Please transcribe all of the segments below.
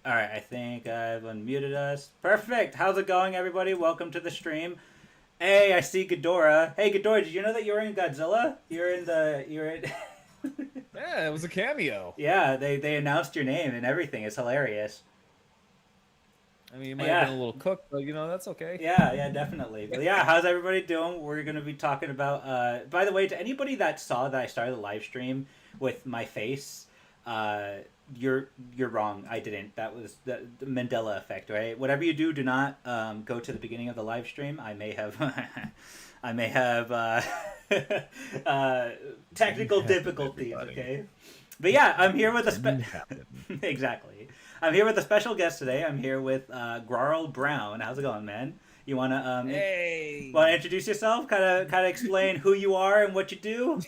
All right, I think I've unmuted us. Perfect. How's it going, everybody? Welcome to the stream. Hey, I see Ghidorah. Hey, Ghidorah, did you know that you're in Godzilla? You're in. Yeah, it was a cameo. Yeah, they announced your name and everything. It's hilarious. I mean, it might have been Yeah, a little cooked, but that's okay. yeah, definitely. But yeah, how's everybody doing? We're gonna be talking about. By the way, to anybody that saw that I started the live stream with my face, uh, you're wrong. I didn't. That was the Mandela effect, right? Whatever you do, do not go to the beginning of the live stream. I may have, I may have uh, Didn't technical happen, difficulties. everybody. Okay, but yeah, I'm here with a Didn't happen. exactly. I'm here with a special guest today. I'm here with Grarrl Brown. How's it going, man? You want to Hey! introduce yourself? Kind of explain who you are and what you do.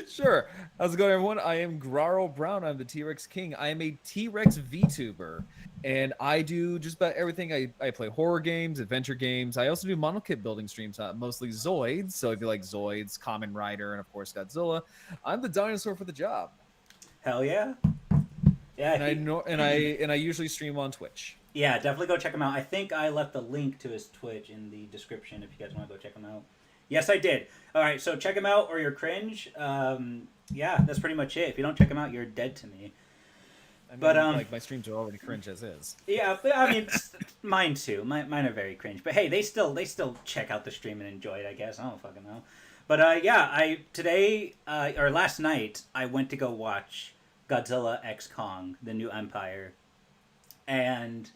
Sure. How's it going, everyone? I am Grarrl Brown. I'm the T-Rex King. I am a T-Rex VTuber, and I do just about everything. I play horror games, adventure games. I also do model kit building streams, mostly Zoids. So if you like Zoids, Kamen Rider, and of course Godzilla, I'm the dinosaur for the job. Hell yeah, yeah. And I know, and I usually stream on Twitch. Yeah, definitely go check him out. I think I left a link to his Twitch in the description if you guys want to go check him out. Yes, I did. All right, so check him out or you're cringe. Yeah, that's pretty much it. If you don't check him out, you're dead to me. I But mean, like my streams are already cringe as is. yeah, but, I mean, mine too. Mine are very cringe. But hey, they still check out the stream and enjoy it. I guess I don't fucking know. But yeah, I today or last night I went to go watch Godzilla X Kong, the new Empire, and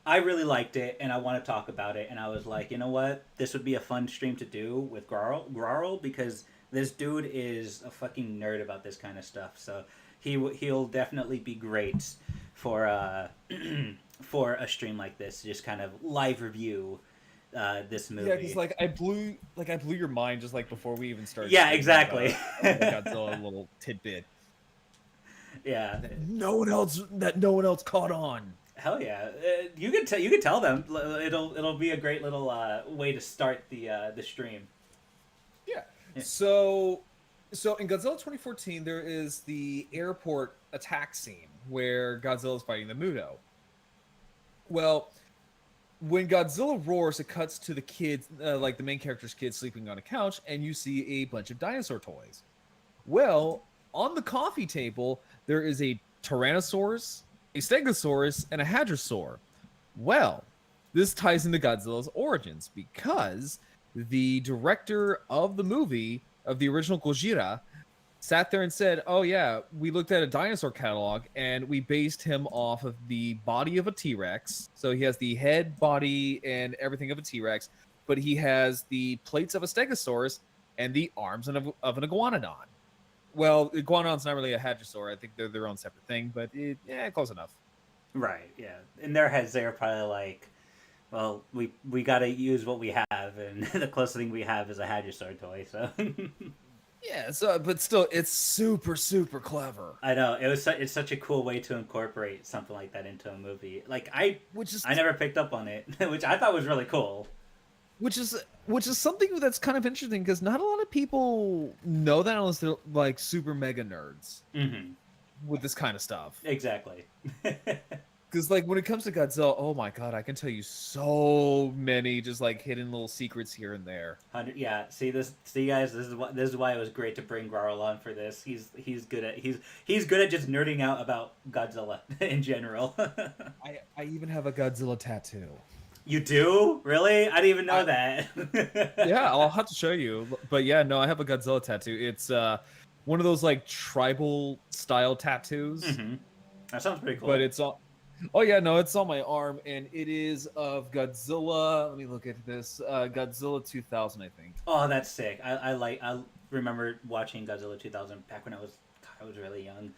I really liked it, and I want to talk about it. And I was like, you know what, this would be a fun stream to do with Grarl because this dude is a fucking nerd about this kind of stuff. So he'll definitely be great for for a stream like this, just kind of live review this Yeah, because movie. I blew your mind just like before we even started Yeah, streaming exactly. about the Godzilla little tidbit Yeah, that no one else caught on. hell yeah. You can tell them. It'll be a great little way to start the stream. Yeah. Yeah. So in Godzilla 2014, there is the airport attack scene where Godzilla is fighting the Muto. Well, when Godzilla roars, it cuts to the kids, like the main character's kids sleeping on a couch, and you see a bunch of dinosaur toys. Well, on the coffee table, there is a Tyrannosaurus, a Stegosaurus, and a Hadrosaur. Well, this ties into Godzilla's origins because the director of the movie, of the original Gojira, sat there and said, "Oh yeah, we looked at a dinosaur catalog and we based him off of the body of a T-Rex. So he has the head, body, and everything of a T-Rex, but he has the plates of a Stegosaurus and the arms of an iguanodon. Well, iguanodon's not really a hadrosaur. I think they're their own separate thing, but yeah, close enough. Right. Yeah. In their heads, they're probably like, well, we got to use what we have, and the closest thing we have is a Hadrosaur toy. So Yeah, so but still, it's super super clever. I know it's such a cool way to incorporate something like that into a movie. Like Which is I never picked up on it, which I thought was really cool. which is which is something that's kind of interesting because not a lot of people know that unless they're like super mega nerds Mm-hmm. with this kind of stuff. Exactly. Because like when it comes to Godzilla, oh my god, I can tell you so many just like hidden little secrets here and there. Yeah. See this. See guys. This is why it was great to bring Garl on for this. He's good at he's good at just nerding out about Godzilla in general. I even have a Godzilla tattoo. You do? Really? I didn't even know I, that. yeah, I'll have to show you. But yeah, no, I have a Godzilla tattoo. It's one of those like tribal style tattoos, Mm-hmm. That sounds pretty but cool. it's all. Oh yeah, no, it's on my arm, and it is of Godzilla. Let me look at this. Godzilla 2000, I think. Oh, that's sick. I remember watching Godzilla 2000 back when I was really young. Which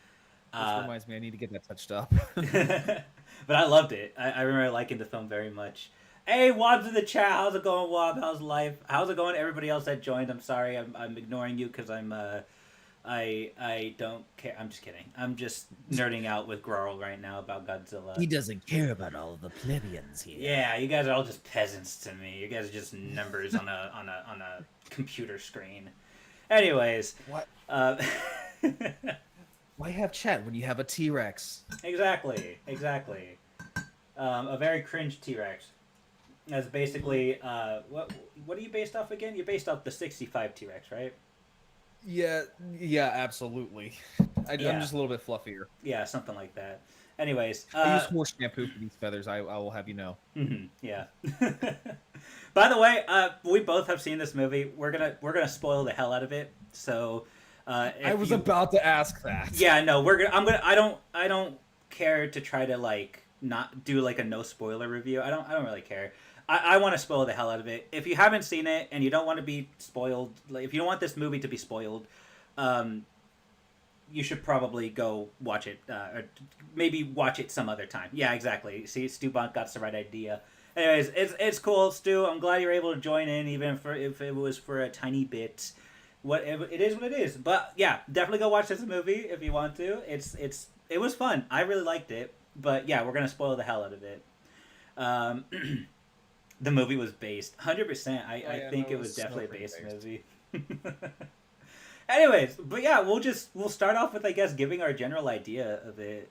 Uh, reminds me, I need to get that touched up. but I loved it. I remember liking the film very much. Hey, Wob's in the chat. How's it going, Wob? How's life? How's it going? Everybody else that joined. I'm sorry. I'm ignoring you because I don't care. I'm just kidding. I'm just nerding out with Grarl right now about Godzilla. He doesn't care about all of the plebeians here. Yeah, you guys are all just peasants to me. You guys are just numbers on a computer screen. Anyways, What? uh, Why have Chet when you have a T-Rex? Exactly. A very cringe T-Rex. That's basically what are you based off again? You're based off the 65 T-Rex, right? Yeah, absolutely. I'm just a little bit fluffier. Yeah, something like that. Anyways, I use horse shampoo for these feathers. I will have you know. Yeah. By the way, we both have seen this movie. We're gonna spoil the hell out of it. So, I was about to ask that. Yeah, no, we're gonna. I don't care to try to like not do like a no spoiler review. I don't really care. I want to spoil the hell out of it. If you haven't seen it and you don't want to be spoiled, like if you don't want this movie to be spoiled, you should probably go watch it, or maybe watch it some other time. Yeah, exactly. See, Stu Bont got the right idea. Anyways, it's cool, Stu. I'm glad you're able to join in, even if it was for a tiny bit. It is what it is. But yeah, definitely go watch this movie if you want to. It was fun. I really liked it. But yeah, we're gonna spoil the hell out of it. The movie was based 100%. I think it was definitely a based movie. Anyways, but yeah, we'll start off with, I guess, giving our general idea of it.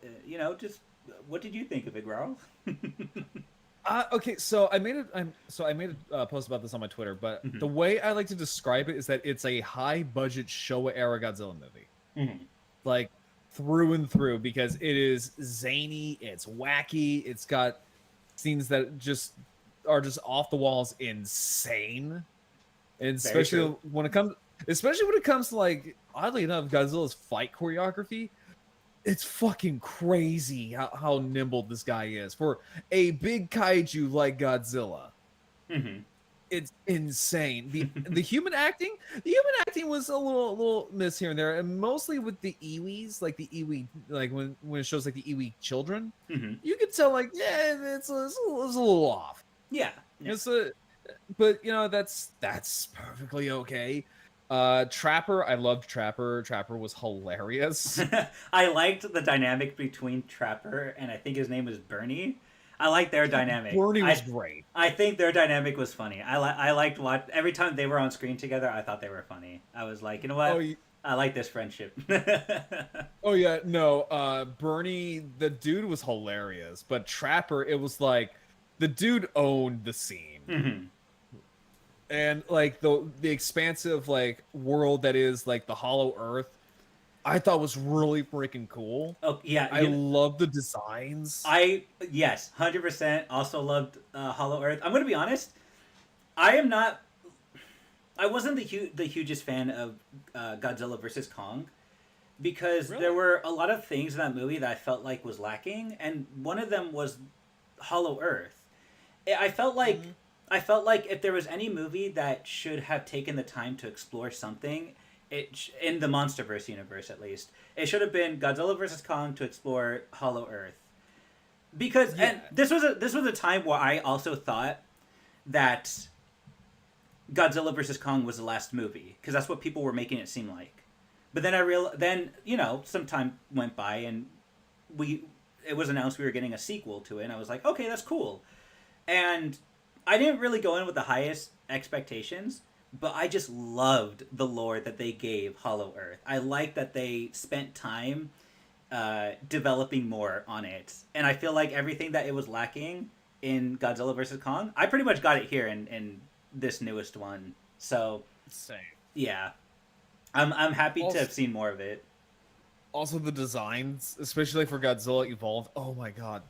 Just what did you think of it, Grarrl? Okay, so I made a post about this on my Twitter, but the way I like to describe it is that it's a high budget Showa era Godzilla movie, like through and through, because it is zany, it's wacky, it's got scenes that are just off the walls insane, and especially when it comes to, like, oddly enough, Godzilla's fight choreography. It's fucking crazy how nimble this guy is for a big kaiju like Godzilla. It's insane. The human acting was a little miss here and there, and mostly with the Iwis, like the Iwi, like when it shows like the Iwi children, you could tell, like, yeah, it's a little off. Yeah. But that's perfectly okay. Trapper, I loved Trapper. Trapper was hilarious. I liked the dynamic between Trapper and I think his name was Bernie. I liked their dynamic. Bernie was great. I think their dynamic was funny. I liked every time they were on screen together. I thought they were funny. I was like, you know what? I like this friendship. Oh yeah, no. Bernie, the dude was hilarious, but Trapper, it was like the dude owned the scene. And like the expansive, like, world that is like the Hollow Earth, I thought was really freaking cool. Oh yeah, I love the designs. Yes, 100%. Also loved Hollow Earth. I'm gonna be honest. I wasn't the hugest fan of Godzilla versus Kong, because there were a lot of things in that movie that I felt like was lacking, and one of them was Hollow Earth. I felt like if there was any movie that should have taken the time to explore something, in the MonsterVerse universe at least, it should have been Godzilla vs. Kong to explore Hollow Earth. Because and this was a time where I also thought that Godzilla vs. Kong was the last movie, because that's what people were making it seem like. But then some time went by and it was announced we were getting a sequel to it, and I was like, okay, that's cool. And I didn't really go in with the highest expectations, but I just loved the lore that they gave Hollow Earth. I like that they spent time developing more on it. And I feel like everything that it was lacking in Godzilla vs. Kong, I pretty much got it here in this newest one. So, same. Yeah. I'm happy to have seen more of it. Also, the designs, especially for Godzilla Evolved, oh my god,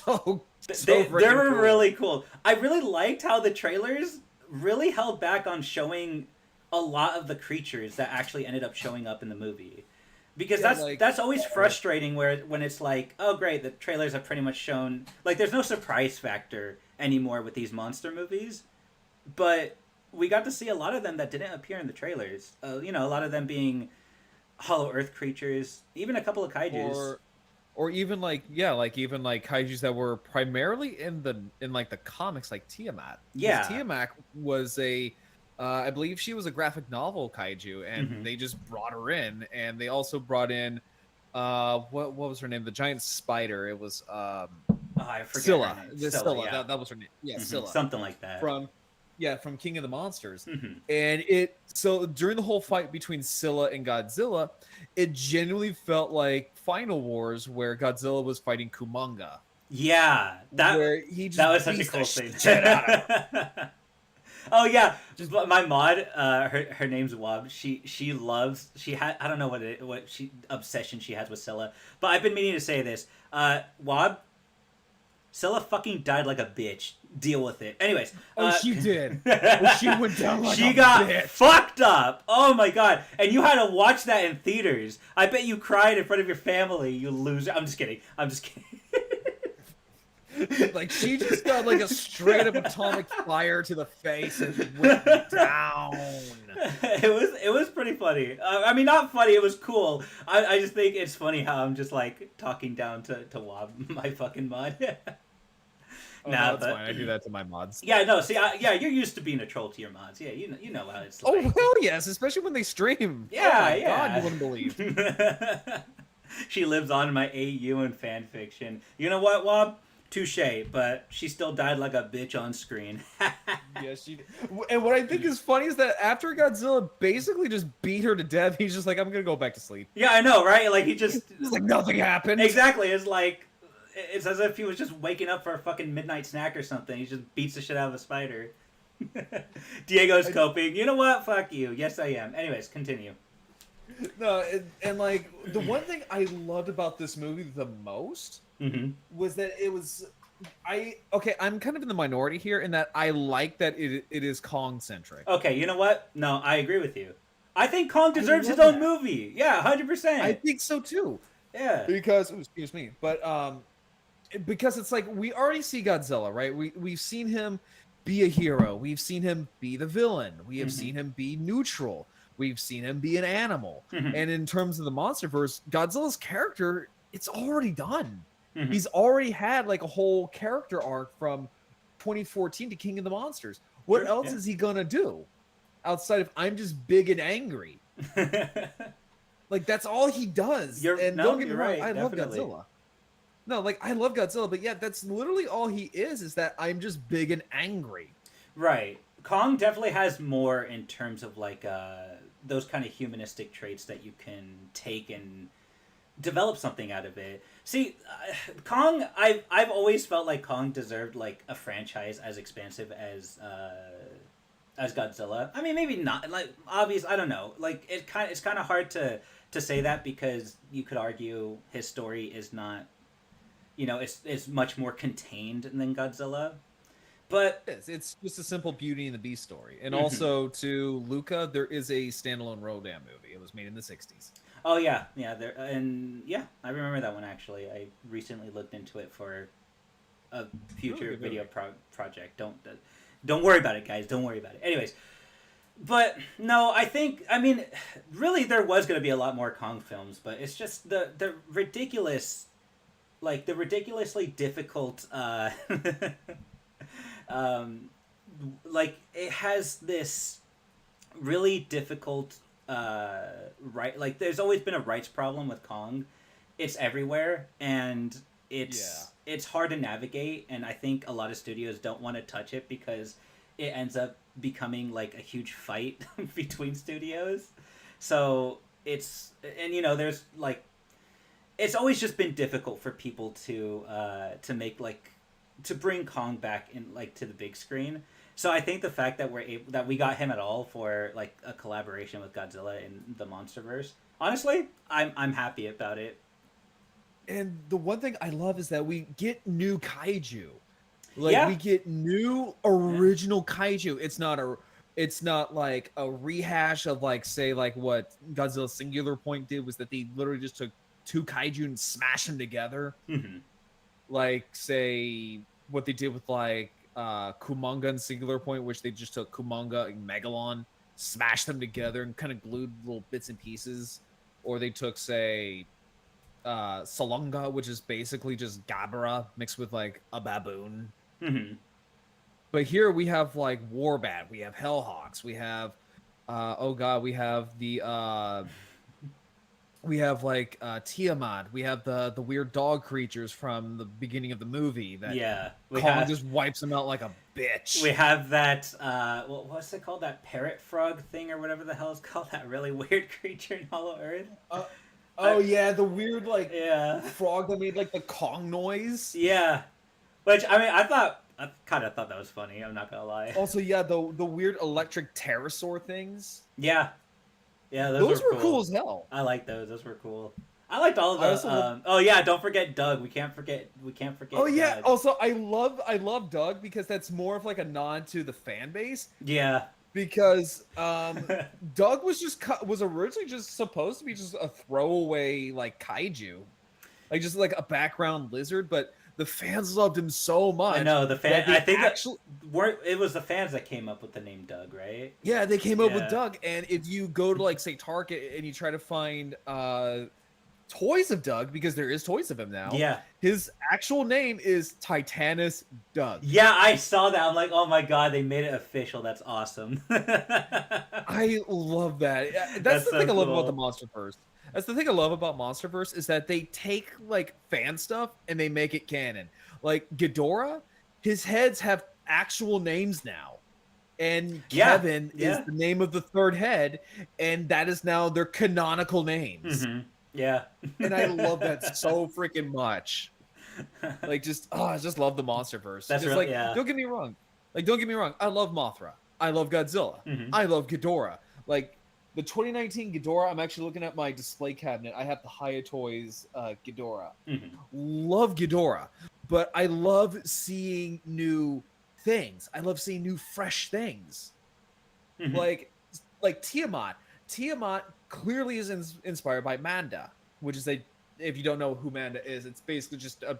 they were cool. really cool. I really liked how the trailers really held back on showing a lot of the creatures that actually ended up showing up in the movie, because that's always frustrating when it's like, oh great, the trailers have pretty much shown, like, there's no surprise factor anymore with these monster movies, but we got to see a lot of them that didn't appear in the trailers. A lot of them being Hollow Earth creatures, even a couple of kaijus, or even even kaijus that were primarily in the comics, like Tiamat. Yeah, Tiamat was I believe she was a graphic novel kaiju, and they just brought her in, and they also brought in what was her name? The giant spider. It was I forget Zilla. her name. Zilla. Yeah. That was her name. Yeah, Zilla. Something like that. Yeah, from King of the Monsters. Mhm. And so during the whole fight between Scylla and Godzilla, it genuinely felt like Final Wars where Godzilla was fighting Kumonga. Yeah, Where he just that was such a beats cool the scene. shit out of him. Oh yeah, Just- my mod, her name's Wob. She loves I don't know what she obsession she has with Scylla, but I've been meaning to say this. Wob, Scylla fucking died like a bitch. Deal with it. Anyways. she did. She went down like she a got bitch. fucked up. Oh my god! And you had to watch that in theaters. I bet you cried in front of your family. You loser. I'm just kidding. Like she just got like a straight up atomic fire to the face and went down. It was pretty funny. I mean, not funny. It was cool. I just think it's funny how I'm just like talking down to Wob, my fucking mod. Oh, no, that's fine. I do that to my mods. Yeah, no. See, yeah, you're used to being a troll to your mods. Yeah, you know how it's like. Oh hell yes, especially when they stream. Yeah, oh my yeah. God, you wouldn't believe. She lives on in my AU and fan fiction. You know what, Wob? Touche, but she still died like a bitch on screen. Yeah, she did. And what I think is funny is that after Godzilla basically just beat her to death, he's just like, I'm gonna go back to sleep. Yeah, I know, right? Like he just It's like nothing happened. exactly. It's as if he was just waking up for a fucking midnight snack or something. He just beats the shit out of a spider. Diego's coping. You know what? Fuck you. Yes, I am. Anyways, continue. No, and like the one thing I loved about this movie the most was that it was I'm kind of in the minority here in that I like that it is Kong-centric. Okay, you know what? No, I agree with you. I think Kong deserves his love own that. movie. Yeah, 100%. I think so too. Yeah. Because excuse me, but because it's like we already see Godzilla, right? We've seen him be a hero. We've seen him be the villain. We have seen him be neutral. We've seen him be an animal. And in terms of the MonsterVerse, Godzilla's character, it's already done. He's already had like a whole character arc from 2014 to King of the Monsters. What else is he gonna do outside of I'm just big and angry? Like that's all he does. Don't get me wrong, I love Godzilla. No, like I love Godzilla, but yeah, that's literally all he is that I'm just big and angry. Right. Kong definitely has more in terms of like those kind of humanistic traits that you can take and develop something out of it. See, Kong, I've always felt like Kong deserved like a franchise as expansive as Godzilla. I mean, maybe not. Like obvious, I don't know. Like it's kind of hard to say that because you could argue his story is not, it's much more contained than Godzilla. But it's just a simple Beauty and the Beast story. And also to Luca, there is a standalone Rodan movie. It was made in the 60s. Oh yeah, I remember that one actually. I recently looked into it for a future video project. Don't worry about it, guys. Don't worry about it. Anyways, but no, I mean, really, there was going to be a lot more Kong films, but it's just the ridiculous, like the ridiculously difficult. Like it has this really difficult like there's always been a rights problem with Kong. It's everywhere and it's hard to navigate, and I think a lot of studios don't want to touch it because it ends up becoming like a huge fight between studios. So there's like it's always just been difficult for people to make like to bring Kong back in like to the big screen. So I think the fact that we got him at all for like a collaboration with Godzilla in the MonsterVerse, honestly, I'm happy about it. And the one thing I love is that we get new kaiju. Like we get new original kaiju. It's not like a rehash of like say like what Godzilla Singular Point did was that they literally just took two kaiju and smashed them together. Like say what they did with like Kumonga and Singular Point, which they just took Kumonga and Megalon, smashed them together and kind of glued little bits and pieces. Or they took say Salunga, which is basically just Gabara mixed with like a baboon. But here we have like Warbat, we have Hellhawks, we have we have like Tiamat, we have the weird dog creatures from the beginning of the movie that Kong just wipes them out like a bitch. We have that, what's it called? That parrot frog thing or whatever the hell it's called? That really weird creature in Hollow Earth? Yeah, the weird, like, Yeah. frog that made, like, the Kong noise. Yeah. Which, I mean, I kind of thought that was funny, I'm not gonna lie. Also, yeah, the weird electric pterosaur things. Yeah. Yeah, Those were cool as hell. I like those. Those were cool. I liked all of I those. also Oh yeah, don't forget Doug. We can't forget. Oh yeah. Doug. Also, I love Doug because that's more of like a nod to the fan base. Yeah. Because Doug was originally just supposed to be just a throwaway like kaiju, like just like a background lizard, but the fans loved him so much. I know the fan. I think it was the fans that came up with the name Doug, right? Yeah, they came up with Doug, and if you go to like say Target and you try to find toys of Doug, because there is toys of him now. Yeah. His actual name is Titanus Doug. Yeah, I saw that. I'm like, oh my god, they made it official. That's awesome. I love that. That's the thing I love about the MonsterVerse. That's the thing I love about MonsterVerse is that they take like fan stuff and they make it canon. Like Ghidorah, his heads have actual names now. And Kevin is the name of the third head, and that is now their canonical names. Mm-hmm. Yeah. And I love that so freaking much. Like, I just love the MonsterVerse. That's just really, Don't get me wrong. I love Mothra. I love Godzilla. Mm-hmm. I love Ghidorah. Like, the 2019 Ghidorah, I'm actually looking at my display cabinet. I have the Hiya Toys Ghidorah. Mm-hmm. Love Ghidorah. But I love seeing new things. I love seeing new, fresh things. Mm-hmm. Like Tiamat. Tiamat clearly is inspired by Manda, which is if you don't know who Manda is, it's basically just a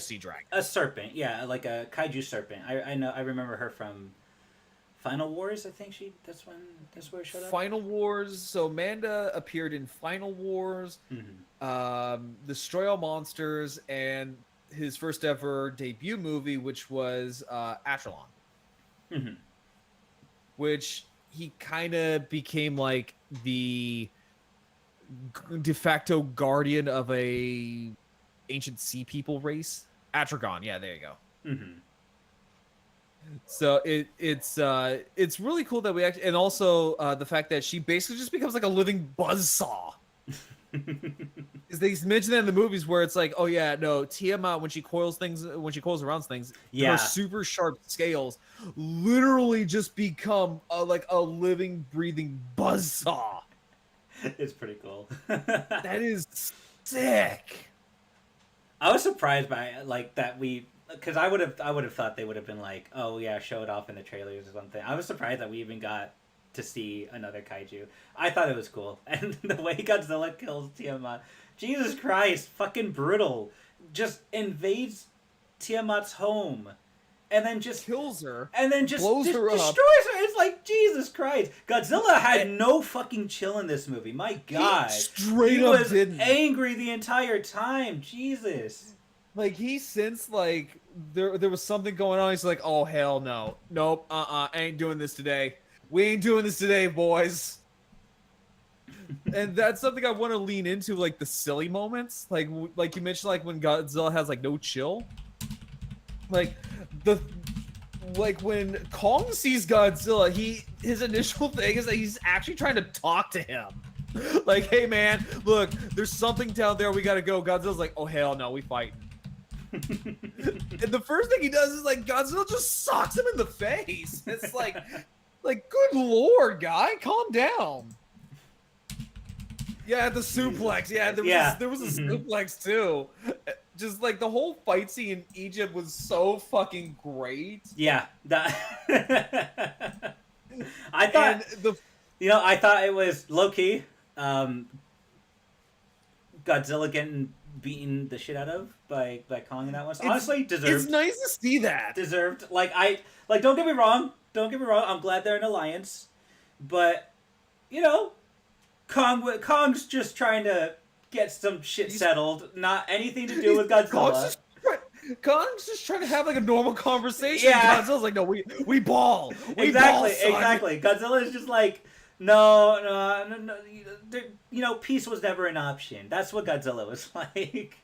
sea dragon. A serpent, like a kaiju serpent. I know. I remember her from Final Wars. I think that's where it showed up. Final Wars. So Manda appeared in Final Wars, Destroy All Monsters, and his first ever debut movie, which was Atralon, which he kind of became like the de facto guardian of a ancient sea people race. Atragon, yeah, there you go. Mm-hmm. So it's really cool that we actually, and also the fact that she basically just becomes like a living buzzsaw. Is they mention that in the movies where it's like, oh yeah, no, Tiamat when she coils around things, her super sharp scales literally just become like a living, breathing buzzsaw. It's pretty cool. That is sick. I was surprised by like that because I would have thought they would have been like, oh yeah, show it off in the trailers or something. I was surprised that we even got to see another kaiju. I thought it was cool, and the way Godzilla kills Tiamat, Jesus Christ, fucking brutal. Just invades Tiamat's home, and then just kills her, and then just blows her destroys up. her. It's like Jesus Christ. Godzilla had no fucking chill in this movie. My God, he was angry the entire time. Jesus. Like he sensed like there was something going on. He's like, oh hell no, nope, I ain't doing this today. We ain't doing this today, boys. And that's something I want to lean into, like the silly moments, like you mentioned, like when Godzilla has like no chill, like when Kong sees Godzilla, his initial thing is that he's actually trying to talk to him. Like, hey man, look, there's something down there, we gotta go. Godzilla's like, oh hell no, we fighting. And the first thing he does is like Godzilla just socks him in the face. It's like good lord, guy, calm down. Yeah, the suplex. Yeah, there was a suplex too. Just like the whole fight scene in Egypt was so fucking great. Yeah, I thought I thought it was low key. Godzilla getting beaten the shit out of by Kong in that one. So honestly, deserved. It's nice to see that. Deserved. Don't get me wrong. I'm glad they're an alliance, but Kong's just trying to get some shit settled. Not anything to do with Godzilla. Kong's just trying to have like a normal conversation. Yeah. Godzilla's like, no, we ball. Exactly. Godzilla is just like, no. Peace was never an option. That's what Godzilla was like.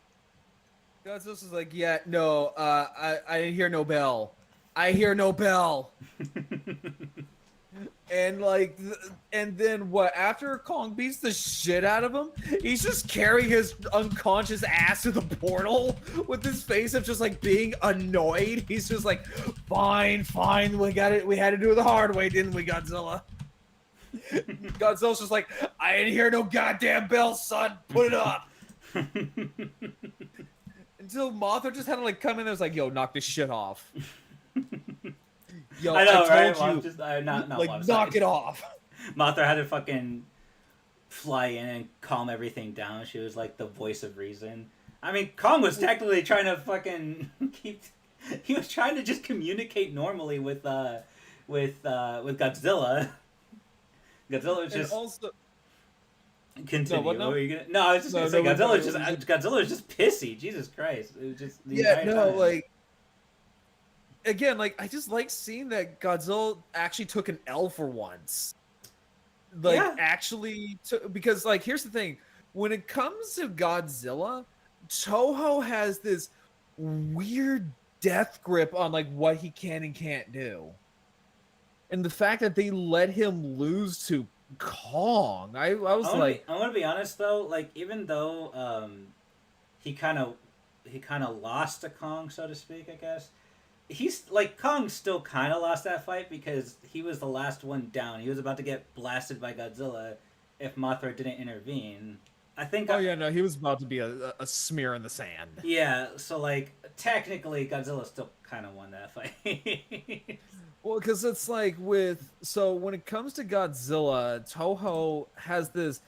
Godzilla's just like, yeah, no, I didn't hear no bell. I hear no bell. And like, and then what? After Kong beats the shit out of him, he's just carrying his unconscious ass to the portal with his face of just like being annoyed. He's just like, fine, we got it. We had to do it the hard way, didn't we, Godzilla? Godzilla's just like, I didn't hear no goddamn bell, son. Put it up. Until Mothra just had to like come in there, was like, yo, knock this shit off. Yo, I know, I right? told you, Just, not like, knock it off. Mothra had to fucking fly in and calm everything down. She was like the voice of reason. I mean, Kong was technically trying to fucking keep. He was trying to just communicate normally with Godzilla. Godzilla was just. And also, continue. No, what now? What were you gonna? No, I was just gonna say Godzilla was just pissy. Jesus Christ! It was just the entire time. like. Again, like, I just like seeing that Godzilla actually took an L for once. Like, actually took, because, like, here's the thing. When it comes to Godzilla, Toho has this weird death grip on, like, what he can and can't do. And the fact that they let him lose to Kong, I was like... I'm gonna be honest, though, like, even though he kind of lost to Kong, so to speak, I guess, he's like Kong still kind of lost that fight because he was the last one down. He was about to get blasted by Godzilla if Mothra didn't intervene. I think. Oh yeah, no, he was about to be a smear in the sand. Yeah, so like technically Godzilla still kind of won that fight. Well, because it's like when it comes to Godzilla, Toho has this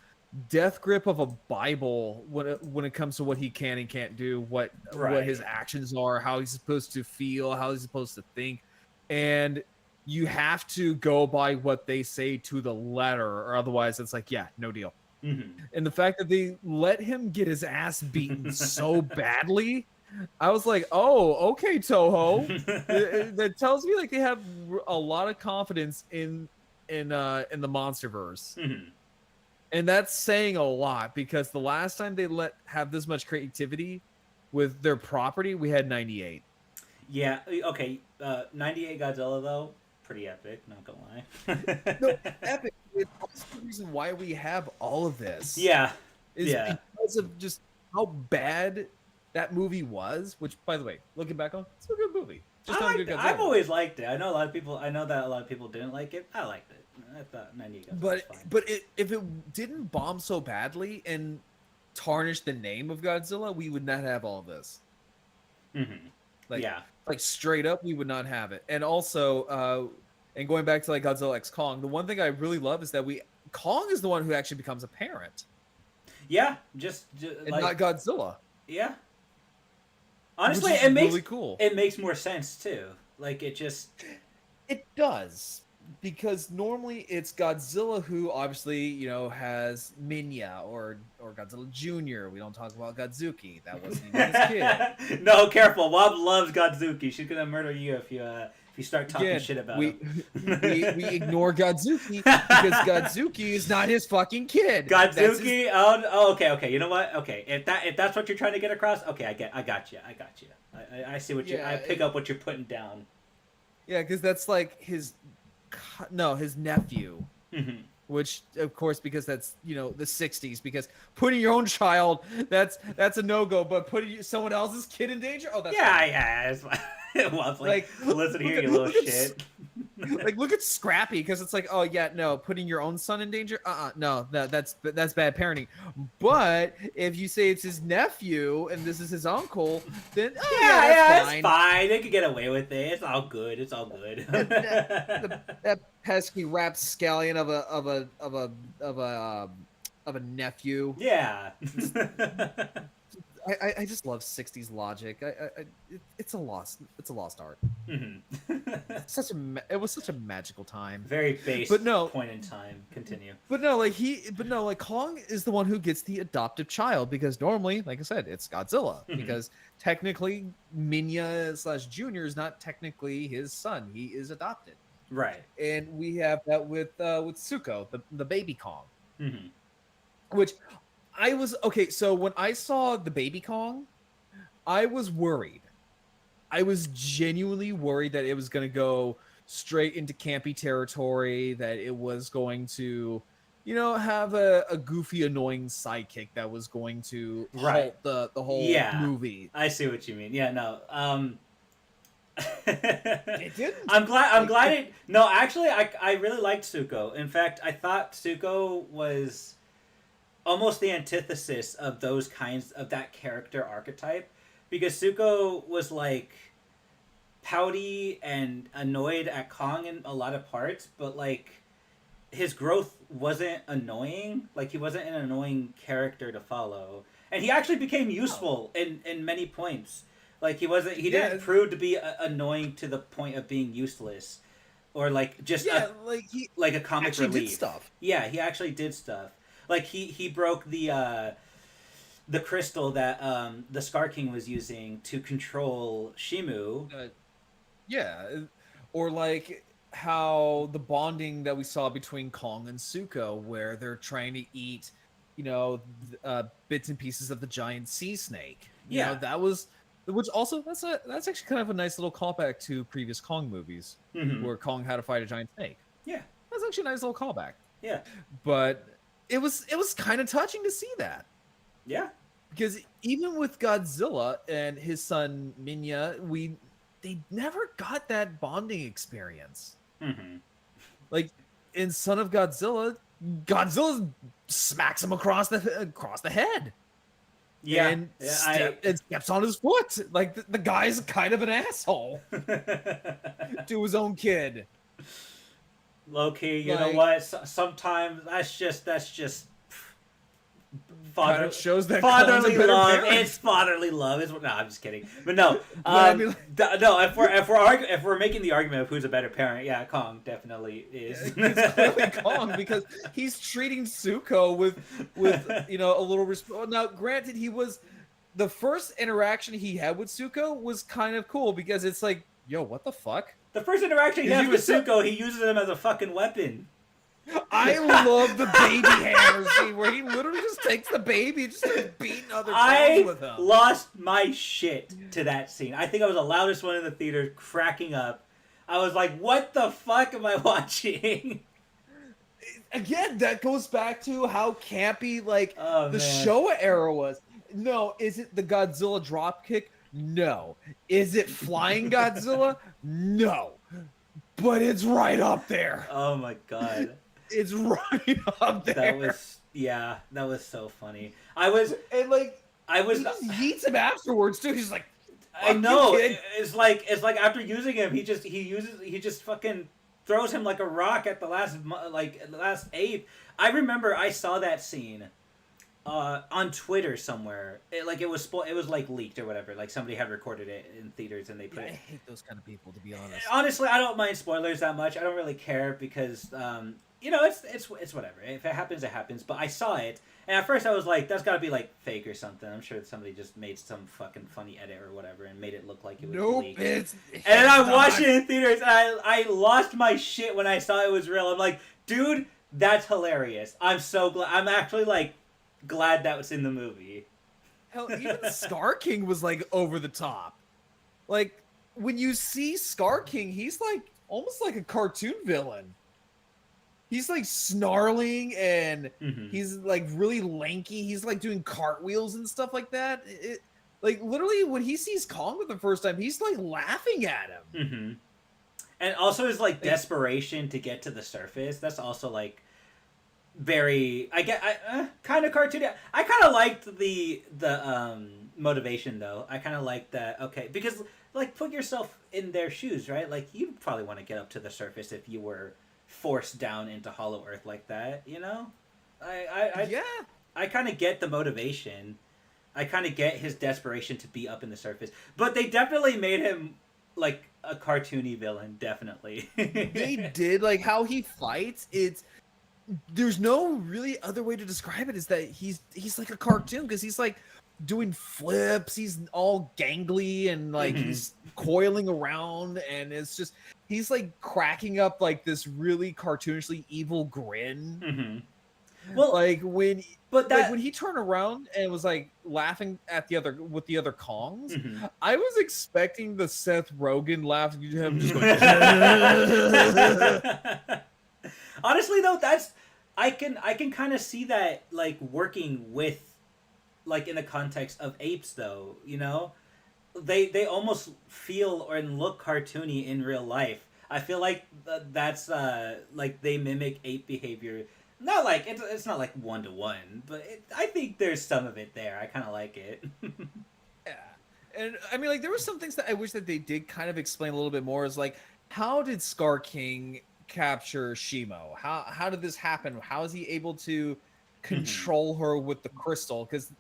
death grip of a Bible when it comes to what he can and can't do, what his actions are, how he's supposed to feel, how he's supposed to think, and you have to go by what they say to the letter, or otherwise it's like, yeah, no deal. Mm-hmm. And the fact that they let him get his ass beaten so badly, I was like, oh, okay, Toho. That tells me like they have a lot of confidence in the MonsterVerse. Mm-hmm. And that's saying a lot because the last time they have this much creativity with their property, we had 98. Yeah, okay. 98 Godzilla, though, pretty epic, not gonna lie. No, epic. That's the reason why we have all of this. Yeah. Is because of just how bad that movie was, which, by the way, looking back on, it's a good movie. I've always liked it. I know that a lot of people didn't like it. I liked it. I thought 98 was fine. But if it didn't bomb so badly and tarnish the name of Godzilla, we would not have all of this. Mm-hmm. Like straight up, we would not have it. And also, and going back to like Godzilla x Kong, the one thing I really love is that Kong is the one who actually becomes a parent. Yeah, just and not Godzilla. Yeah. Honestly, it makes really cool. It makes more sense too. Like it does. Because normally it's Godzilla who obviously, has Minya or Godzilla Jr. We don't talk about Godzuki. That wasn't even his kid. No, careful. Wob loves Godzuki. She's gonna murder you if you start talking shit about him. we ignore Godzuki because Godzuki is not his fucking kid. Godzuki? Okay. You know what? Okay, if that's what you're trying to get across, okay, I got you. I see what I pick up what you're putting down. Yeah, because that's like his nephew. Mm-hmm. Which, of course, because that's the 60s. Because putting your own child, that's a no-go. But putting someone else's kid in danger, that's It's fine. Well, it's like listen here, you little shit. Like, look at Scrappy, because it's like, oh yeah, no, putting your own son in danger, no, that's bad parenting. But if you say it's his nephew and this is his uncle, then that's fine. It's fine. They could get away with it. It's all good. that pesky rapscallion of a nephew. Yeah. I just love 60s logic. It's a lost art. Mm-hmm. It was such a magical time. Very base point in time. Continue. But Kong is the one who gets the adoptive child because normally, like I said, it's Godzilla because technically Minya / Junior is not technically his son. He is adopted. Right. And we have that with Suko, the baby Kong. Mm-hmm. Which so when I saw the baby Kong, I was worried I was genuinely worried that it was going to go straight into campy territory, that it was going to, have a goofy, annoying sidekick that was going to Right. halt the whole Yeah. movie. I see what you mean. Yeah, no. It didn't. I'm Like, glad it. No, actually, I really liked Suko. In fact, I thought Suko was almost the antithesis of those kinds of that character archetype, because Suko was like pouty and annoyed at Kong in a lot of parts, but like his growth wasn't annoying. Like he wasn't an annoying character to follow, and he actually became useful in many points. Like he wasn't. He didn't prove to be annoying to the point of being useless, or like just like a comic actually relief. did stuff. Yeah, he actually did stuff. Like he broke the crystal that the Scar King was using to control Shimu. Or like how the bonding that we saw between Kong and Suko, where they're trying to eat, bits and pieces of the giant sea snake. That was, which also that's actually kind of a nice little callback to previous Kong movies, where Kong had to fight a giant snake. Yeah, that's actually a nice little callback. Yeah, but it was kind of touching to see that. Yeah, because even with Godzilla and his son Minya, they never got that bonding experience. Like in Son of Godzilla, Godzilla smacks him across the head. Yeah, and steps on his foot. Like the guy's kind of an asshole to his own kid. Low key, you know what? Sometimes that's just shows that fatherly love. Parent. It's fatherly love. No, I'm just kidding. But no, no. If we're making the argument of who's a better parent, yeah, Kong definitely is. It's clearly Kong, because he's treating Suko with a little respect. Now, granted, the first interaction he had with Suko was kind of cool, because it's like, yo, what the fuck? The first interaction he has with Suko, he uses him as a fucking weapon. I love the baby hammer scene where he literally just takes the baby and just starts beating other Kongs with him. I lost my shit to that scene. I think I was the loudest one in the theater, cracking up. I was like, what the fuck am I watching? Again, that goes back to how campy the Showa era was. No, is it the Godzilla dropkick? No. Is it flying Godzilla? No. But it's right up there. Oh my god. It's right up there. That was so funny. He just yeets him afterwards too. He's like, I know. It's like after using him, he just fucking throws him like a rock at the last eighth. I remember I saw that scene on Twitter somewhere. It was leaked or whatever. Like somebody had recorded it in theaters and they put it. I hate those kind of people, to be honest. Honestly, I don't mind spoilers that much. I don't really care because it's whatever. If it happens, it happens. But I saw it, and at first I was like, that's got to be like fake or something. I'm sure somebody just made some fucking funny edit or whatever and made it look like it was leaked. And then I watched it in theaters, and I lost my shit when I saw it was real. I'm like, dude, that's hilarious. I'm so glad. I'm actually glad that was in the movie. Hell, even Scar King was over the top. Like when you see Scar King, he's almost like a cartoon villain. He's snarling and he's really lanky. He's doing cartwheels and stuff like that. Literally when he sees Kong for the first time, he's laughing at him. And also his desperation to get to the surface. That's also very kind of cartoony. I kind of liked the motivation though. I kind of liked that. Okay, because put yourself in their shoes, right? You'd probably want to get up to the surface if you were forced down into Hollow Earth like that, I kind of get the motivation. I kind of get his desperation to be up in the surface, but they definitely made him a cartoony villain. Definitely, they did. How he fights, there's no really other way to describe it, is that he's like a cartoon, because he's doing flips, he's all gangly and he's coiling around, and it's just he's cracking up this really cartoonishly evil grin. Well, Like when but that. when he turned around and was like laughing at the other with the other Kongs, Mhm. I was expecting the Seth Rogen laugh, him just going. Honestly, though, that's I can kind of see that like working with like in the context of apes, though. They almost feel or look cartoony in real life. I feel like that's like they mimic ape behavior. Not like it's not like 1-to-1, but I think there's some of it there. I kind of like it. Yeah. And I mean, like, there were some things that I wish that they did kind of explain a little bit more. Is like, how did Scar King capture Shimo? How did this happen? How is he able to Mhm. control her with the crystal? Because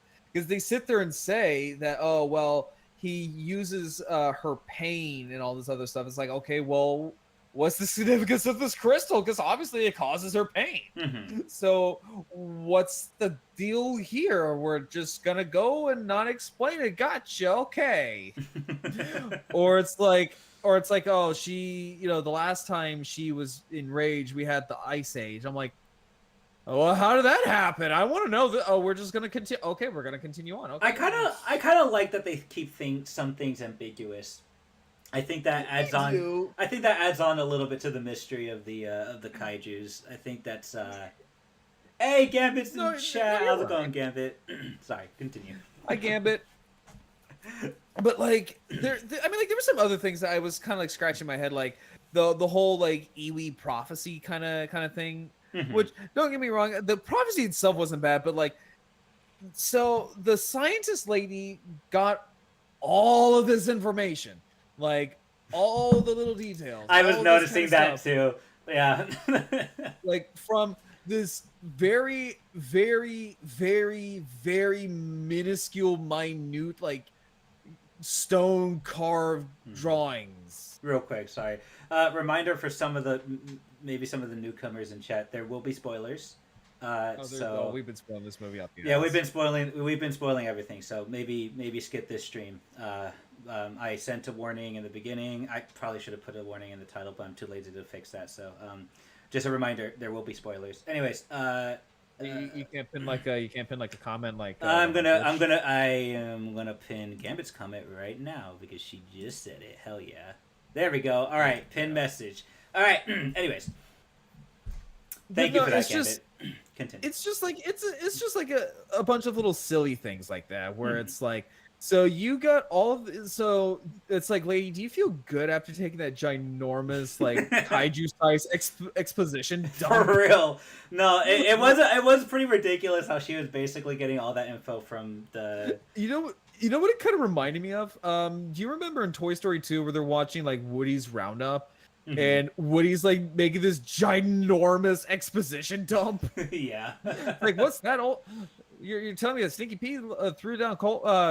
they sit there and say that, oh well, he uses her pain and all this other stuff. It's like, okay, well, what's the significance of this crystal? Because obviously it causes her pain. Mhm. So what's the deal here? We're just gonna go and not explain it. Gotcha. Okay. Or it's like, oh, she, the last time she was enraged, we had the Ice Age. I'm like, oh, well, how did that happen? I want to know. Oh, we're just gonna continue. Okay, we're gonna continue on. I Okay, kind of I kind of like that they keep some things ambiguous. I think that adds they on. do. I think that adds on a little bit to the mystery of the kaiju's. I think that's. Hey, Gambit's No, in chat. you're How's it right. going, Gambit? Sorry, continue. I Gambit. But like I mean, like, there were some other things that I was kind of like scratching my head, like the whole like Iwi prophecy kind of thing. Hmm. Which, don't get me wrong, the prophecy itself wasn't bad, but like, so the scientist lady got all of this information, like all the little details, I was all of this kind noticing of that stuff, too. Yeah. like from this very, very, very, very minuscule, minute, like stone carved Mhm. drawings. Real quick, sorry. Reminder for maybe some of the newcomers in chat. There will be spoilers. So We've been spoiling this movie up the yeah, we've ass. been spoiling everything. So maybe skip this stream. I sent a warning in the beginning. I probably should have put a warning in the title, but I'm too lazy to fix that. So just a reminder, there will be spoilers. Anyways, You can't pin like a comment like I'm gonna I'm Twitch. gonna I am gonna pin Gambit's comment right now because she just said it. Hell yeah. There we go. All right, pin message. All right. Anyways, But thank you no, for that, Gambit. Continue. it's just like a bunch of little silly things like that where Mhm. it's like, so you got so it's like, lady, do you feel good after taking that ginormous like kaiju size exposition For dump? real. No, it was pretty ridiculous how she was basically getting all that info from the. You know what it kind of reminded me of? Do you remember in Toy Story 2 where they're watching like Woody's Roundup Mhm. and Woody's like making this ginormous exposition dump? Yeah. Like, what's that? All you're telling me that Stinky Pete threw down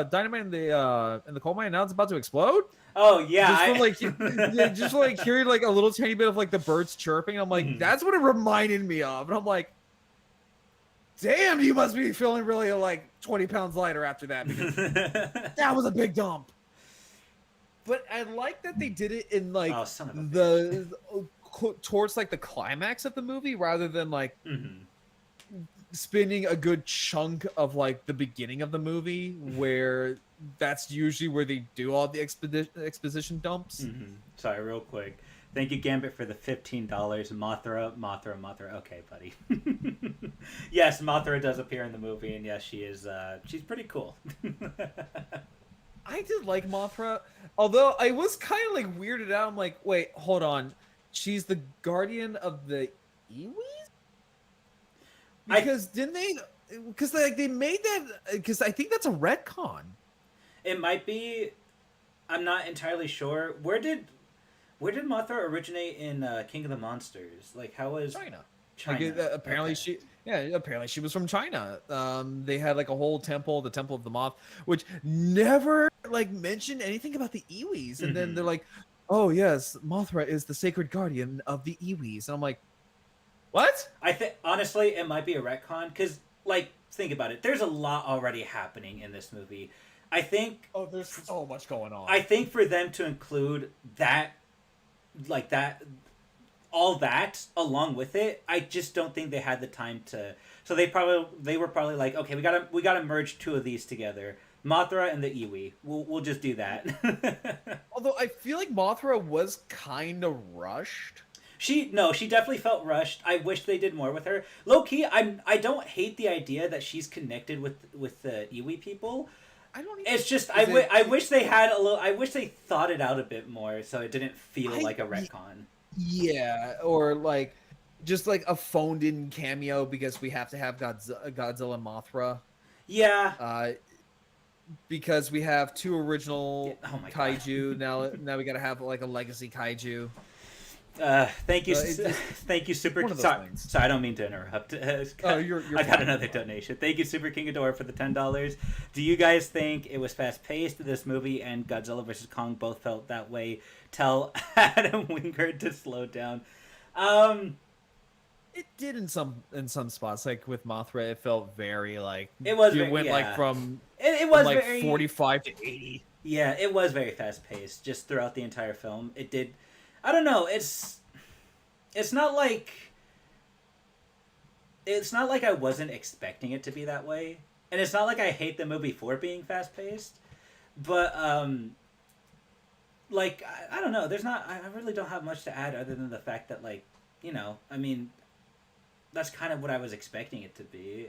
dynamite in the coal mine, and now it's about to explode? Oh yeah. Just from like yeah, just from like hearing like a little tiny bit of like the birds chirping. I'm like, Mhm. that's what it reminded me of. And I'm like, damn, you must be feeling really like 20 pounds lighter after that, because that was a big dump. But I like that they did it in like Oh, son of a bitch. the towards like the climax of the movie, rather than like Mhm. spending a good chunk of like the beginning of the movie, where that's usually where they do all the exposition dumps. Sorry, real quick. Thank you, Gambit, for the $15. Mothra. Okay, buddy. Yes, Mothra does appear in the movie, and yes, she is. She's pretty cool. I did like Mothra, although I was kind of like weirded out. I'm like, wait, hold on, she's the guardian of the Iwis? I. Because didn't they? Because like they made that. Because I think that's a retcon. It might be. I'm not entirely sure. Where did Mothra originate in King of the Monsters? Like, how was China. Like, China? apparently Okay. she was from China. They had like a whole temple, the Temple of the Moth, which never like mentioned anything about the Iwis. And then they're Hmm. like, oh yes, Mothra is the sacred guardian of the Iwis. And I'm like, what? I think honestly, it might be a retcon because, like, think about it. There's a lot already happening in this movie. I think. Oh, there's so much going on. I think for them to include that, like that, all that along with it, I just don't think they had the time to. So they were probably like, okay, we gotta merge two of these together, Mothra and the Iwi. We'll just do that. Although I feel like Mothra was kind of rushed. She definitely felt rushed. I wish they did more with her. Low key, I don't hate the idea that she's connected with the Iwi people. I don't even, It's just I wish they had a little. I wish they thought it out a bit more, so it didn't feel like a retcon. Yeah, or like just like a phoned in cameo because we have to have Godzilla and Mothra. Yeah. Because we have two original Oh my kaiju. Now we gotta have like a legacy kaiju. Thank you, it's just thank you, Super. one of those Sorry, things. sorry, I don't mean to interrupt. Oh, you're I got fine. another donation. Thank you, Super King Adore, for the $10. Do you guys think it was fast paced? This movie and Godzilla vs Kong both felt that way. Tell Adam Wingard to slow down. It did in some spots, like with Mothra, it felt very like It was you very, went yeah. like from It was like very 45 to 80. Yeah, it was very fast paced just throughout the entire film. It did. I don't know. It's not like I wasn't expecting it to be that way, and it's not like I hate the movie for being fast paced, but like I don't know. There's not. I really don't have much to add other than the fact that, like, you know, I mean, that's kind of what I was expecting it to be,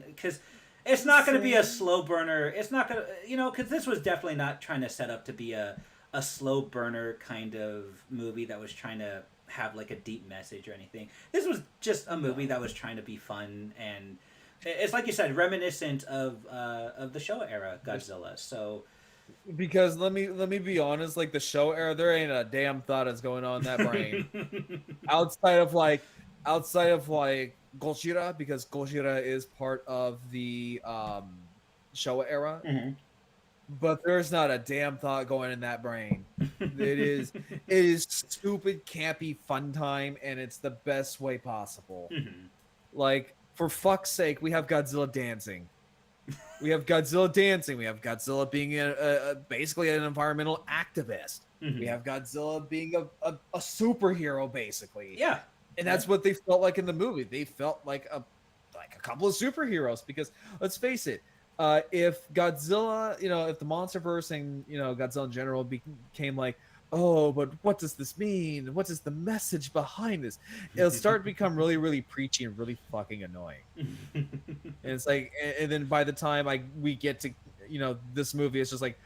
because it's not going to be a slow burner. It's not going to, because this was definitely not trying to set up to be a slow burner kind of movie that was trying to have like a deep message or anything. This was just a movie that was trying to be fun, and it's like you said, reminiscent of the Showa era Godzilla. So Because let me be honest, like the show era, there ain't a damn thought that's going on in that brain. outside of like Gojira, because Gojira is part of the Showa era. Mhm. But there's not a damn thought going in that brain. It is stupid, campy fun time, and it's the best way possible. Mhm. Like, for fuck's sake, we have Godzilla dancing. We have Godzilla being basically an environmental activist. Mhm. We have Godzilla being a superhero, basically. Yeah. And that's what they felt like in the movie. They felt like a couple of superheroes, because let's face it, if Godzilla, if the MonsterVerse and Godzilla in general became like, oh, but what does this mean? What is the message behind this? It'll start to become really, really preachy and really fucking annoying. And it's like, and then by the time we get to this movie, it's just like,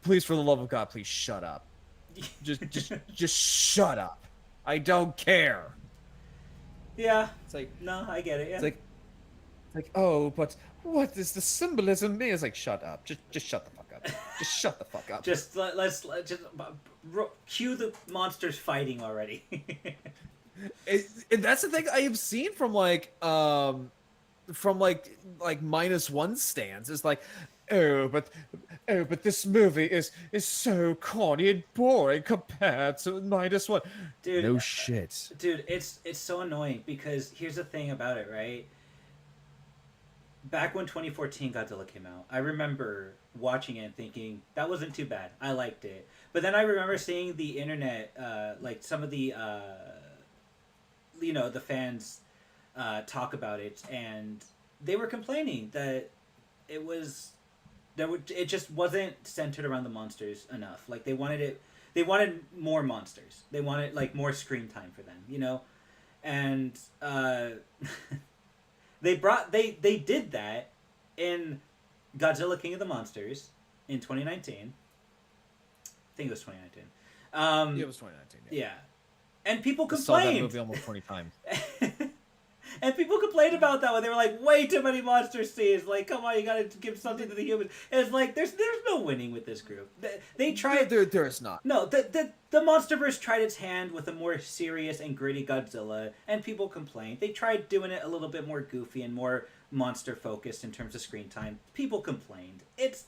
please, for the love of God, please shut up. Just shut up. I don't care. Yeah. It's like, No, I get it. Yeah. it's like, oh, but what does the symbolism mean? It's like, shut up. Just shut the fuck up. Just shut the fuck up. Just let's just cue the monsters fighting already. And that's the thing I have seen from like -1 stands. It's like, oh, but this movie is so corny and boring compared to -1. Dude, No shit. Dude, it's so annoying because here's the thing about it, right? Back when 2014 Godzilla came out, I remember watching it and thinking that wasn't too bad. I liked it. But then I remember seeing the internet, like some of the, the fans talk about it, and they were complaining that it just wasn't centered around the monsters enough. Like they wanted more monsters. They wanted like more screen time for them, and they did that in Godzilla King of the Monsters in 2019. I think it was 2019. Yeah, it was 2019. Yeah. And people I saw that complained. movie almost 20 times. And people complained about that when they were like, way too many monster scenes. Like, come on, you gotta give something to the humans. And it's like, there's no winning with this group. They tried. There's not. No, the MonsterVerse tried its hand with a more serious and gritty Godzilla, and people complained. They tried doing it a little bit more goofy and more monster focused in terms of screen time. People complained. It's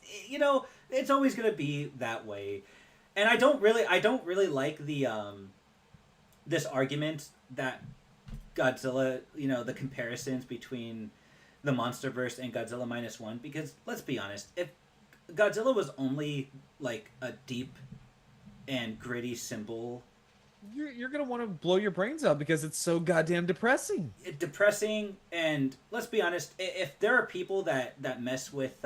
it's always gonna be that way. And I don't really like the this argument that Godzilla, the comparisons between the MonsterVerse and Godzilla -1, because let's be honest, if Godzilla was only like a deep and gritty symbol you're gonna want to blow your brains out because it's so goddamn depressing. Depressing, and let's be honest, if there are people that mess with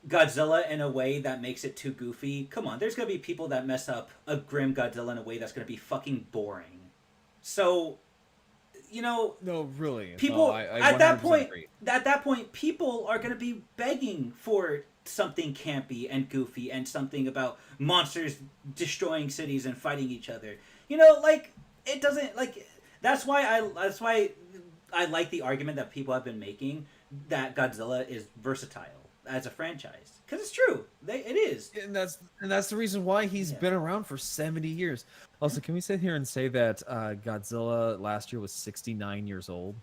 Godzilla in a way that makes it too goofy, come on, there's gonna be people that mess up a grim Godzilla in a way that's gonna be fucking boring. So, you know, No, really. people No, I at that 100% point, agree. people are gonna be begging for something campy and goofy and something about monsters destroying cities and fighting each other. You know, like it doesn't like that's why I like the argument that people have been making that Godzilla is versatile as a franchise because it's true. It is. And that's the reason why he's Yeah. been around for 70 years. Also, can we sit here and say that Godzilla last year was 69 years old?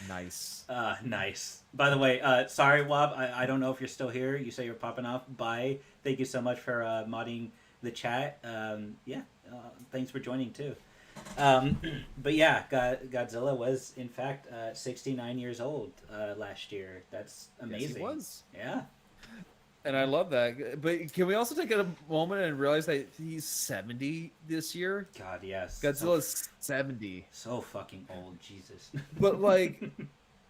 Nice. Nice. By the way, sorry, Wob. I don't know if you're still here. You say you're popping off. Bye. Thank you so much for modding the chat. Yeah. Thanks for joining too. But yeah, Godzilla was in fact 69 years old last year. That's amazing. Yes, he was. Yeah. And I love that. But can we also take a moment and realize that he's 70 this year? God, yes. Godzilla's 70. So fucking old, Jesus. But like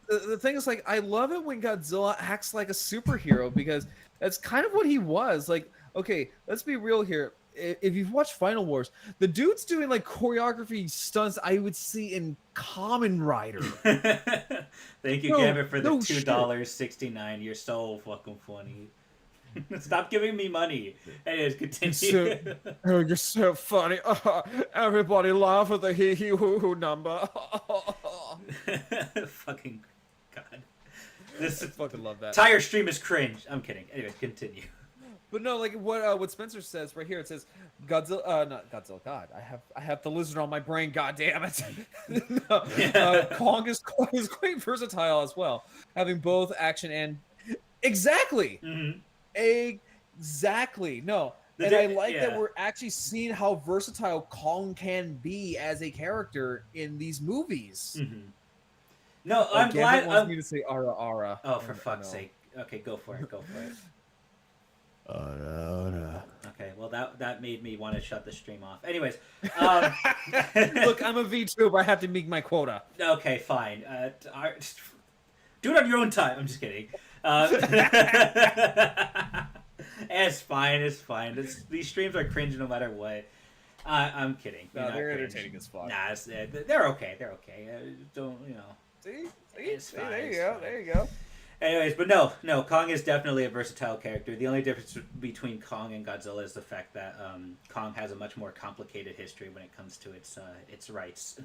the thing is, like, I love it when Godzilla acts like a superhero because that's kind of what he was. Like, okay, let's be real here. If you've watched Final Wars, the dude's doing like choreography stunts I would see in Kamen Rider. Thank you, No, Gambit, for the no shit. $2.69. You're so fucking funny. Stop giving me money. Anyways, continue. Oh, you're so funny. Everybody laugh at the hee hee hoo hoo number. Fucking God. This I fucking love that. entire stream is cringe. I'm kidding. Anyway, continue. But no, like what Spencer says right here. It says Godzilla, not Godzilla. God, I have the lizard on my brain. God damn it. No, Kong is quite versatile as well, having both action and exactly. Mm-hmm. Exactly. No. And I like that we're actually seeing how versatile Kong can be as a character in these movies. Mm-hmm. No, I'm glad. Wants me to say ara ara. Oh, for fuck's sake. Okay, go for it. Go for it. Okay, well that made me want to shut the stream off. Anyways, look, I'm a VTuber. I have to make my quota. Okay, fine. Do it on your own time. I'm just kidding. It's fine. It's fine. These streams are cringe no matter what. I'm kidding. No, they're entertaining as fuck. Nah, they're okay. They're okay. Don't See, It's fine, there you it's go. fine. There you go. Anyways, but no, Kong is definitely a versatile character. The only difference between Kong and Godzilla is the fact that Kong has a much more complicated history when it comes to its rights.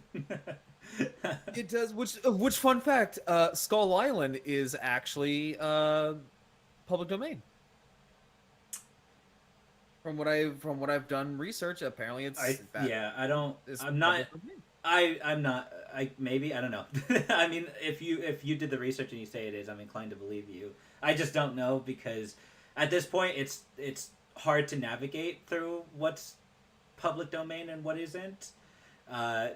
It does. Which fun fact? Skull Island is actually public domain. From what I've done research, apparently it's. I'm not. Maybe I don't know. I mean, if you did the research and you say it is, I'm inclined to believe you. I just don't know because at this point it's hard to navigate through what's public domain and what isn't.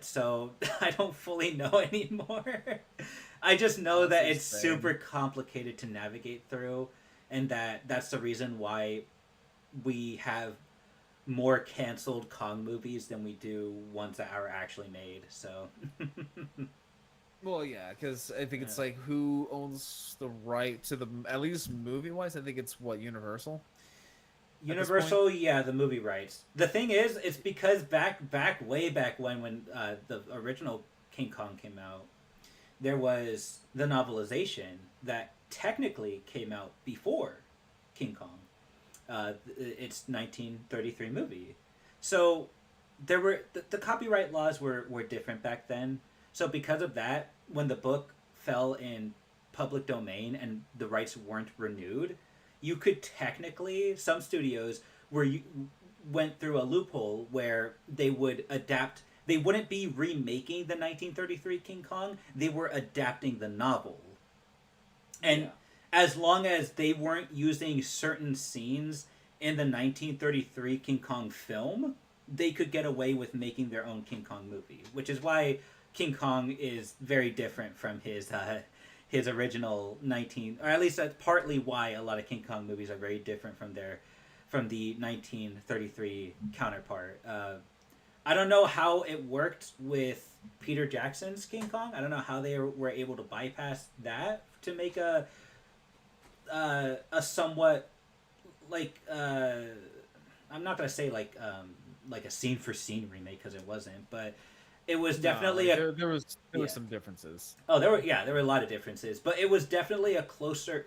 So I don't fully know anymore. I just know that it's super complicated to navigate through, and that's the reason why we have more canceled Kong movies than we do ones that are actually made. So. Well, yeah, because I think it's like who owns the right to at least movie wise. I think it's Universal. Universal, yeah, the movie rights. The thing is, it's because way back when the original King Kong came out, there was the novelization that technically came out before King Kong. It's 1933 movie, so there were the copyright laws were different back then. So because of that, when the book fell in public domain and the rights weren't renewed, you could technically, some studios went through a loophole where they would adapt. They wouldn't be remaking the 1933 King Kong. They were adapting the novel, and as long as they weren't using certain scenes in the 1933 King Kong film, they could get away with making their own King Kong movie, which is why King Kong is very different from his original or at least that's partly why a lot of King Kong movies are very different from from the 1933 counterpart. I don't know how it worked with Peter Jackson's King Kong. I don't know how they were able to bypass that to make a somewhat like I'm not gonna say like a scene for scene remake because it wasn't, but it was definitely there were some differences. Oh, there were a lot of differences, but it was definitely a closer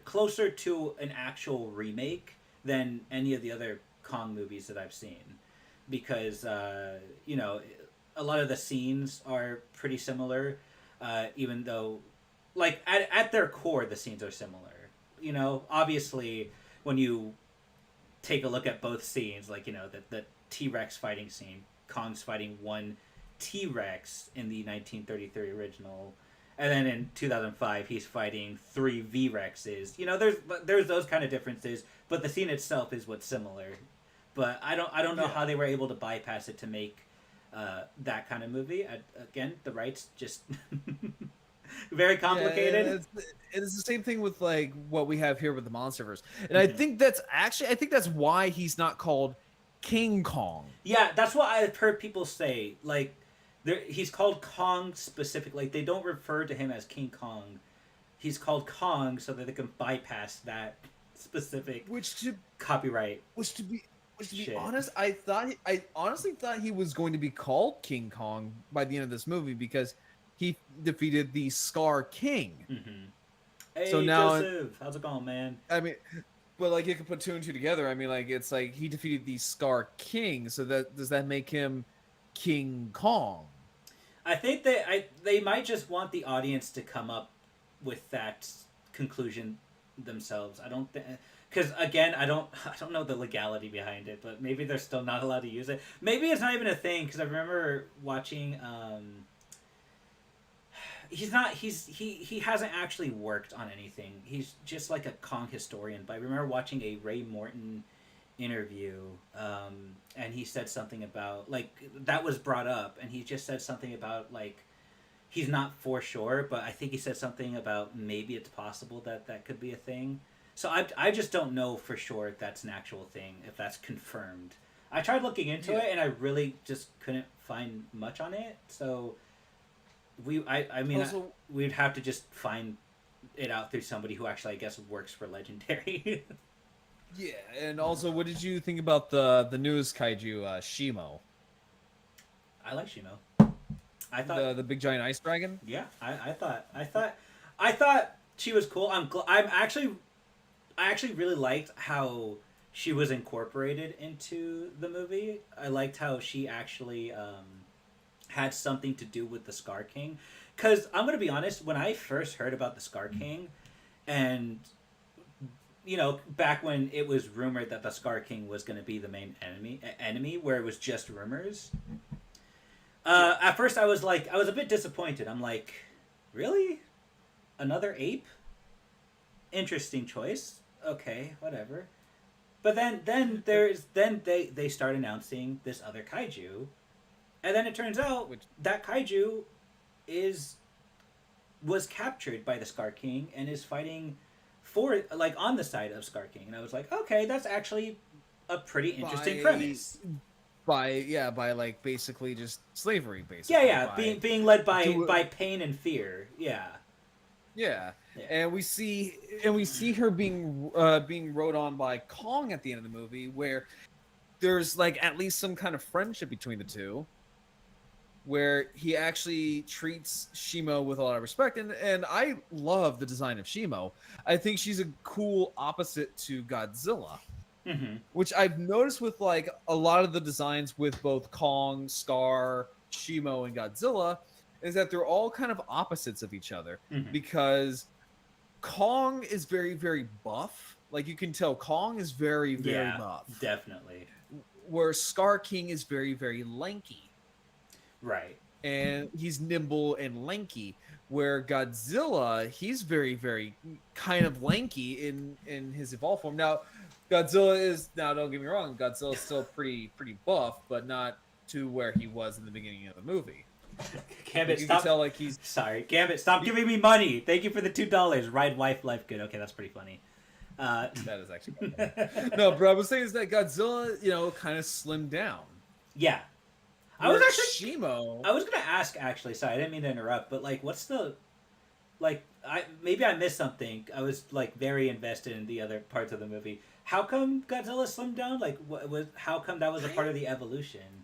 to an actual remake than any of the other Kong movies that I've seen, because you know, a lot of the scenes are pretty similar, even though like at their core the scenes are similar. You know, obviously when you take a look at both scenes, like, you know, the T-Rex fighting scene, Kong's fighting one T-Rex in the 1933 original, and then in 2005 he's fighting 3 V-Rexes. You know, there's those kind of differences, but the scene itself is what's similar. But I don't know how they were able to bypass it to make that kind of movie. Again, the rights just very complicated. Yeah, it's the same thing with like what we have here with the MonsterVerse, and I think that's why he's not called King Kong. Yeah, that's what I've heard people say. Like, he's called Kong specifically. Like, they don't refer to him as King Kong. He's called Kong so that they can bypass that specific copyright. To be honest, I honestly thought he was going to be called King Kong by the end of this movie because he defeated the Scar King. Mm-hmm. Hey, so now, Joseph, how's it going, man? I mean, but like you can put 2 and 2 together. I mean, like it's like he defeated the Scar King. So does that make him King Kong? I think they might just want the audience to come up with that conclusion themselves. I don't think, because again, I don't know the legality behind it, but maybe they're still not allowed to use it. Maybe it's not even a thing, because I remember watching. He hasn't actually worked on anything. He's just like a Kong historian. But I remember watching a Ray Morton interview, and he said something about, like, that was brought up, and he just said something about, like, he's not for sure, but I think he said something about maybe it's possible that could be a thing. So I just don't know for sure if that's an actual thing, if that's confirmed. I tried looking into it, and I really just couldn't find much on it, so I mean, also, we'd have to just find it out through somebody who actually, I guess, works for Legendary. yeah, and also, what did you think about the newest kaiju, Shimo? I like Shimo. I thought the big giant ice dragon. Yeah, I thought she was cool. I actually really liked how she was incorporated into the movie. I liked how she actually had something to do with the Scar King. Because I'm going to be honest, when I first heard about the Scar King, and, you know, back when it was rumored that the Scar King was going to be the main enemy, where it was just rumors, at first I was a bit disappointed. I'm like, really? Another ape? Interesting choice. Okay, whatever. But then they start announcing this other kaiju. And then it turns out that kaiju was captured by the Scar King and is fighting on the side of Scar King. And I was like, okay, that's actually a pretty interesting premise. By like basically just slavery, basically. Yeah, being led by pain and fear. Yeah. Yeah. And we see her being rode on by Kong at the end of the movie, where there's like at least some kind of friendship between the two, where he actually treats Shimo with a lot of respect, and I love the design of Shimo. I think she's a cool opposite to Godzilla, which I've noticed with like a lot of the designs with both Kong, Scar, Shimo, and Godzilla, is that they're all kind of opposites of each other, because Kong is very, very buff. Like, you can tell Kong is very, very buff. Definitely. Where Scar King is very, very lanky. Right. And he's nimble and lanky. Where Godzilla, he's very, very kind of lanky in his evolved form. Now, Godzilla is, don't get me wrong, Godzilla's still pretty buff, but not to where he was in the beginning of the movie. Gambit, stop. Tell, like, Sorry, Gambit, stop giving me money. Thank you for the $2. Ride wife, life good. Okay, that's pretty funny. That is actually no, but I was saying is that Godzilla, kind of slimmed down. Yeah. I Where was actually Shimo. I was gonna ask actually. Sorry, I didn't mean to interrupt, but like, what's the like? Maybe I missed something. I was like very invested in the other parts of the movie. How come Godzilla slimmed down? Like, what was? How come that was a part of the evolution?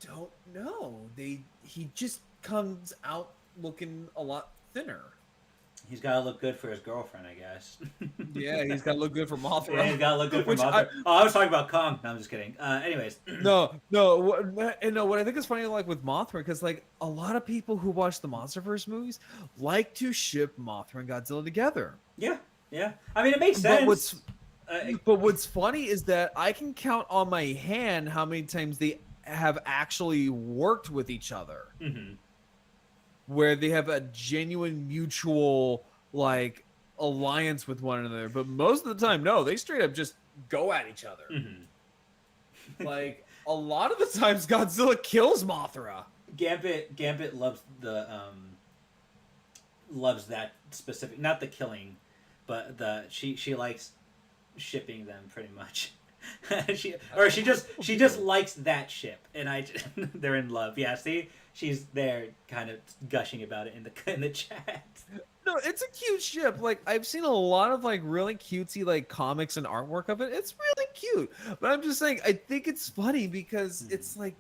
Don't know. He just comes out looking a lot thinner. He's got to look good for his girlfriend, I guess. Yeah, he's got to look good for Mothra. Yeah, he's got to look good for Mothra. I was talking about Kong. No, I'm just kidding. Anyways. No. What I think is funny, like with Mothra, because like a lot of people who watch the MonsterVerse movies like to ship Mothra and Godzilla together. Yeah. I mean, it makes sense. But what's funny is that I can count on my hand how many times they have actually worked with each other. Mm-hmm. Where they have a genuine mutual like alliance with one another, but most of the time, no, they straight up just go at each other. Mm-hmm. Like a lot of the times, Godzilla kills Mothra. Gambit loves loves that specific, not the killing, but she likes shipping them pretty much. she just likes that ship, and they're in love. Yeah, see, she's there, kind of gushing about it in the chat. No, it's a cute ship. Like I've seen a lot of like really cutesy like comics and artwork of it. It's really cute. But I'm just saying, I think it's funny because it's like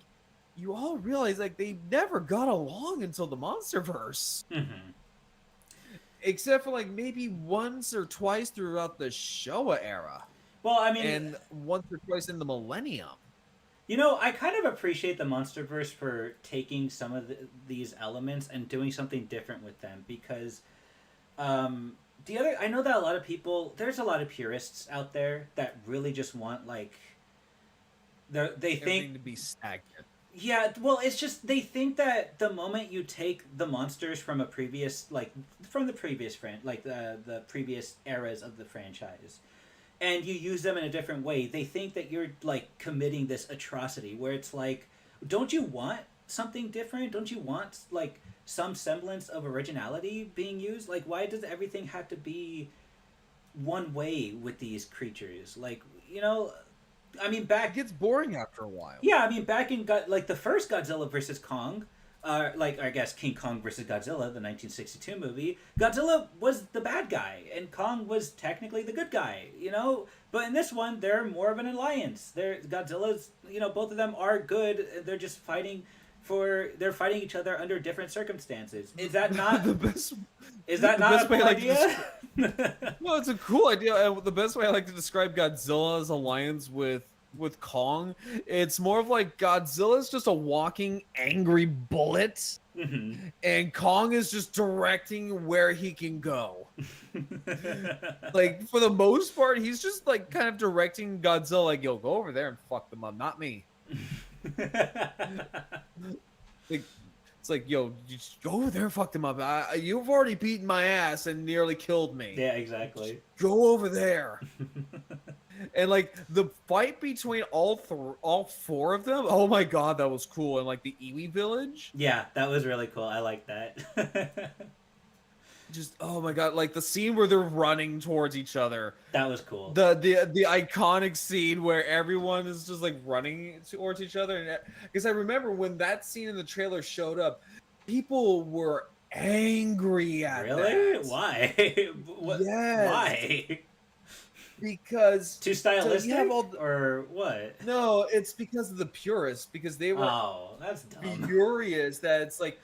you all realize like they never got along until the MonsterVerse. Mm-hmm. Except for like maybe once or twice throughout the Showa era. Well, I mean, and once or twice in the Millennium. I kind of appreciate the MonsterVerse for taking some of these elements and doing something different with them, because I know that a lot of people, there's a lot of purists out there that really just want like they think to be stagnant. Yeah, well, it's just they think that the moment you take the monsters from the previous the previous eras of the franchise, and you use them in a different way, they think that you're like committing this atrocity where it's like, don't you want something different? Don't you want like some semblance of originality being used? Like, why does everything have to be one way with these creatures? Like, I mean, it gets boring after a while. Yeah, I mean, back in like the first Godzilla versus Kong, I guess King Kong versus Godzilla, the 1962 movie, Godzilla was the bad guy and Kong was technically the good guy, But in this one, they're more of an alliance. Godzilla's, both of them are good. They're just fighting each other under different circumstances. Is that not the best? Is that not a cool idea? Well, it's a cool idea. And the best way I like to describe Godzilla's alliance with Kong, it's more of like Godzilla's just a walking angry bullet, and Kong is just directing where he can go. Like for the most part, he's just like kind of directing Godzilla, like, "Yo, go over there and fuck them up, not me." Like, it's like, yo, you just go over there and fuck them up. You've already beaten my ass and nearly killed me. Yeah, exactly. Just go over there. And like the fight between all four of them, oh my god, that was cool. And like the Iwi village. Yeah, that was really cool. I like that. Just oh my god, like the scene where they're running towards each other. That was cool. The iconic scene where everyone is just like running towards each other, and because I remember when that scene in the trailer showed up, people were angry at Really? that. Why? Yes. Why? Because too stylistic, so or what? No, it's because of the purists, because they were that's dumb. furious that it's like,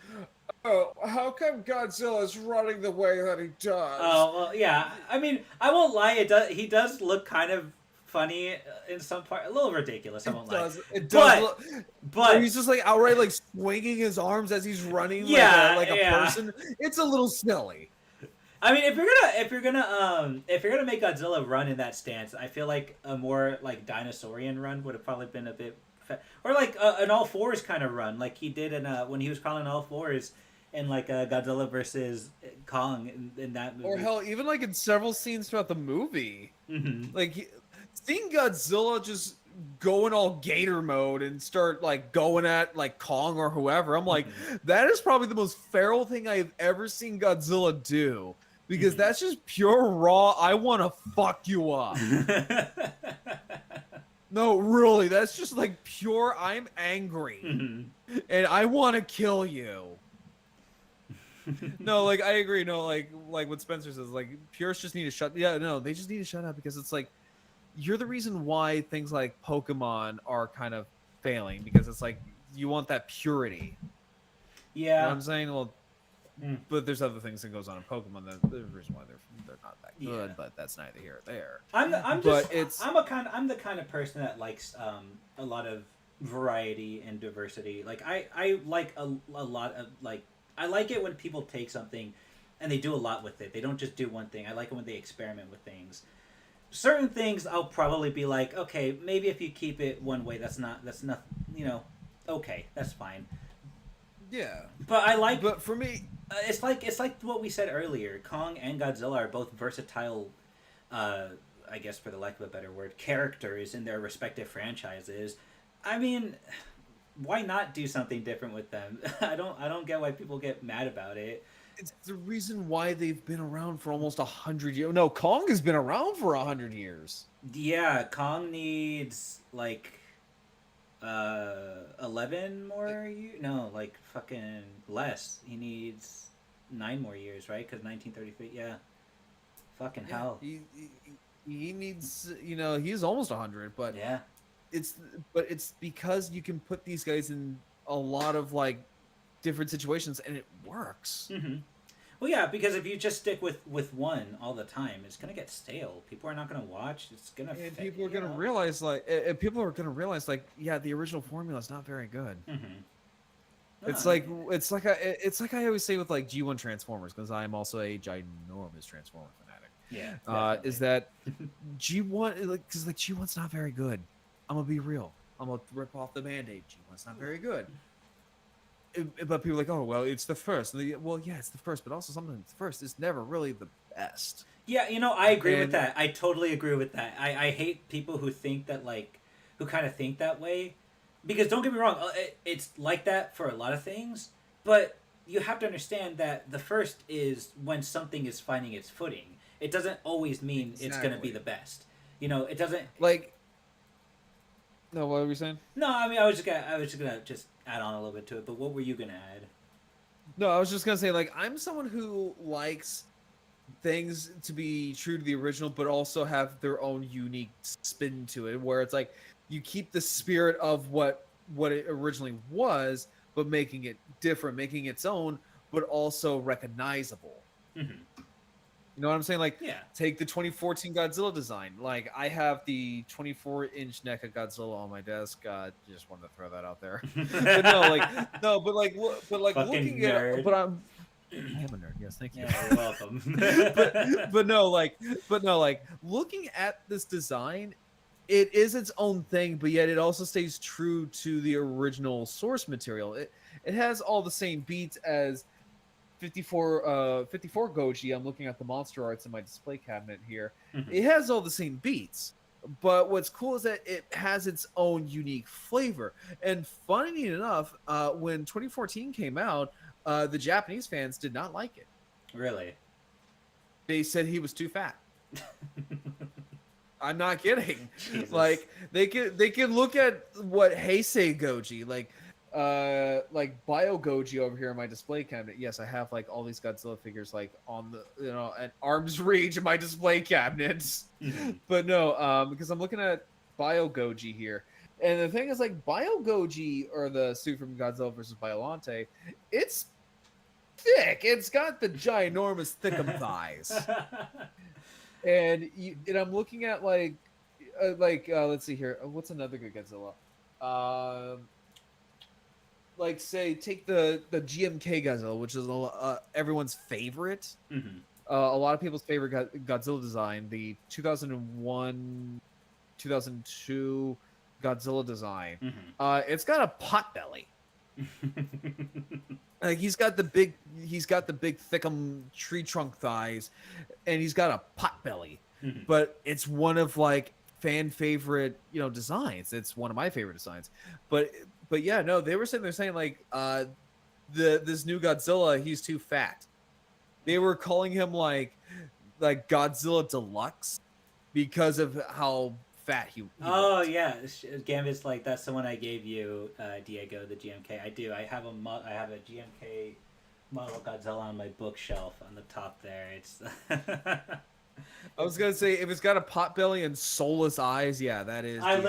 oh, how come Godzilla's running the way that he does? Oh, well, yeah. I mean, I won't lie. He does look kind of funny in some part, a little ridiculous. I won't lie. It does. But he's just like outright like swinging his arms as he's running, like a person. It's a little silly. I mean, if you're gonna make Godzilla run in that stance, I feel like a more like dinosaurian run would have probably been a bit, or like an all fours kind of run, like he did in when he was crawling all fours in like Godzilla versus Kong in that movie. Or hell, even like in several scenes throughout the movie, like seeing Godzilla just going all gator mode and start like going at like Kong or whoever, I'm like, that is probably the most feral thing I've ever seen Godzilla do. because that's just pure raw. I want to fuck you up. No, really, that's just like pure. I'm angry, and I want to kill you. No, like I agree. No, like what Spencer says, like purists just need to shut. Yeah, no, they just need to shut up because it's like you're the reason why things like Pokemon are kind of failing because it's like you want that purity. Yeah. You know what I'm saying? Well, but there's other things that goes on in Pokemon that the reason why they're not that good, but that's neither here or there. I'm the kind of person that likes a lot of variety and diversity. Like I like a lot of like I like it when people take something and they do a lot with it. They don't just do one thing. I like it when they experiment with things. Certain things I'll probably be like, okay, maybe if you keep it one way, that's not, you know, okay, that's fine. Yeah. But for me, it's like what we said earlier. Kong and Godzilla are both versatile, I guess for the lack of a better word, characters in their respective franchises. I mean, why not do something different with them? I don't get why people get mad about it. It's the reason why they've been around for almost 100 years. No, Kong has been around for 100 years. Yeah, Kong needs like 11 more years. No, like fucking less. He needs 9 more years, right? Because 1933. Yeah, fucking hell. He needs, you know, he's almost 100, but yeah, it's because you can put these guys in a lot of like different situations and it works. Mm-hmm. Well, yeah, because if you just stick with one all the time, it's gonna get stale. People are not gonna watch. It's gonna. And people are gonna realize like, yeah, the original formula is not very good. Mm-hmm. It's like I always say with like G1 Transformers, because I am also a ginormous Transformer fanatic. Yeah. Is that G1 because like G1's not very good. I'm gonna be real. I'm gonna rip off the Band-Aid. G1's not very good. But people are like, oh well, it's the first. Well, yeah, it's the first, but also sometimes the first is never really the best. Yeah, you know, I agree with that. I totally agree with that. I hate people who think that who kind of think that way, because don't get me wrong, it's like that for a lot of things, but you have to understand that the first is when something is finding its footing. It doesn't always mean it's going to be the best. You know, it doesn't like. No, what were we saying? No, I mean, I was just gonna add on a little bit to it. But what were you gonna add? No, I was just gonna say like I'm someone who likes things to be true to the original, but also have their own unique spin to it, where it's like you keep the spirit of what it originally was, but making it different, making its own, but also recognizable. Mm-hmm. You know what I'm saying? Like, yeah. Take the 2014 Godzilla design. Like, I have the 24-inch NECA Godzilla on my desk. Just wanted to throw that out there. but looking nerd. at, but I am a nerd. Yes, thank you. Yeah, you're welcome. but looking at this design, it is its own thing, but yet it also stays true to the original source material. It has all the same beats as 54 Goji. I'm looking at the monster arts in my display cabinet here. Mm-hmm. It has all the same beats, but what's cool is that it has its own unique flavor. And funny enough, when 2014 came out, the Japanese fans did not like it. Really? They said he was too fat. I'm not kidding. Jesus. Like they can look at what Heisei Goji, like Bio Goji over here in my display cabinet. Yes, I have like all these Godzilla figures like on the at arm's reach in my display cabinets. Mm-hmm. But no, because I'm looking at Bio Goji here. And the thing is, like, Bio Goji, or the suit from Godzilla vs. Biollante, it's thick. It's got the ginormous thickum thighs. And I'm looking at let's see here. What's another good Godzilla? Say take the GMK Godzilla, which is everyone's favorite. Mm-hmm. A lot of people's favorite Godzilla design, the 2001, 2002 Godzilla design. Mm-hmm. It's got a pot belly. Like he's got the big thickum tree trunk thighs, and he's got a pot belly. Mm-hmm. But it's one of like fan favorite designs. It's one of my favorite designs. But yeah, no, they're saying like this new Godzilla, he's too fat. they were calling him like Godzilla Deluxe because of how fat he Oh looked. yeah, Gambit's like that's the one I gave you, Diego, the GMK. I do. I have a GMK model Godzilla on my bookshelf on the top there. It's. I was gonna say if it's got a pot belly and soulless eyes, yeah, that is. I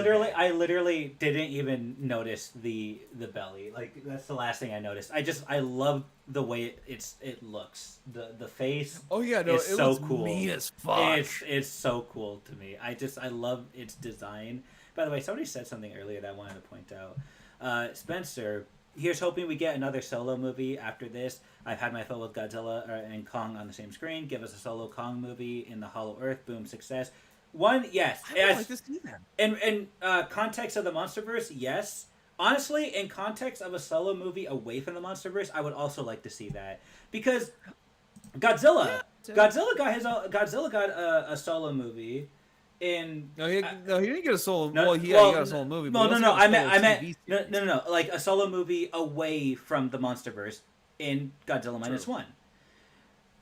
literally didn't even notice the belly. Like that's the last thing I noticed. I love the way it looks. The face. Oh yeah, no, is it so looks cool. mean as fuck. It's so cool to me. I love its design. By the way, somebody said something earlier that I wanted to point out. Spencer, here's hoping we get another solo movie after this. I've had my fill with Godzilla and Kong on the same screen. Give us a solo Kong movie in the Hollow Earth. Boom, success. One, yes. I would like to see that. In context of the MonsterVerse, yes. Honestly, in context of a solo movie away from the MonsterVerse, I would also like to see that because Godzilla Godzilla got a solo movie. No, he didn't get a solo. No, he got a solo movie. No. I meant no. Like a solo movie away from the MonsterVerse in Godzilla Minus One.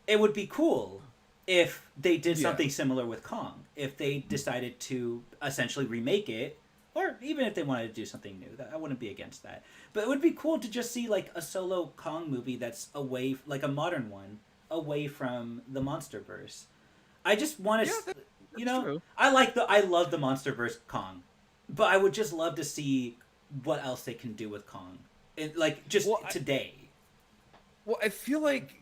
It would be cool if they did something similar with Kong. If they decided to essentially remake it, or even if they wanted to do something new, I wouldn't be against that. But it would be cool to just see like a solo Kong movie that's away, like a modern one, away from the MonsterVerse. I just want to. True. I love the MonsterVerse Kong, but I would just love to see what else they can do with Kong, today. Well, I feel like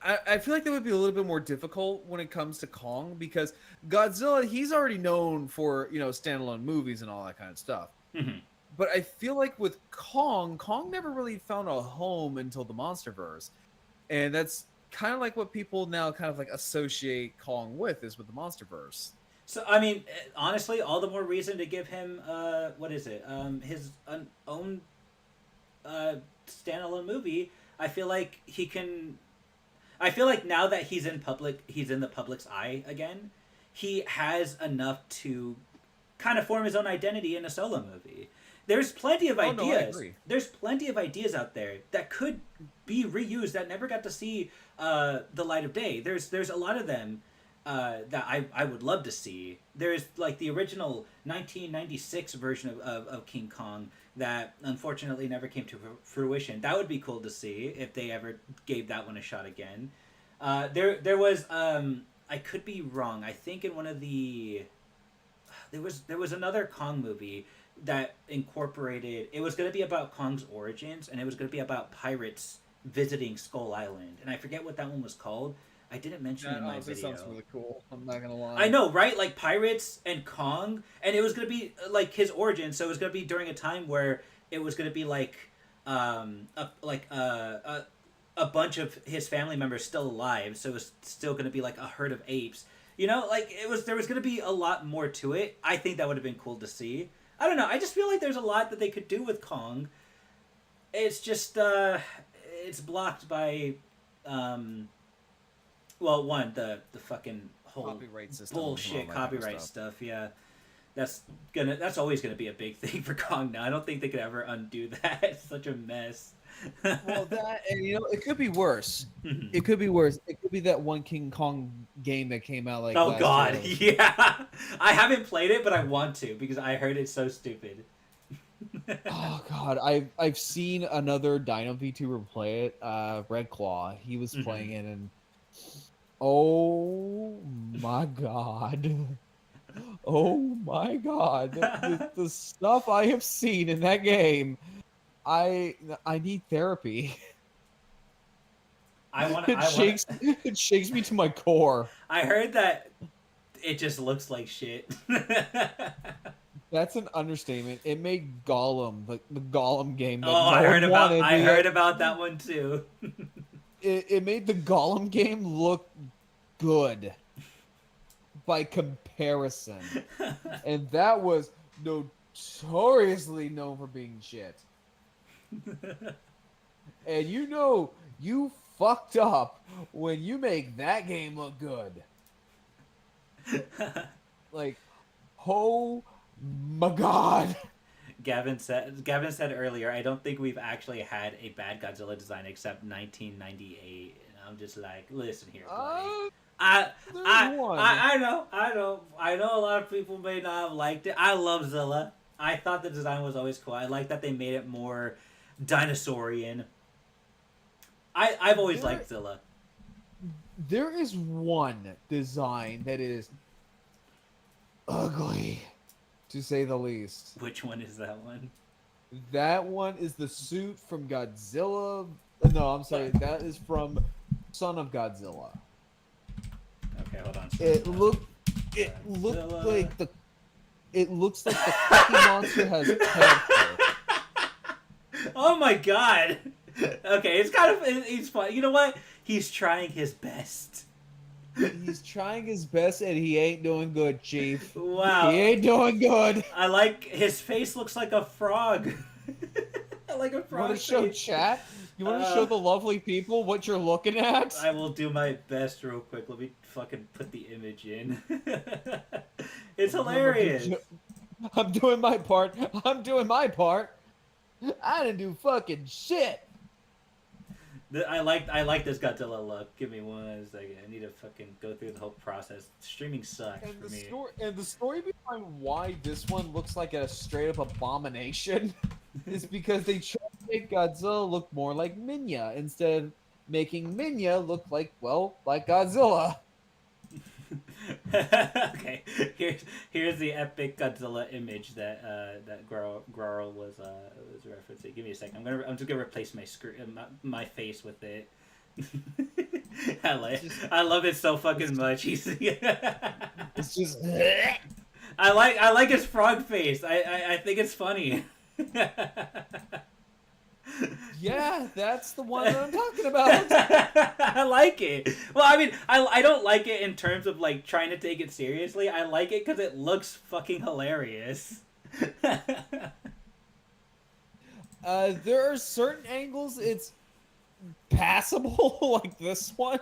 that would be a little bit more difficult when it comes to Kong because Godzilla, he's already known for standalone movies and all that kind of stuff. Mm-hmm. But I feel like with Kong never really found a home until the MonsterVerse, and that's kind of like what people now kind of like associate Kong with is with the MonsterVerse. So I mean, honestly, all the more reason to give him his own standalone movie. I feel like he can. I feel like now that he's in the public's eye again. He has enough to kind of form his own identity in a solo movie. There's plenty of ideas. No, I agree. There's plenty of ideas out there that could be reused that never got to see the light of day. There's a lot of them that I would love to see. There's like the original 1996 version of King Kong that unfortunately never came to fruition. That would be cool to see if they ever gave that one a shot again. There was I could be wrong. I think in one of the there was another Kong movie that incorporated. It was going to be about Kong's origins, and it was going to be about pirates visiting Skull Island, and I forget what that one was called. I didn't mention it in my video. That sounds really cool. I'm not gonna lie. I know, right? Like pirates and Kong, and it was gonna be like his origin. So it was gonna be during a time where it was gonna be like, a bunch of his family members still alive. So it was still gonna be like a herd of apes. Like there was gonna be a lot more to it. I think that would have been cool to see. I don't know. I just feel like there's a lot that they could do with Kong. It's just it's blocked by. Well, the fucking whole copyright system, bullshit copyright stuff. Yeah, that's always gonna be a big thing for Kong now. I don't think they could ever undo that. It's such a mess. Well, that and it could be worse. It could be worse. It could be that one King Kong game that came out like. Oh God, year. yeah. I haven't played it, but I want to because I heard it's so stupid. Oh God, I've seen another Dino VTuber play it. Red Claw. He was playing it and. Oh my God. Oh my God. The stuff I have seen in that game, I need therapy. It shakes me to my core. I heard that it just looks like shit. That's an understatement. It made Gollum, the Gollum game. That I heard about that one too. It made the Gollum game look good by comparison, and that was notoriously known for being shit. And you fucked up when you make that game look good. Like, oh my God. Gavin said earlier, I don't think we've actually had a bad Godzilla design except 1998. I'm just like, listen here, buddy. Uh, I, there's one. I know a lot of people may not have liked it. I love Zilla. I thought the design was always cool. I like that they made it more dinosaurian. I've always liked Zilla. There is one design that is ugly, to say the least. Which one is that one? That one is the suit from Godzilla. No, I'm sorry. That is from Son of Godzilla. Okay, hold on. It looked like the. It looks like the Cookie Monster has character. Oh my god. Okay, it's kind of he's fun. You know what? He's trying his best. He's trying his best and he ain't doing good, Chief. Wow. He ain't doing good. I like his face looks like a frog. I like a frog. You want to show face. chat? You want to show the lovely people what you're looking at? I will do my best real quick. Let me fucking put the image in. It's hilarious. I'm doing my part. I'm doing my part. I didn't do fucking shit. I like this Godzilla look. Give me 1 second. I need to fucking go through the whole process. Streaming sucks And for me. the story behind why this one looks like a straight up abomination is because they tried to make Godzilla look more like Minya instead of making Minya look like Godzilla. Okay, here's the epic Godzilla image that that Grarrl was referencing. Give me a second. I'm just gonna replace my screen, my face with it. I love it so fucking much. It's just. I like his frog face. I think it's funny. Yeah, that's the one that I'm talking about. I like it. Well, I mean, I don't like it in terms of like trying to take it seriously. I like it because it looks fucking hilarious. There are certain angles it's passable, like this one.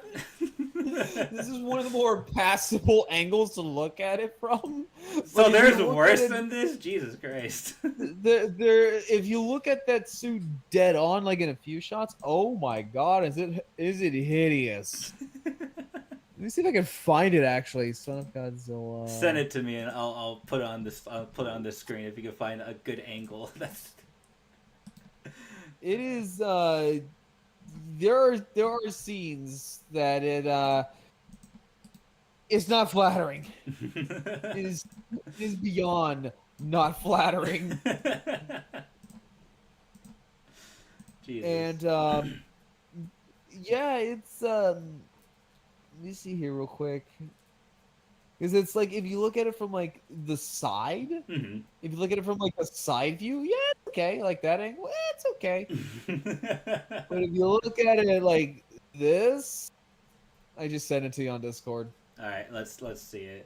This is one of the more passable angles to look at it from. So But there's worse than this? Jesus Christ. If you look at that suit dead on, like in a few shots, oh my god, is it hideous? Let me see if I can find it. Actually, Son of Godzilla. Send it to me, and I'll put it on this. I'll put it on the screen if you can find a good angle. That's. It is. There are scenes that it's not flattering. It is beyond not flattering. Jesus. And yeah, it's let me see here real quick. Because it's like if you look at it from like the side, Mm-hmm. if you look at it from like a side view, yeah, it's okay. Like that angle, it's okay. But if you look at it like this, I just sent it to you on Discord. All right, let's see it.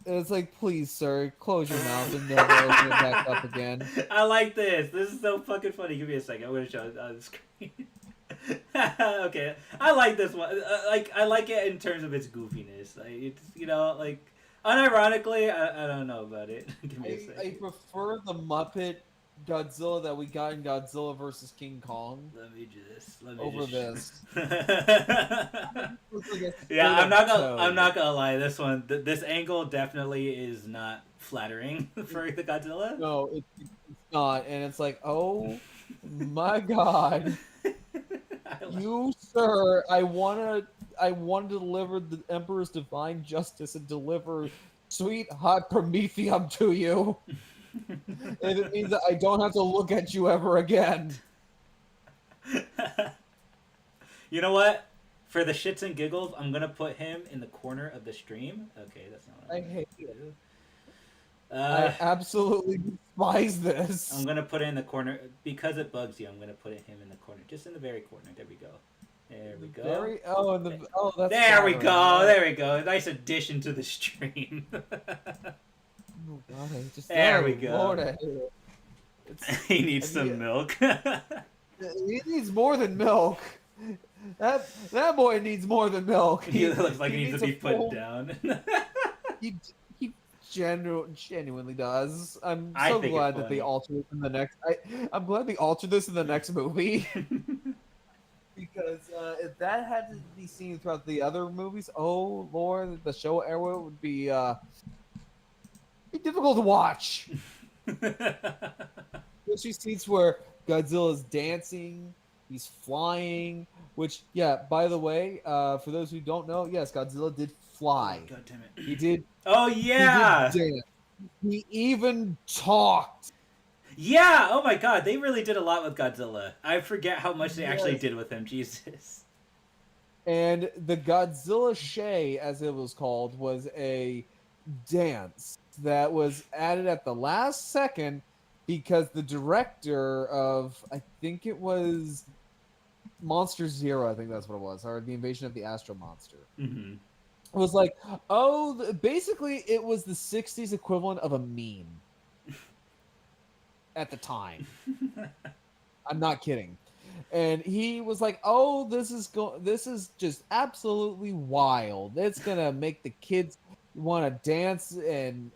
And it's like, please, sir, close your mouth and never open it back up again. I like this. This is so fucking funny. Give me a second. I'm gonna show it on the screen. Okay, I like this one. Like, I like it in terms of its goofiness. Like, it's like unironically, I don't know about it. Give me a second. I prefer the Muppet Godzilla that we got in Godzilla versus King Kong Let me over just... this. Yeah, I'm not gonna lie. This one, this angle definitely is not flattering for the Godzilla. No, it's not, and it's like, oh my god, you sir, I want to deliver the Emperor's divine justice and deliver sweet hot Prometheum to you. And it means that I don't have to look at you ever again. You know what? For the shits and giggles, I'm gonna put him in the corner of the stream. Okay, that's not what I I'm hate gonna it. do. I absolutely despise this. I'm gonna put it in the corner because it bugs you. I'm gonna put him in the corner, just in the very corner. There we go. There we go. That's There we flattering. go. There we go. Nice addition to the stream. Oh, God, There we go. Lord, I hate it. He needs some milk. He needs more than milk. That boy needs more than milk. He looks like he needs to be put full- down. He genuinely does. I'm I so think glad it's that they funny. altered it in the next. I'm glad they altered this in the next movie because if that had to be seen throughout the other movies, oh lord, the show era would be difficult to watch. Especially scenes where Godzilla's dancing, he's flying. Which, yeah, by the way, for those who don't know, yes, Godzilla did fly. God damn it. He did. Oh He yeah. did dance. He even talked. Yeah. Oh my God. They really did a lot with Godzilla. I forget how much they actually Yes. did with him. Jesus. And the Godzilla Shay, as it was called, was a dance that was added at the last second because the director of, I think it was Monster Zero, I think that's what it was, or the Invasion of the Astro Monster, Mm-hmm. was like, oh, basically it was the 60s equivalent of a meme at the time. I'm not kidding. And he was like, "Oh, this is just absolutely wild. It's gonna make the kids want to dance and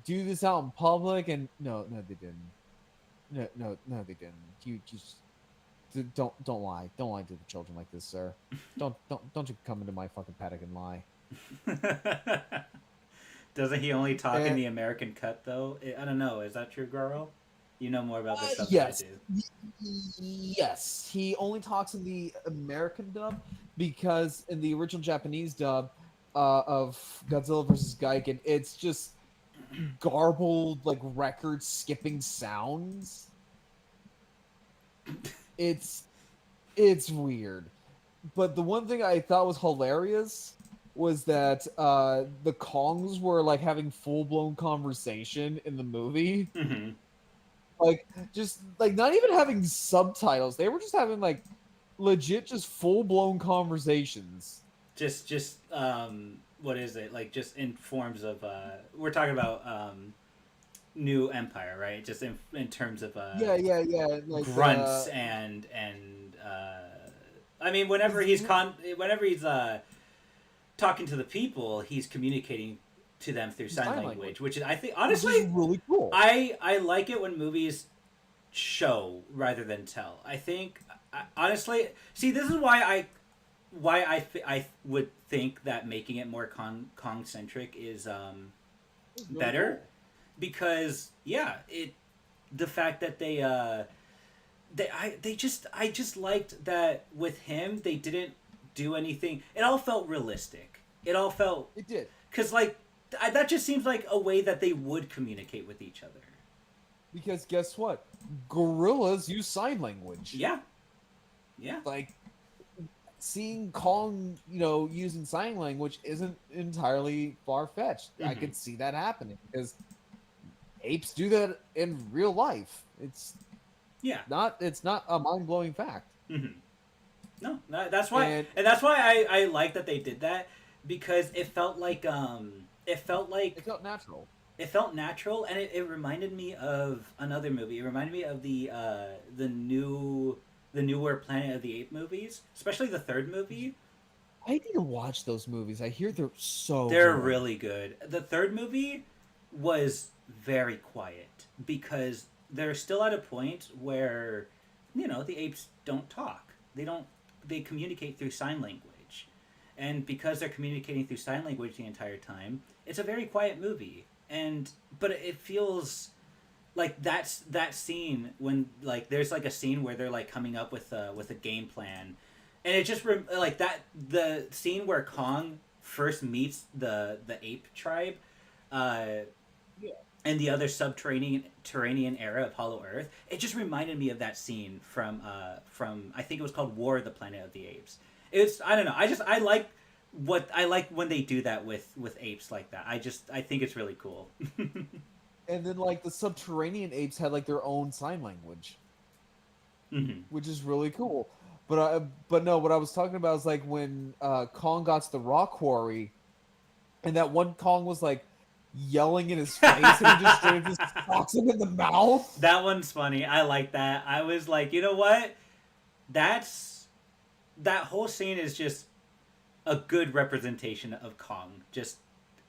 do this out in public." And no, they didn't. No, they didn't. You just don't lie. Don't lie to the children like this, sir. Don't you come into my fucking paddock and lie. Doesn't he only talk in the American cut though? I don't know. Is that true, Grarrl? You know more about this stuff yes. than I do. Yes, he only talks in the American dub because in the original Japanese dub of Godzilla vs. Gigan, it's just garbled, like record skipping sounds. It's weird. But the one thing I thought was hilarious was that the Kongs were like having full blown conversation in the movie. Mm-hmm. Like, just like not even having subtitles. They were just having like legit just full blown conversations. Just what is it? Like just in forms of we're talking about New Empire, right? Just in terms of Yeah. Like, grunts and I mean whenever he's talking to the people, he's communicating to them through sign language, which is, I think, honestly, is really cool. I like it when movies show rather than tell. I think, honestly, see, this is why I would think that making it more Kong-centric is really better, cool. because the fact that I just liked that with him they didn't do anything. It all felt realistic. It did, because like. That just seems like a way that they would communicate with each other. because guess what? Gorillas use sign language. Yeah. Like, seeing Kong, using sign language isn't entirely far-fetched. I could see that happening because apes do that in real life. It's not a mind-blowing fact. Mm-hmm. No, that's why, and that's why I like that they did that, because it felt like it felt natural. It felt natural, and it reminded me of another movie. It reminded me of the newer Planet of the Apes movies, especially the third movie. I need to watch those movies. I hear they're good. Really good. The third movie was very quiet because they're still at a point where the apes don't talk. They communicate through sign language. And because they're communicating through sign language the entire time, it's a very quiet movie. But it feels like that scene when like there's like a scene where they're like coming up with a game plan, and it just like that the scene where Kong first meets the ape tribe, and the other subterranean era of Hollow Earth. It just reminded me of that scene from I think it was called War of the Planet of the Apes. I don't know. I like when they do that with apes like that. I think it's really cool. And then like the subterranean apes had like their own sign language, which is really cool. But no, what I was talking about is like when Kong got to the rock quarry, and that one Kong was like yelling in his face, and he just straight up just socks him in the mouth. That one's funny. I like that. I was like, you know what? That whole scene is just a good representation of Kong, just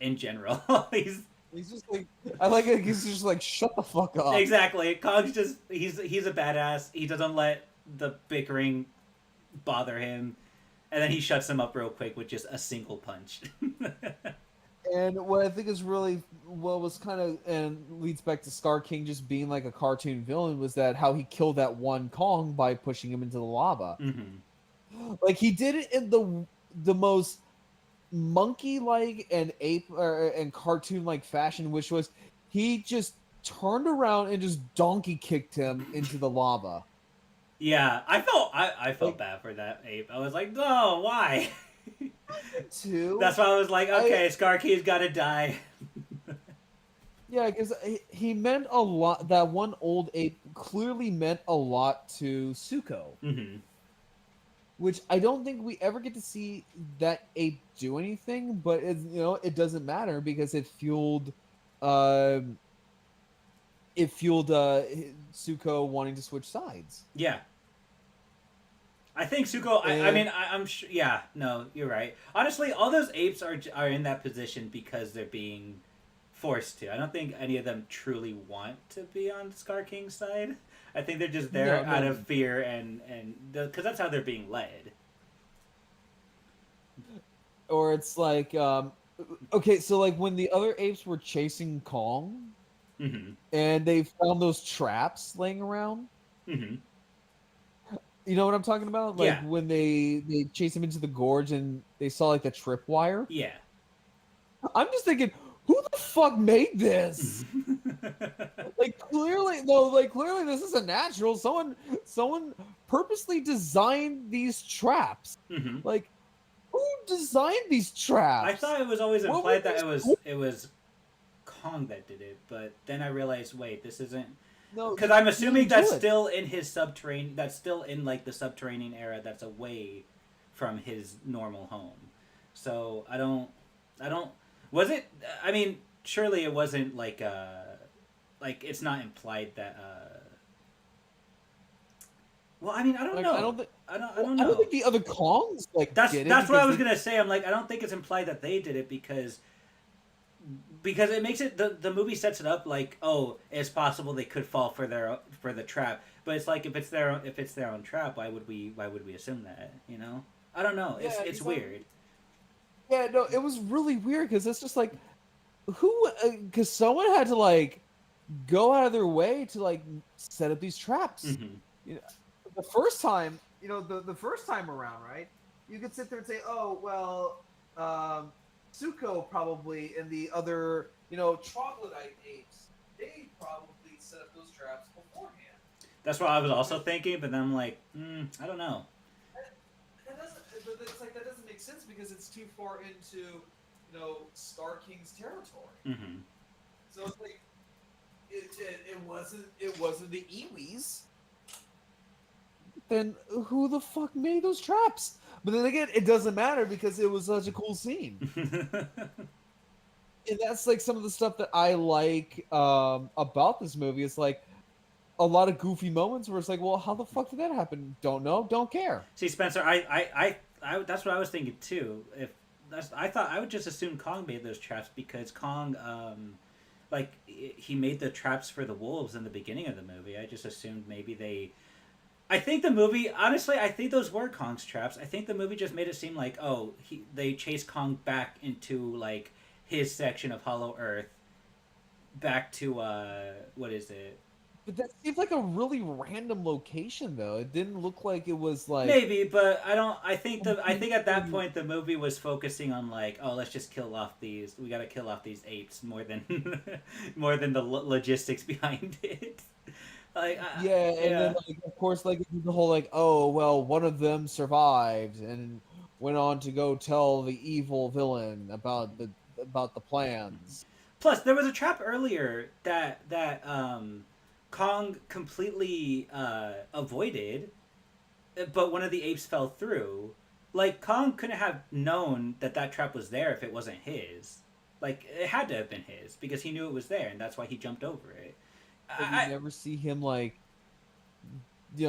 in general. He's just like, I like it. He's just like, shut the fuck up. Exactly. Kong's just he's a badass. He doesn't let the bickering bother him, and then he shuts them up real quick with just a single punch. And what I think is really what was kind of and leads back to Scar King just being like a cartoon villain was that how he killed that one Kong by pushing him into the lava. Like he did it in the most monkey-like and ape and cartoon-like fashion, which was he just turned around and just donkey kicked him into the lava. Yeah, I felt bad for that ape. I was like, no, why? Too. That's why I was like, okay, Scar King's got to die. Yeah, because he meant a lot. That one old ape clearly meant a lot to Suko. Which I don't think we ever get to see that ape do anything, but it doesn't matter because it fueled Suko wanting to switch sides. Yeah. I think Suko. I mean, I'm sure. Yeah, no, you're right. Honestly, all those apes are in that position because they're being forced to. I don't think any of them truly want to be on Scar King's side. I think they're just there out of fear and because that's how they're being led. Or it's like, okay, so like when the other apes were chasing Kong, and they found those traps laying around. You know what I'm talking about? Like when they chased him into the gorge and they saw like the tripwire. Yeah. I'm just thinking, who the fuck made this? Clearly this isn't natural. Someone purposely designed these traps. Like, who designed these traps? I thought it was always implied that it was Kong that did it, but then I realized, wait, this isn't. No, because I'm assuming that's still in his subterranean. That's still in like the subterranean era. That's away from his normal home. So I don't. Was it? I mean, surely it wasn't like it's not implied that. Well, I mean, I don't know. I don't know. I don't think the other Kongs that's did it. That's what I was gonna say. I'm like, I don't think it's implied that they did it because it makes it the movie sets it up like, oh, it's possible they could fall for the trap, but it's like if it's their own trap, why would we assume that, you know? I don't know. Yeah, it's weird. Yeah, no, it was really weird because it's just like because someone had to like go out of their way to like set up these traps. You know, the first time around, right? You could sit there and say, oh well, Suko probably and the other, troglodyte apes, they probably set up those traps beforehand. That's what I was also thinking, but then I'm like, I don't know. That doesn't make sense because it's too far into, Scar King's territory. So it's like, it wasn't the Iwis. Then who the fuck made those traps? But then again, it doesn't matter because it was such a cool scene. And that's like some of the stuff that I like about this movie. It's like a lot of goofy moments where it's like, well, how the fuck did that happen? Don't know, don't care. See, Spencer, I that's what I was thinking too. I thought I would just assume Kong made those traps because Kong, he made the traps for the wolves in the beginning of the movie. I just assumed maybe they. I think the movie, honestly, I think those were Kong's traps. I think the movie just made it seem like, oh, they chased Kong back into, like, his section of Hollow Earth, back to, what is it? But that seems like a really random location, though. It didn't look like it was, like... Maybe, but I think at that point the movie was focusing on, like, oh, let's just we gotta kill off these apes more than the logistics behind it. And then of course the whole oh well, one of them survived and went on to go tell the evil villain about the plans. Plus, there was a trap earlier that Kong completely avoided, but one of the apes fell through. Like, Kong couldn't have known that trap was there if it wasn't his. Like, it had to have been his because he knew it was there, and that's why he jumped over it. But you never see him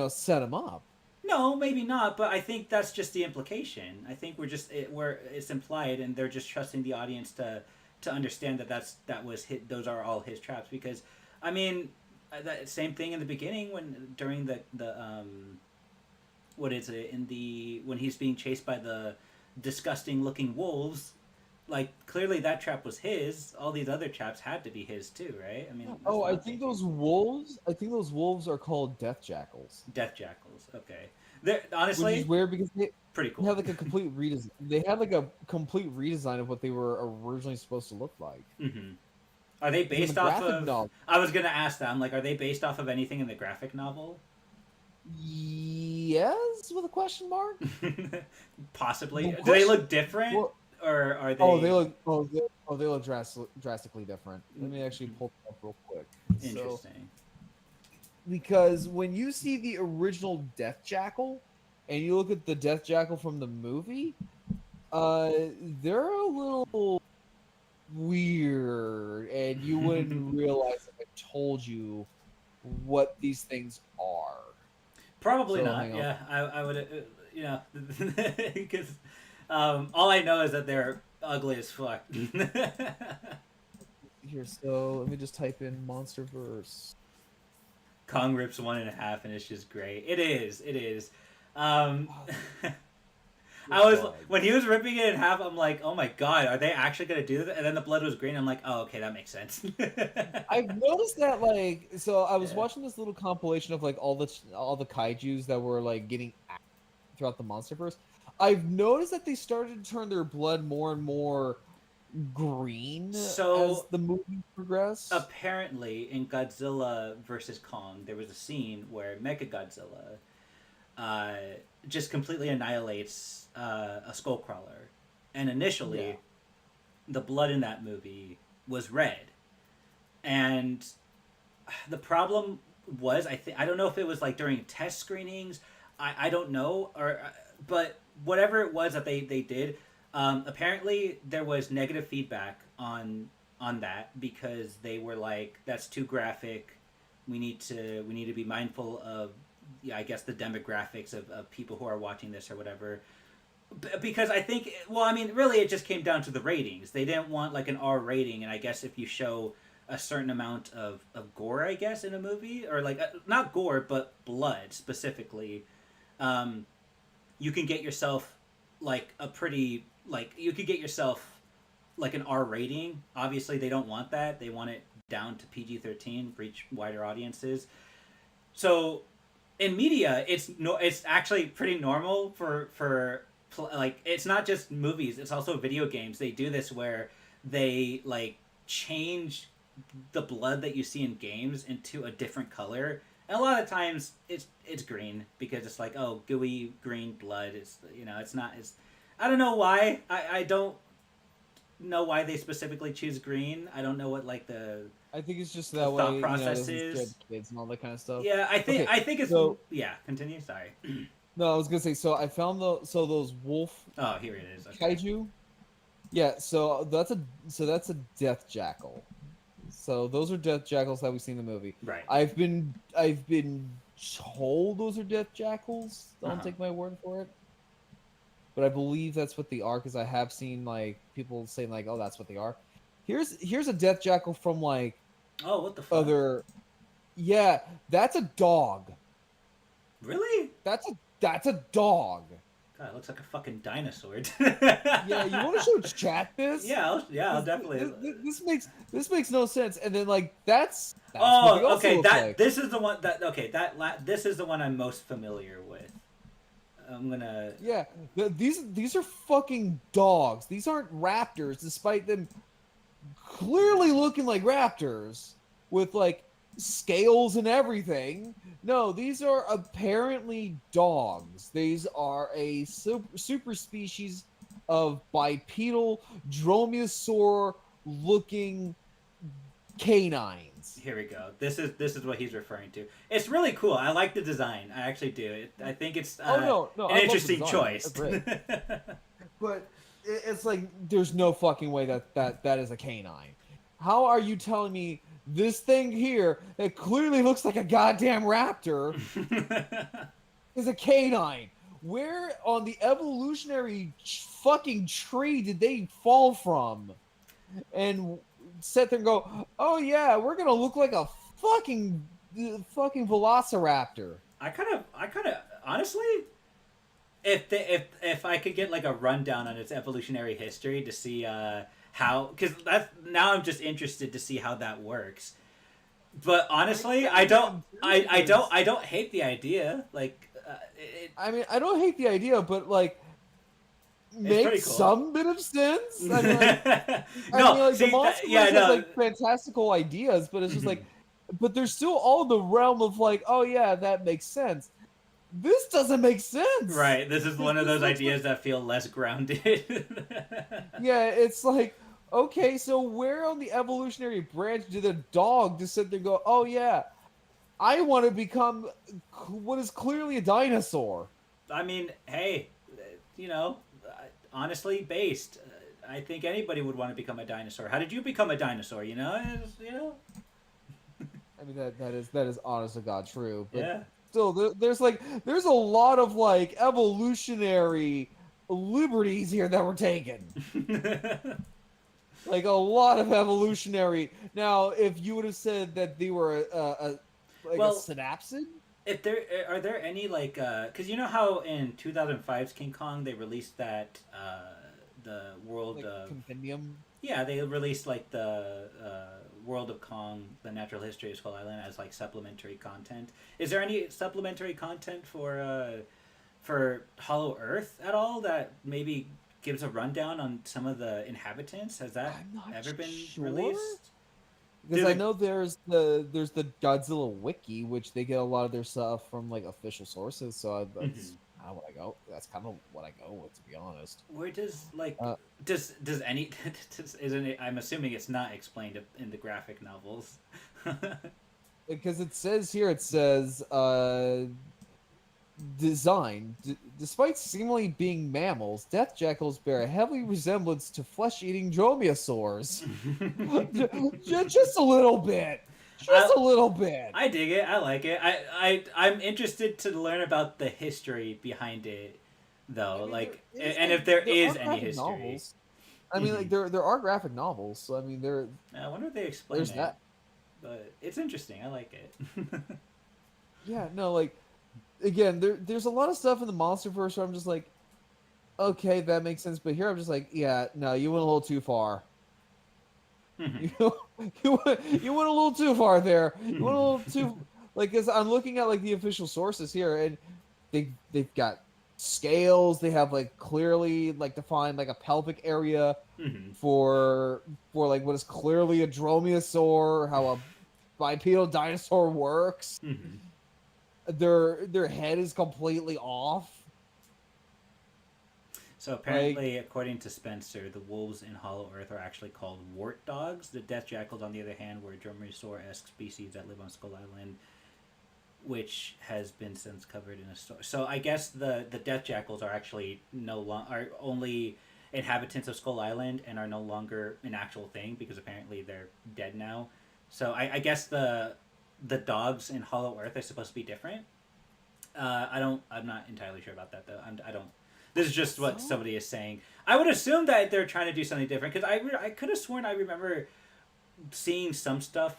set him up. No, maybe not. But I think that's just the implication. I think it's implied, and they're just trusting the audience to understand those are all his traps. Because, I mean, that same thing in the beginning during the what is it when he's being chased by the disgusting looking wolves. Like clearly that trap was his. All these other traps had to be his too, right? I mean, that's Oh, what I I'm think thinking. those wolves. I think those wolves are called death jackals. Death jackals. Okay, they're Which honestly is weird because pretty they cool. had like a complete redesign. They had like a complete redesign of what they were originally supposed to look like. hmm Are they So in the based off graphic of? novel, I was gonna ask that. I'm like, are they based off of anything in the graphic novel? yes, with a question mark. Possibly. The Do they question, look different, well, or are oh, they they look, they look drastically different. Let me actually pull it up real quick. So, interesting? because when you see the original Death Jackal, and you look at the Death Jackal from the movie, uh, they're a little weird, and you wouldn't realize if I told you what these things are. Probably So not. hang on. Yeah, I would. You know, because all I know is that they're ugly as fuck. Here, so let me just type in MonsterVerse. Kong rips one in half, and it's just great. It is. It is. Um, I was when he was ripping it in half. I'm like, oh my god, are they actually gonna do that? And then the blood was green. I'm like, oh okay, that makes sense. I've noticed that, like, so I was Yeah. watching this little compilation of like all the kaiju's that were like getting active throughout the MonsterVerse. I've noticed that they started to turn their blood more and more green as So the movie progressed. apparently, in Godzilla versus Kong, there was a scene where Mechagodzilla uh, just completely annihilates a skullcrawler, and initially, Yeah. the blood in that movie was red, and the problem was I don't know if it was like during test screenings, I don't know, or but whatever it was that they did, apparently there was negative feedback on that because they were like, that's too graphic, we need to be mindful of, yeah, I guess the demographics of people who are watching this or whatever. Because I think, well, I mean, really, it just came down to the ratings. They didn't want like an R rating, and I guess if you show a certain amount of gore, I guess, in a movie, or like not gore, but blood specifically, you can get yourself like a pretty like you could get yourself like an R rating. Obviously, they don't want that. They want it down to PG-13, reach wider audiences. So in media, it's actually pretty normal for like, it's not just movies, it's also video games. They do this where they like change the blood that you see in games into a different color, and a lot of times it's green because it's like, oh, gooey green blood. It's, you know, it's not, it's, I don't know why. I don't know why they specifically choose green. I don't know what like the I think it's just the that thought way, process doesn't scare is. the kids and all that kind of stuff. Yeah, Okay, I think it's, so yeah. Continue. Sorry. no, I was gonna say, so I found those wolf Oh, here it is. Okay. kaiju. Yeah, so that's a death jackal. So those are death jackals that we see in the movie. Right. I've been told those are death jackals. Don't Uh-huh. take my word for it. But I believe that's what they are, because I have seen like people saying like, "Oh, that's what they are." Here's a death jackal from like Oh, what the fuck? other. Yeah, that's a dog. Really? That's a dog. God, it looks like a fucking dinosaur. Yeah, you want to show chat this? Yeah, I'll This- definitely. this makes no sense. And then like that's what they Oh, also okay. look That like. this is the one that okay. This is the one I'm most familiar with. I'm gonna. Yeah, these are fucking dogs. These aren't raptors, despite them clearly looking like raptors with like scales and everything. No, these are apparently dogs. These are a super species of bipedal dromaeosaur looking canines. Here we go. This is what he's referring to. It's really cool. I like the design. I actually do. I think it's Oh, no, an I love the interesting design. choice. That's great. But it's like there's no fucking way that is a canine. How are you telling me this thing here that clearly looks like a goddamn raptor is a canine? Where on the evolutionary fucking tree did they fall from? And sit there and go, oh yeah, we're gonna look like a fucking velociraptor. I kind of honestly, if I could get like a rundown on its evolutionary history to see how, because that's now I'm just interested to see how that works. But honestly, I don't hate the idea. Like, I mean, I don't hate the idea, but like, it's pretty makes cool. some bit of sense. I mean, like, No, like the see, monster yeah, has no. like fantastical ideas, but it's just Mhm. like, but there's still all the realm of like, oh yeah, that makes sense. This doesn't make sense. Right, this is This, one of this those looks like, ideas that feel less grounded. yeah, it's like, okay, so where on the evolutionary branch did a dog just sit there and go, oh yeah, I want to become what is clearly a dinosaur? I mean, hey, you know, honestly based. I think anybody would want to become a dinosaur. How did you become a dinosaur? You know. I mean, that is honest to God true, but Yeah. still, there's a lot of like evolutionary liberties here that were taken. Like a lot of evolutionary. Now, if you would have said that they were like a Well, synapsid, if there are there any like because you know how in 2005's King Kong they released that the world like of compendium. yeah they released like the world of Kong the natural history of Skull Island as like supplementary content. Is there any supplementary content for Hollow Earth at all that maybe gives a rundown on some of the inhabitants? Has that I'm not ever been sure. released? Because Do I the know there's the Godzilla wiki, which they get a lot of their stuff from like official sources. So that's Mhm. kind of what I go. That's kind of what I go with, to be honest. Where does like Uh, does any isn't it? I'm assuming it's not explained in the graphic novels. because it says here, it says design. Despite seemingly being mammals, death jackals bear a heavy resemblance to flesh-eating dromaeosaurs. Just a little bit. Just I a little bit. I dig it. I like it. I'm interested to learn about the history behind it, I though. mean, Like, is and if there there are is any graphic history. novels. I mean, like there are graphic novels. So I mean, I wonder if they explain there's it, that. but it's interesting. I like it. Yeah, no, like again, there's a lot of stuff in the MonsterVerse where I'm just like, okay, that makes sense. But here I'm just like, yeah, no, you went a little too far. You you went a little too far there. You went a little too like, because I'm looking at like the official sources here, and they've got scales. They have like clearly like defined like a pelvic area for like what is clearly a dromaeosaur, how a bipedal dinosaur works. Their head is completely off. So Like, apparently, according to Spencer, the wolves in Hollow Earth are actually called wart dogs. The death jackals, on the other hand, were dromaeosaur-esque species that live on Skull Island, which has been since covered in a story. So I guess the death jackals are actually no longer are only inhabitants of Skull Island and are no longer an actual thing because apparently they're dead now. So I guess the dogs in Hollow Earth are supposed to be different. I don't. I'm not entirely sure about that though. I don't. This is just what so somebody is saying. I would assume that they're trying to do something different because I could have sworn I remember seeing some stuff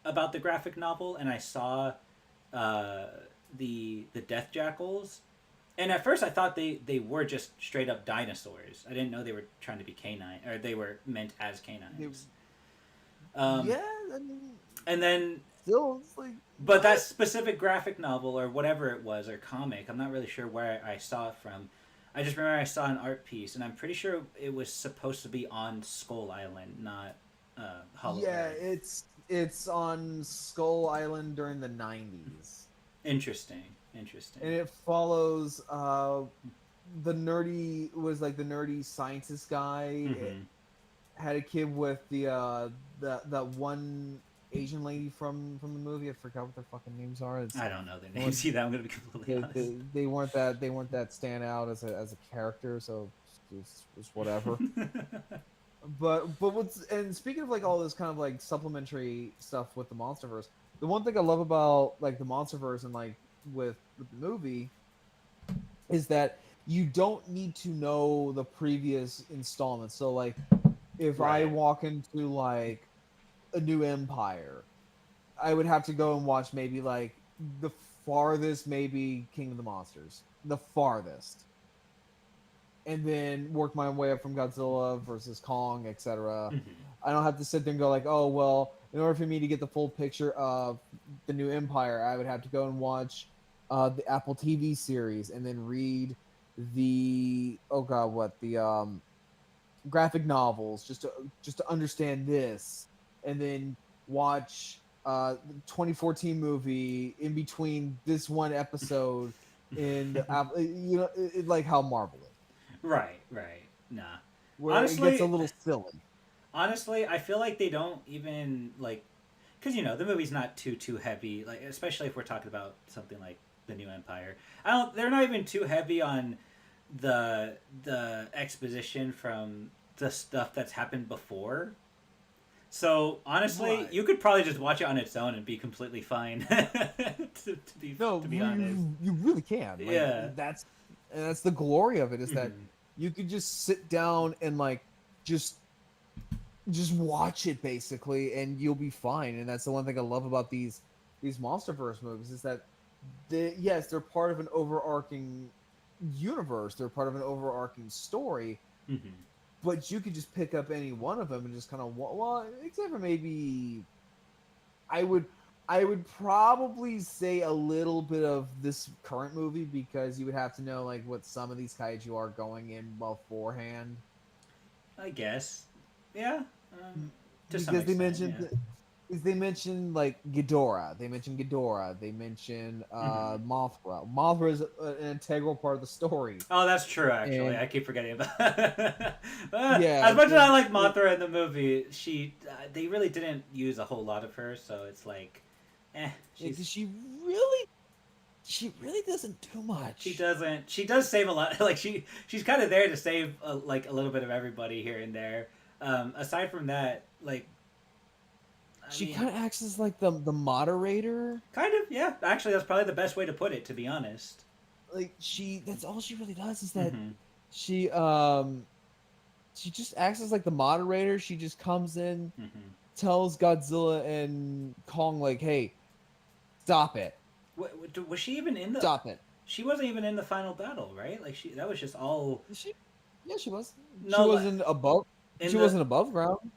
about the graphic novel and I saw uh, the death jackals. And at first, I thought they were just straight up dinosaurs. I didn't know they were trying to be canine, or they were meant as canines. Um, yeah, I mean, and then, still, it's like, but that what? specific graphic novel or whatever it was or comic, I'm not really sure where I saw it from. I just remember I saw an art piece, and I'm pretty sure it was supposed to be on Skull Island, not Hollow Yeah, Earth. it's on Skull Island during the 90s. Interesting, And interesting. it follows the nerdy scientist guy. It Mm-hmm. had a kid with that one Asian lady from the movie. I forgot what their fucking names are. I don't know their They names either. I'm gonna be completely they, honest. they, they weren't that standout as a character, so it's whatever. But what's, and speaking of like all this kind of like supplementary stuff with the MonsterVerse, the one thing I love about like the MonsterVerse and like with the movie is that you don't need to know the previous installments. So like if I Right. walk into like a new empire, I would have to go and watch maybe like the farthest maybe King of the Monsters. The farthest. and then work my way up from Godzilla versus Kong, etc. Mm-hmm. I don't have to sit there and go like, oh well, in order for me to get the full picture of the new Empire, I would have to go and watch the Apple TV series and then read the graphic novels just to understand this, and then watch the 2014 movie in between this one episode in the like how Marvel is, Right, right. Nah. where it gets a Honestly, little silly. honestly, I feel like they don't even like, because the movie's not too heavy. Like, especially if we're talking about something like the New Empire. I don't. They're not even too heavy on the exposition from the stuff that's happened before. So honestly, Right. you could probably just watch it on its own and be completely fine. No, to be honest. you really can. Like, Yeah. that's the glory of it, is that Mhm. you could just sit down and like just just watch it basically, and you'll be fine. And that's the one thing I love about these MonsterVerse movies, is that they're part of an overarching universe. They're part of an overarching story, Mhm. but you could just pick up any one of them and just kind of, well, except for maybe I would I would probably say a little bit of this current movie, because you would have to know like what some of these kaiju are going in beforehand, I guess. Yeah. To some because extent, yeah. they mentioned like Ghidorah. They mentioned Ghidorah. They mentioned Mhm. Mothra. Mothra is an integral part of the story. Oh, that's true. Actually, And I keep forgetting about. yeah, As much as I like Mothra in the movie, they really didn't use a whole lot of her, so it's like, because she's she really doesn't do much. she doesn't she does save a lot. Like she's kind of there to save like a little bit of everybody here and there. Aside from that, like, I She mean, kind of acts as like the moderator. kind of, yeah. Actually, that's probably the best way to put it. To be honest. Like, that's all she really does, is that Mm-hmm. she she just acts as like the moderator. She just comes in, Mm-hmm. tells Godzilla and Kong like, "Hey, stop it, Was she even in the? stop it." She wasn't even in the final battle, right? Like that was just all. She, yeah, she was. She No, wasn't above. in She the wasn't above ground.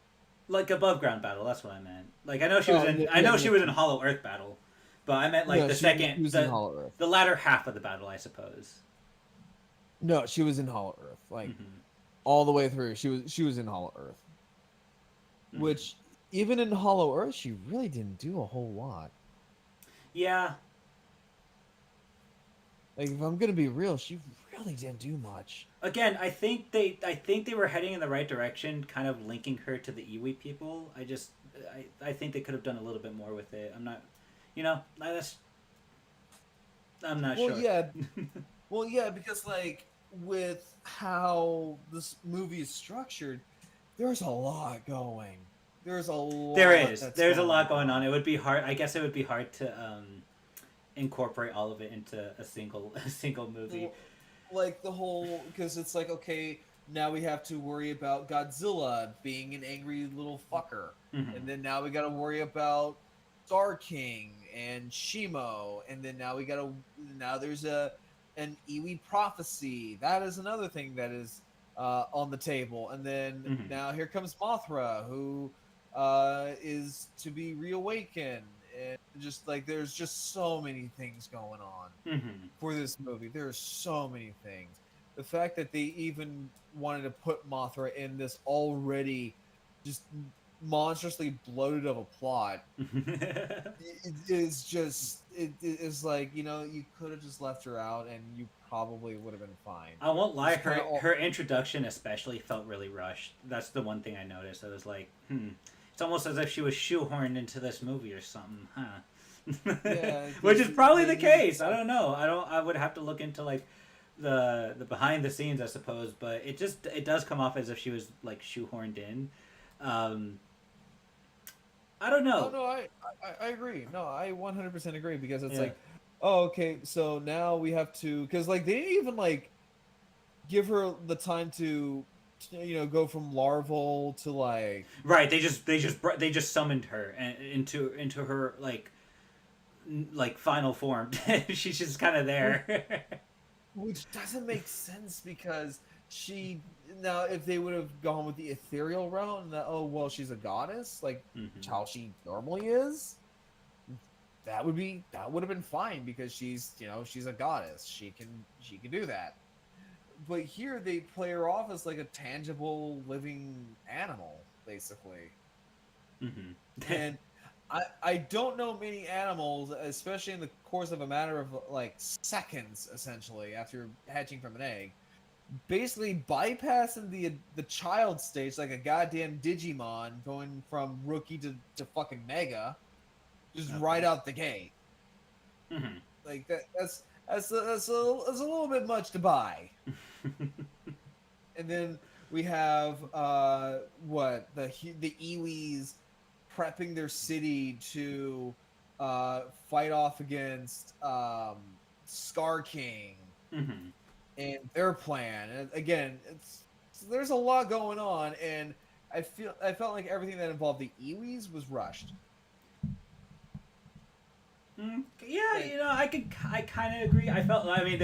like above ground battle. That's what I meant. Like I know she was Oh, in. yeah, I know she no, was in Hollow Earth battle, but I meant like no, the she second was in Hollow Earth. the latter half of the battle, I suppose. No, she was in Hollow Earth, like Mm-hmm. all the way through. She was in Hollow Earth, Mm-hmm. which even in Hollow Earth, she really didn't do a whole lot. Yeah. Like, if I'm gonna be real, she really didn't do much. Again, I think they were heading in the right direction, kind of linking her to the Iwi people. I think they could have done a little bit more with it. I'm not, that's I'm not Well, sure. yeah, well, yeah, because like with how this movie is structured, there's a lot going. There's a There lot is. that's There's a going lot going on. on. It would be hard. I guess it would be hard to incorporate all of it into a single movie. Well, like the whole, because it's like, okay, now we have to worry about Godzilla being an angry little fucker, Hmm. and then now we got to worry about Scar King and Shimo, and then now there's an Iwi prophecy. That is another thing that is on the table, and then Hmm. now here comes Mothra, who is to be reawakened, and just like there's just so many things going on Hmm. for this movie. There are so many things. The fact that they even wanted to put Mothra in this already just monstrously bloated of a plot, it is just it is like, you could have just left her out and you probably would have been fine. I won't lie. Just kinda Her introduction especially felt really rushed. That's the one thing I noticed. I was like, It's almost as if she was shoehorned into this movie or something, huh? Yeah, Which is probably the they- case. I don't know. I would have to look into like the behind the scenes, I suppose. But it does come off as if she was like shoehorned in. Um, I don't Oh know. no, I agree. No, I 100% agree, because it's Yeah. like, oh, okay, so now we have to, because like they didn't even like give her the time to go from larval to like, Right. They just summoned her into her like final form. She's just kind of there. which doesn't make sense, because she now if they would have gone with the ethereal route and that, oh well, she's a goddess like how she normally is, that would have been fine because she's a goddess. She can do that. But here they play her off as like a tangible living animal, basically. Mm-hmm. And I don't know many animals, especially in the course of a matter of like seconds, essentially after hatching from an egg, basically bypassing the child stage like a goddamn Digimon, going from rookie to fucking mega, just right Okay. out the gate. Mm-hmm. Like that's a little bit much to buy. And then we have what the Iwis prepping their city to fight off against Scar King Mm-hmm. and their plan. And again, there's a lot going on, and I felt like everything that involved the Iwis was rushed. Yeah, Like, I kind of agree. I mean,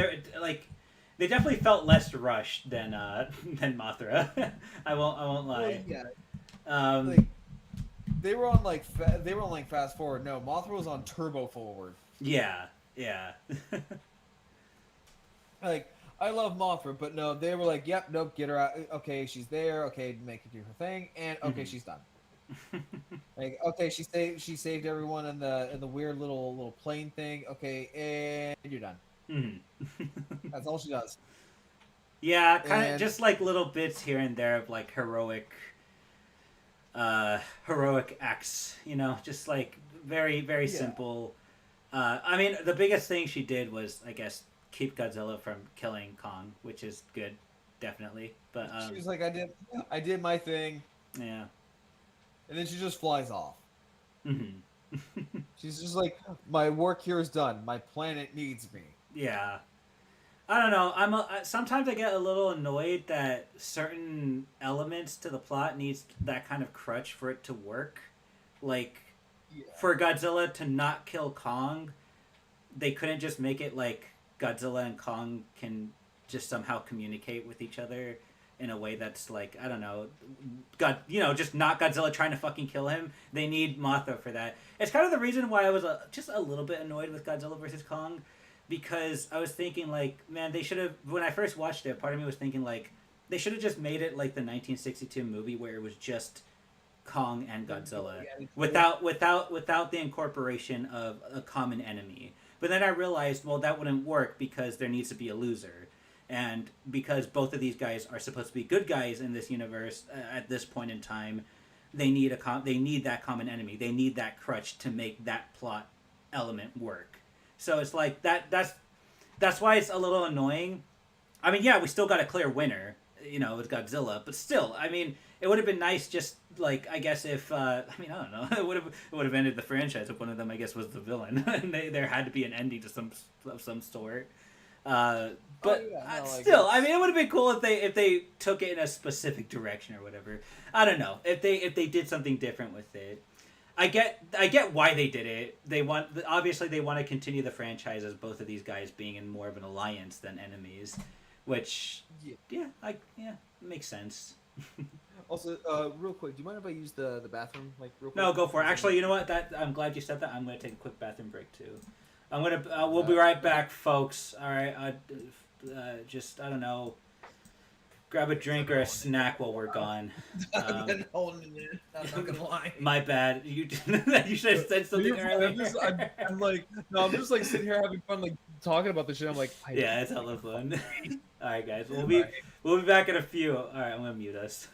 they definitely felt less rushed than than Mothra. I won't well, lie. yeah, Um, like they were on like fast forward. No, Mothra was on turbo forward. yeah, yeah. Like, I love Mothra, but no, they were like, "Yep, nope, get her out. Okay, she's there. Okay, make her do her thing, and okay, Mhm. she's done. Like, okay, she saved everyone in the weird little plane thing. Okay, and you're done. Mhm. That's all she does. Yeah, kind of And just like little bits here and there of like heroic acts. Just like very yeah, simple. I mean, the biggest thing she did was, I guess, keep Godzilla from killing Kong, which is good, definitely. But she was like, I did my thing, yeah. and then she just flies off. Hmm. She's just like, my work here is done. My planet needs me. Yeah. I don't know. Sometimes I get a little annoyed that certain elements to the plot needs that kind of crutch for it to work. Like Yeah, for Godzilla to not kill Kong, they couldn't just make it like Godzilla and Kong can just somehow communicate with each other in a way that's like, I don't know, just not Godzilla trying to fucking kill him. They need Mothra for that. It's kind of the reason why I was just a little bit annoyed with Godzilla versus Kong, because I was thinking like, man, they should have. When I first watched it, part of me was thinking like, they should have just made it like the 1962 movie where it was just Kong and they're Godzilla going at each other. without the incorporation of a common enemy. But then I realized, well, that wouldn't work because there needs to be a loser, and because both of these guys are supposed to be good guys in this universe at this point in time, they need that common enemy. They need that crutch to make that plot element work. So it's like that's why it's a little annoying. I mean, yeah, we still got a clear winner, with Godzilla, but still, I mean, it would have been nice just like, I guess, if I mean, I don't know, it would have ended the franchise if one of them, I guess, was the villain, and there had to be an ending to some sort. Uh, Oh but yeah, no, like still, I it's mean, it would have been cool if they took it in a specific direction or whatever. I don't know if they did something different with it. I get why they did it. Obviously they want to continue the franchise as both of these guys being in more of an alliance than enemies, which yeah. yeah, makes sense. Also, real quick, do you mind if I use the bathroom like real quick? No, go for it. Actually, you know what? That I'm glad you said that. I'm gonna take a quick bathroom break too. We'll be right back, folks. All right. Just I don't know. Grab a drink or a snack while we're gone. I've been holding it. I'm not gonna lie. My bad. You should have said something You're fine. earlier. I'm like, no, I'm just like sitting here having fun, like talking about this shit. I'm like, Yeah, it's hella fun. All right, guys. We'll All be we'll be back in a few. All right, I'm gonna mute us.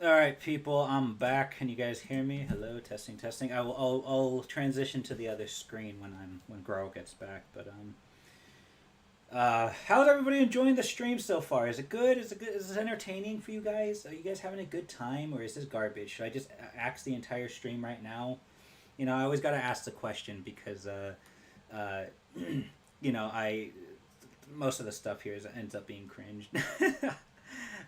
All right, people, I'm back. Can you guys hear me? Hello, testing, testing. I'll transition to the other screen when Grarrl gets back. But how's everybody enjoying the stream so far? Is it good? Is it good? Is it entertaining for you guys? Are you guys having a good time, or is this garbage? Should I just axe the entire stream right now? You know, I always gotta ask the question because you know, most of the stuff here ends up being cringe.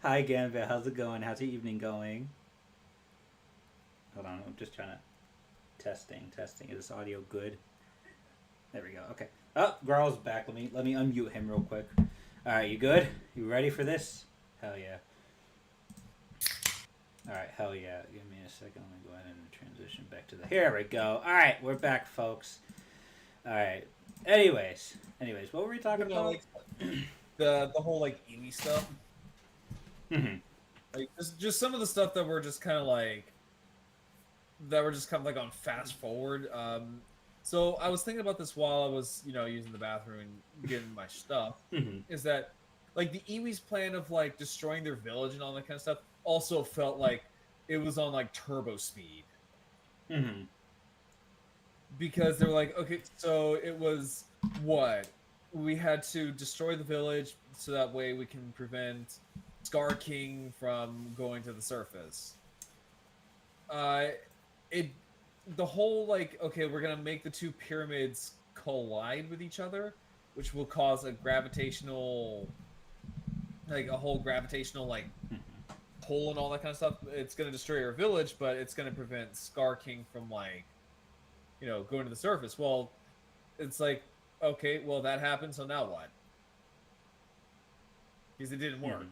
Hi Gambit, how's it going? How's your evening going? Hold on, I'm just trying to testing. Is this audio good? There we go. Okay. Oh, Grarl's back. Let me unmute him real quick. All right, you good? You ready for this? Hell yeah. All right, hell yeah. Give me a second. Let me go ahead and transition back to the. Here we go. All right, we're back, folks. All right. Anyways, what were we talking about? Like, the whole like Eevee stuff. Mm-hmm. Like just some of the stuff that were just kind of like on fast forward. So I was thinking about this while I was using the bathroom and getting my stuff. Mm-hmm. Is that like the Eevee's plan of like destroying their village and all that kind of stuff also felt like it was on like turbo speed. Mm-hmm. Because they were like, okay, so it was what? We had to destroy the village so that way we can prevent Scar King from going to the surface. The whole like, okay, we're gonna make the two pyramids collide with each other, which will cause a gravitational pull and all that kind of stuff. It's gonna destroy our village, but it's gonna prevent Scar King from like, going to the surface. Well, it's like, okay, well that happened, so now what? Because it didn't work.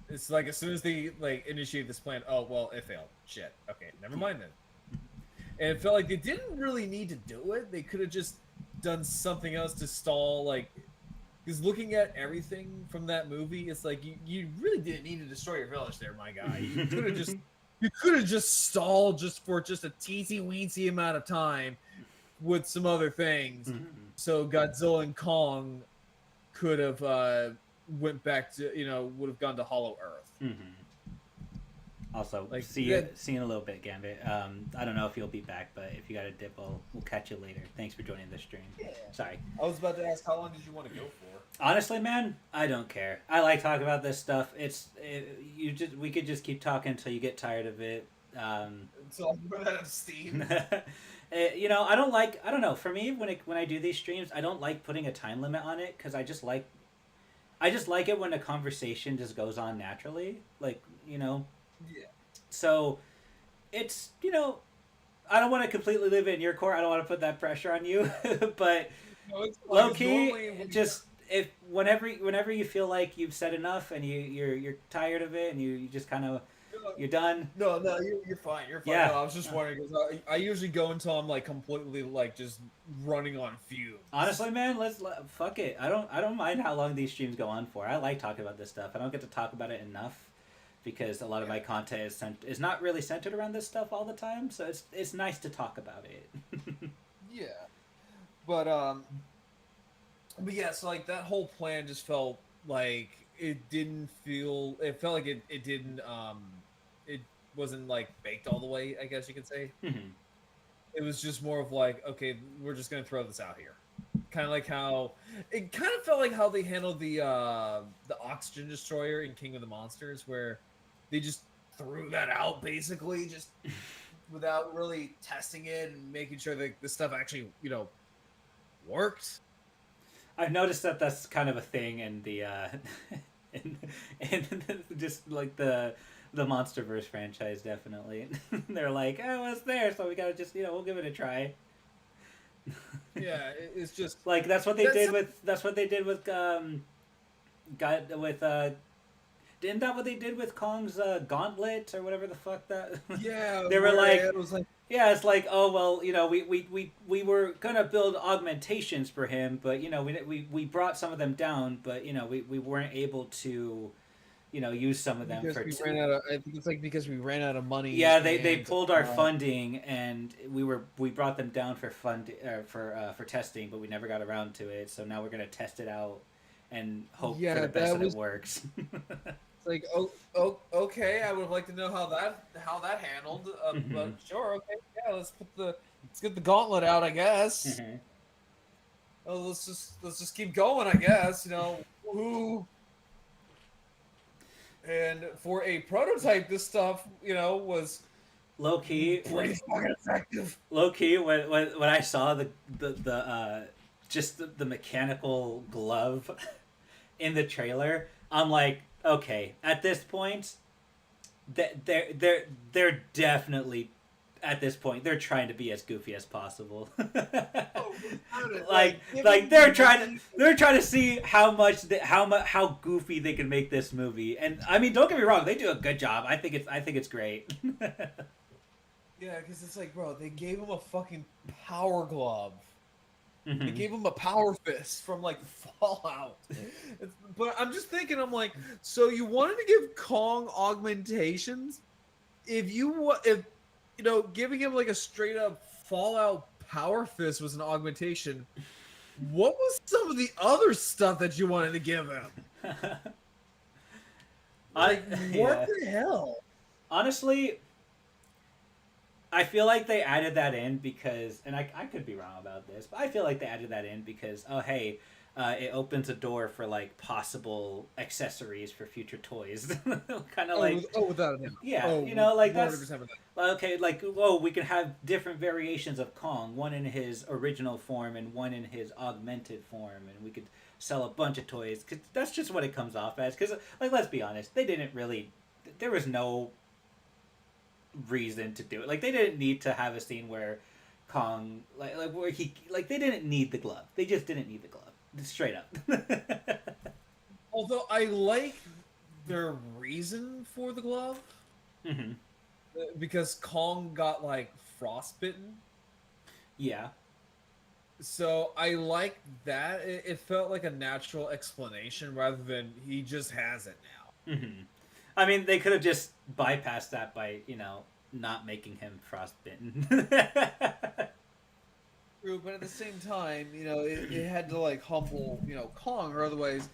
It's like as soon as they like initiate this plan, oh well, it failed. Shit. Okay, never mind then. And it felt like they didn't really need to do it. They could have just done something else to stall. Like, because looking at everything from that movie, it's like you really didn't need to destroy your village there, my guy. You could have just stalled for a teensy weensy amount of time with some other things, Mm-hmm. so Godzilla and Kong could have went back to would have gone to Hollow Earth. Mm-hmm. Also, Like, see you in a little bit, Gambit. I don't know if you'll be back, but if you got a dip, we'll catch you later. Thanks for joining the stream. Yeah. Sorry. I was about to ask, how long did you want to go for? Honestly, man, I don't care. I like talking about this stuff. We could just keep talking until you get tired of it. Until I run out of steam. I don't know. For me, when I do these streams, I don't like putting a time limit on it because I just like it when a conversation just goes on naturally. Like, Yeah. So, it's, I don't want to completely live in your court. I don't want to put that pressure on you. But low key, just whenever you feel like you've said enough and you're tired of it and you just kind of you're done. No, you're fine. You're fine. Yeah. No, I was just wondering because I usually go until I'm like completely like just running on fumes. Honestly, man, fuck it. I don't mind how long these streams go on for. I like talking about this stuff. I don't get to talk about it enough because a lot of my content is not really centered around this stuff all the time. So it's nice to talk about it. Yeah, but yeah. So like that whole plan just felt like it felt like it didn't it wasn't like baked all the way, I guess you could say. Mm-hmm. It was just more of like, okay, we're just gonna throw this out here. Kind of like how it kind of felt like how they handled the oxygen destroyer in King of the Monsters, where they just threw that out basically, just without really testing it and making sure that the stuff actually worked. I've noticed that that's kind of a thing in the in just like the MonsterVerse franchise, definitely. They're like, oh, it's there, so we gotta just we'll give it a try. Yeah, it's just like that's what they did with didn't that what they did with Kong's gauntlet or whatever the fuck that. Yeah, they were like, it was like, yeah, it's like, oh well, we were gonna build augmentations for him, but we brought some of them down, but we weren't able to use some of them because I think it's like because we ran out of money. Yeah, they pulled our funding, and we brought them down for for testing, but we never got around to it. So now we're gonna test it out and hope for the best that it works. It's like, okay. I would have liked to know how that handled. But sure, okay, yeah. Let's get the gauntlet out, I guess. Mhm. Oh, let's just keep going, I guess. Woohoo. And for a prototype, this stuff, was Low key, pretty fucking effective. low key. When I saw the just the mechanical glove in the trailer, I'm like, okay, at this point, they're definitely at this point they're trying to be as goofy as possible. Oh, like they're trying to see how goofy they can make this movie. And I mean, don't get me wrong, they do a good job. I think it's great. Yeah, because it's like, bro, they gave him a fucking power glove. They Mhm. gave him a power fist from like Fallout. But I'm just thinking, I'm like, so you wanted to give Kong augmentations? If giving him like a straight up Fallout power fist was an augmentation, what was some of the other stuff that you wanted to give him? Like, what Yeah. the hell? Honestly, I feel like they added that in because, and I could be wrong about this, but I feel like they added that in because, oh hey, it opens a door for like possible accessories for future toys, kind of like, Without a doubt. yeah, like that's okay. Like, whoa, we can have different variations of Kong, one in his original form and one in his augmented form, and we could sell a bunch of toys. Cause that's just what it comes off as. Because, like, let's be honest, they didn't really. There was no reason to do it. Like, they didn't need to have a scene where Kong, like where he, like, they didn't need the glove. They just didn't need the glove. Straight up. Although I like their reason for the glove, Hmm. because Kong got like frostbitten. Yeah. So I like that. It felt like a natural explanation rather than he just has it now. Hmm. I mean, they could have just bypassed that by, not making him frostbitten. True, but at the same time, it had to like humble, Kong, or otherwise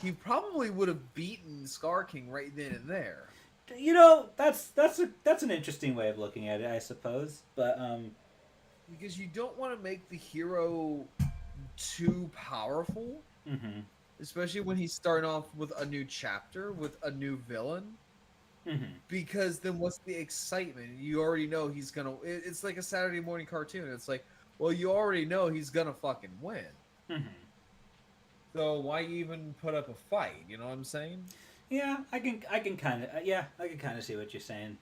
he probably would have beaten Scar King right then and there. That's an interesting way of looking at it, I suppose. But Because you don't want to make the hero too powerful, hmm especially when he's starting off with a new chapter with a new villain. hmm Because then what's the excitement? You already know he's gonna. It's like a Saturday morning cartoon. It's like, well, you already know he's gonna fucking win. hmm So why even put up a fight? You know what I'm saying? Yeah, I can kind of see what you're saying.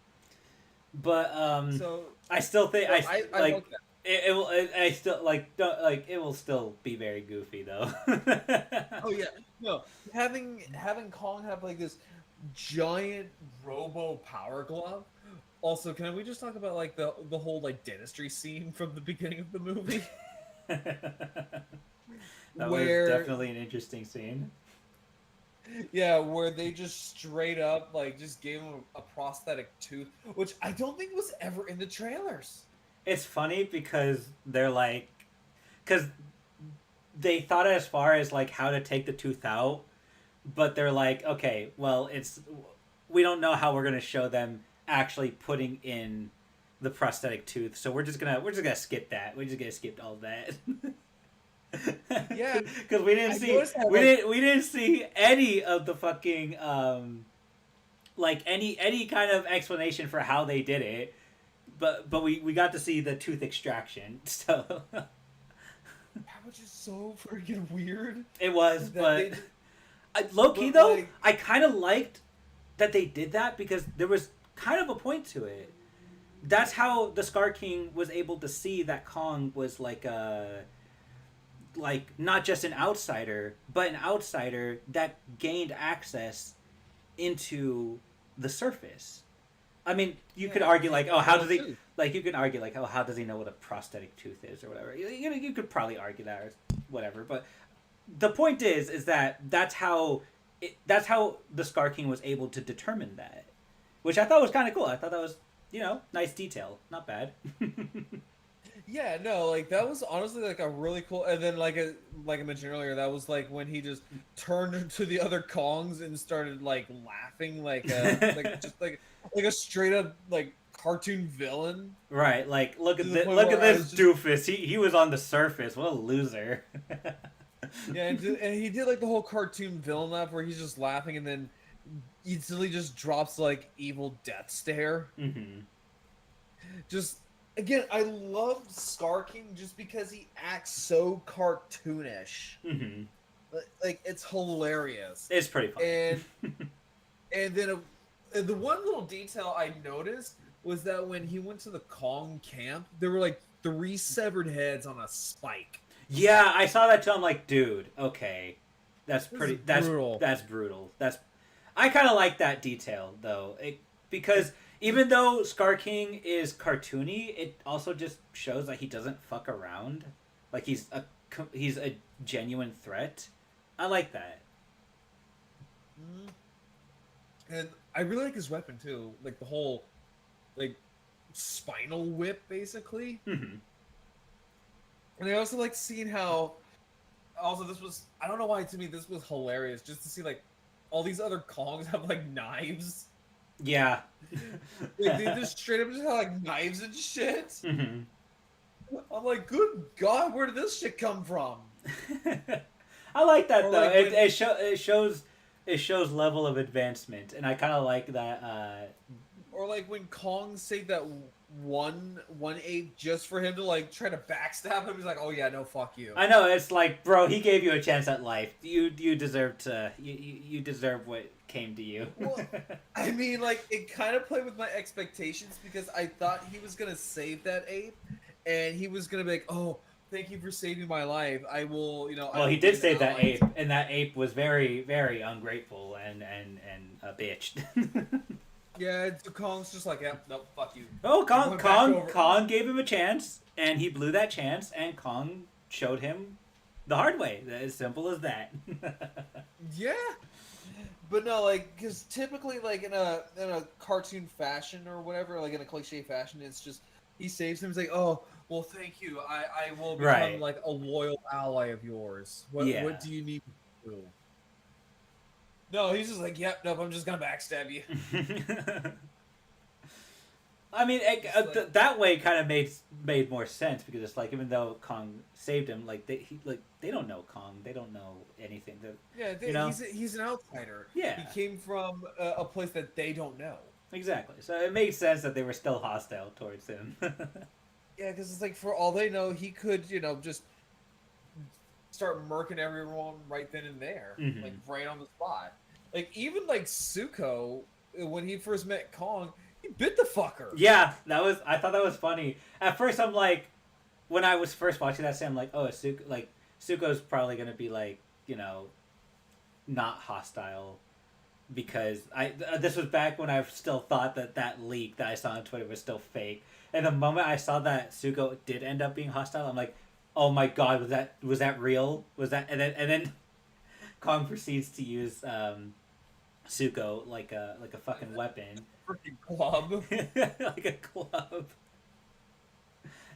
But So I still think I like like that. it will. I still like don't like it will still be very goofy though. Oh yeah, no, having Kong have like this giant robo power glove. Also, can we just talk about like the whole like dentistry scene from the beginning of the movie? That Where was definitely an interesting scene. Yeah, where they just straight up like just gave him a prosthetic tooth, which I don't think was ever in the trailers. It's funny because they're like, because they thought as far as like how to take the tooth out, but they're like, okay, well, we don't know how we're gonna show them actually putting in the prosthetic tooth, so we're just gonna skip that. We're just gonna skip all that. Yeah, Because we didn't I see noticed that, we didn't see any of the fucking like any kind of explanation for how they did it, but we got to see the tooth extraction. So which is so freaking weird. it was, That but low key but, though, like- I kind of liked that they did that because there was kind of a point to it. That's how the Scar King was able to see that Kong was like a not just an outsider, but an outsider that gained access into the surface. I mean, you could argue like, oh, how does he? Like, you could argue like, oh, how does he know what a prosthetic tooth is or whatever? You could probably argue that or whatever. But the point is that that's how the Scar King was able to determine that, which I thought was kind of cool. I thought that was nice detail, not bad. Yeah, no, like that was honestly like a really cool. And then like I mentioned earlier, that was like when he just turned to the other Kongs and started like laughing like a straight up like cartoon villain Right, like to the point look at where I this was just doofus. He was on the surface. What a loser. yeah, and he did like the whole cartoon villain laugh where he's just laughing and then instantly just drops like evil death stare. Hmm. Just again, I love Scar King just because he acts so cartoonish. Hmm. Like it's hilarious. It's pretty funny. And then the one little detail I noticed was that when he went to the Kong camp, there were like 3 severed heads on a spike. Yeah, I saw that too. I'm like, dude, okay, that's This pretty. is That's brutal. that's brutal. That's I kind of like that detail though, because even though Scar King is cartoony, it also just shows that he doesn't fuck around. Like he's a genuine threat. I like that. Mm. And I really like his weapon too, like the whole like spinal whip, basically. Hmm. And I also like seeing how. Also, this was I don't know why to me this was hilarious just to see like all these other Kongs have like knives. Yeah. Like they just straight up just have like knives and shit. Hmm. I'm like, good God, where did this shit come from? I like that Or though. like when- It shows level of advancement, and I kind of like that. Or like when Kong saved that one ape just for him to like try to backstab him. He's like, oh yeah, no, fuck you. I know it's like, bro, he gave you a chance at life. You deserve to. You deserve what came to you. Well, I mean, like it kind of played with my expectations because I thought he was gonna save that ape, and he was gonna be like, oh, thank you for saving my life. I will, I Well, will he be did an save that ally ape, and that ape was very, very ungrateful and a bitch. Yeah, Kong's just like, yeah, no, fuck you. Oh, Going back over- Kong gave him a chance, and he blew that chance, and Kong showed him the hard way. As simple as that. Yeah, but no, like, because typically, like in a cartoon fashion or whatever, like in a cliche fashion, it's just he saves him. He's like, oh, well, thank you. I will become Right. like a loyal ally of yours. Yeah. What do you need to do? No, he's just like, yep, nope, I'm just gonna backstab you. I mean, like- that way kind of made more sense because it's like even though Kong saved him, like they don't know Kong, they don't know anything. Yeah, You know? he's an outsider. Yeah. He came from a place that they don't know. Exactly. So it made sense that they were still hostile towards him. Yeah, because it's like for all they know, he could, just start murking everyone right then and there, Mhm. like right on the spot. Like even like Suko, when he first met Kong, he bit the fucker. Yeah, I thought that was funny. At first, I'm like, when I was first watching that scene, I'm like, oh, Suko's probably gonna be like, not hostile, because this was back when I still thought that leak that I saw on Twitter was still fake. And the moment I saw that Suko did end up being hostile, I'm like, oh my god, was that real? Was that and then Kong proceeds to use Suko like a fucking weapon. Freaking club. Like a club.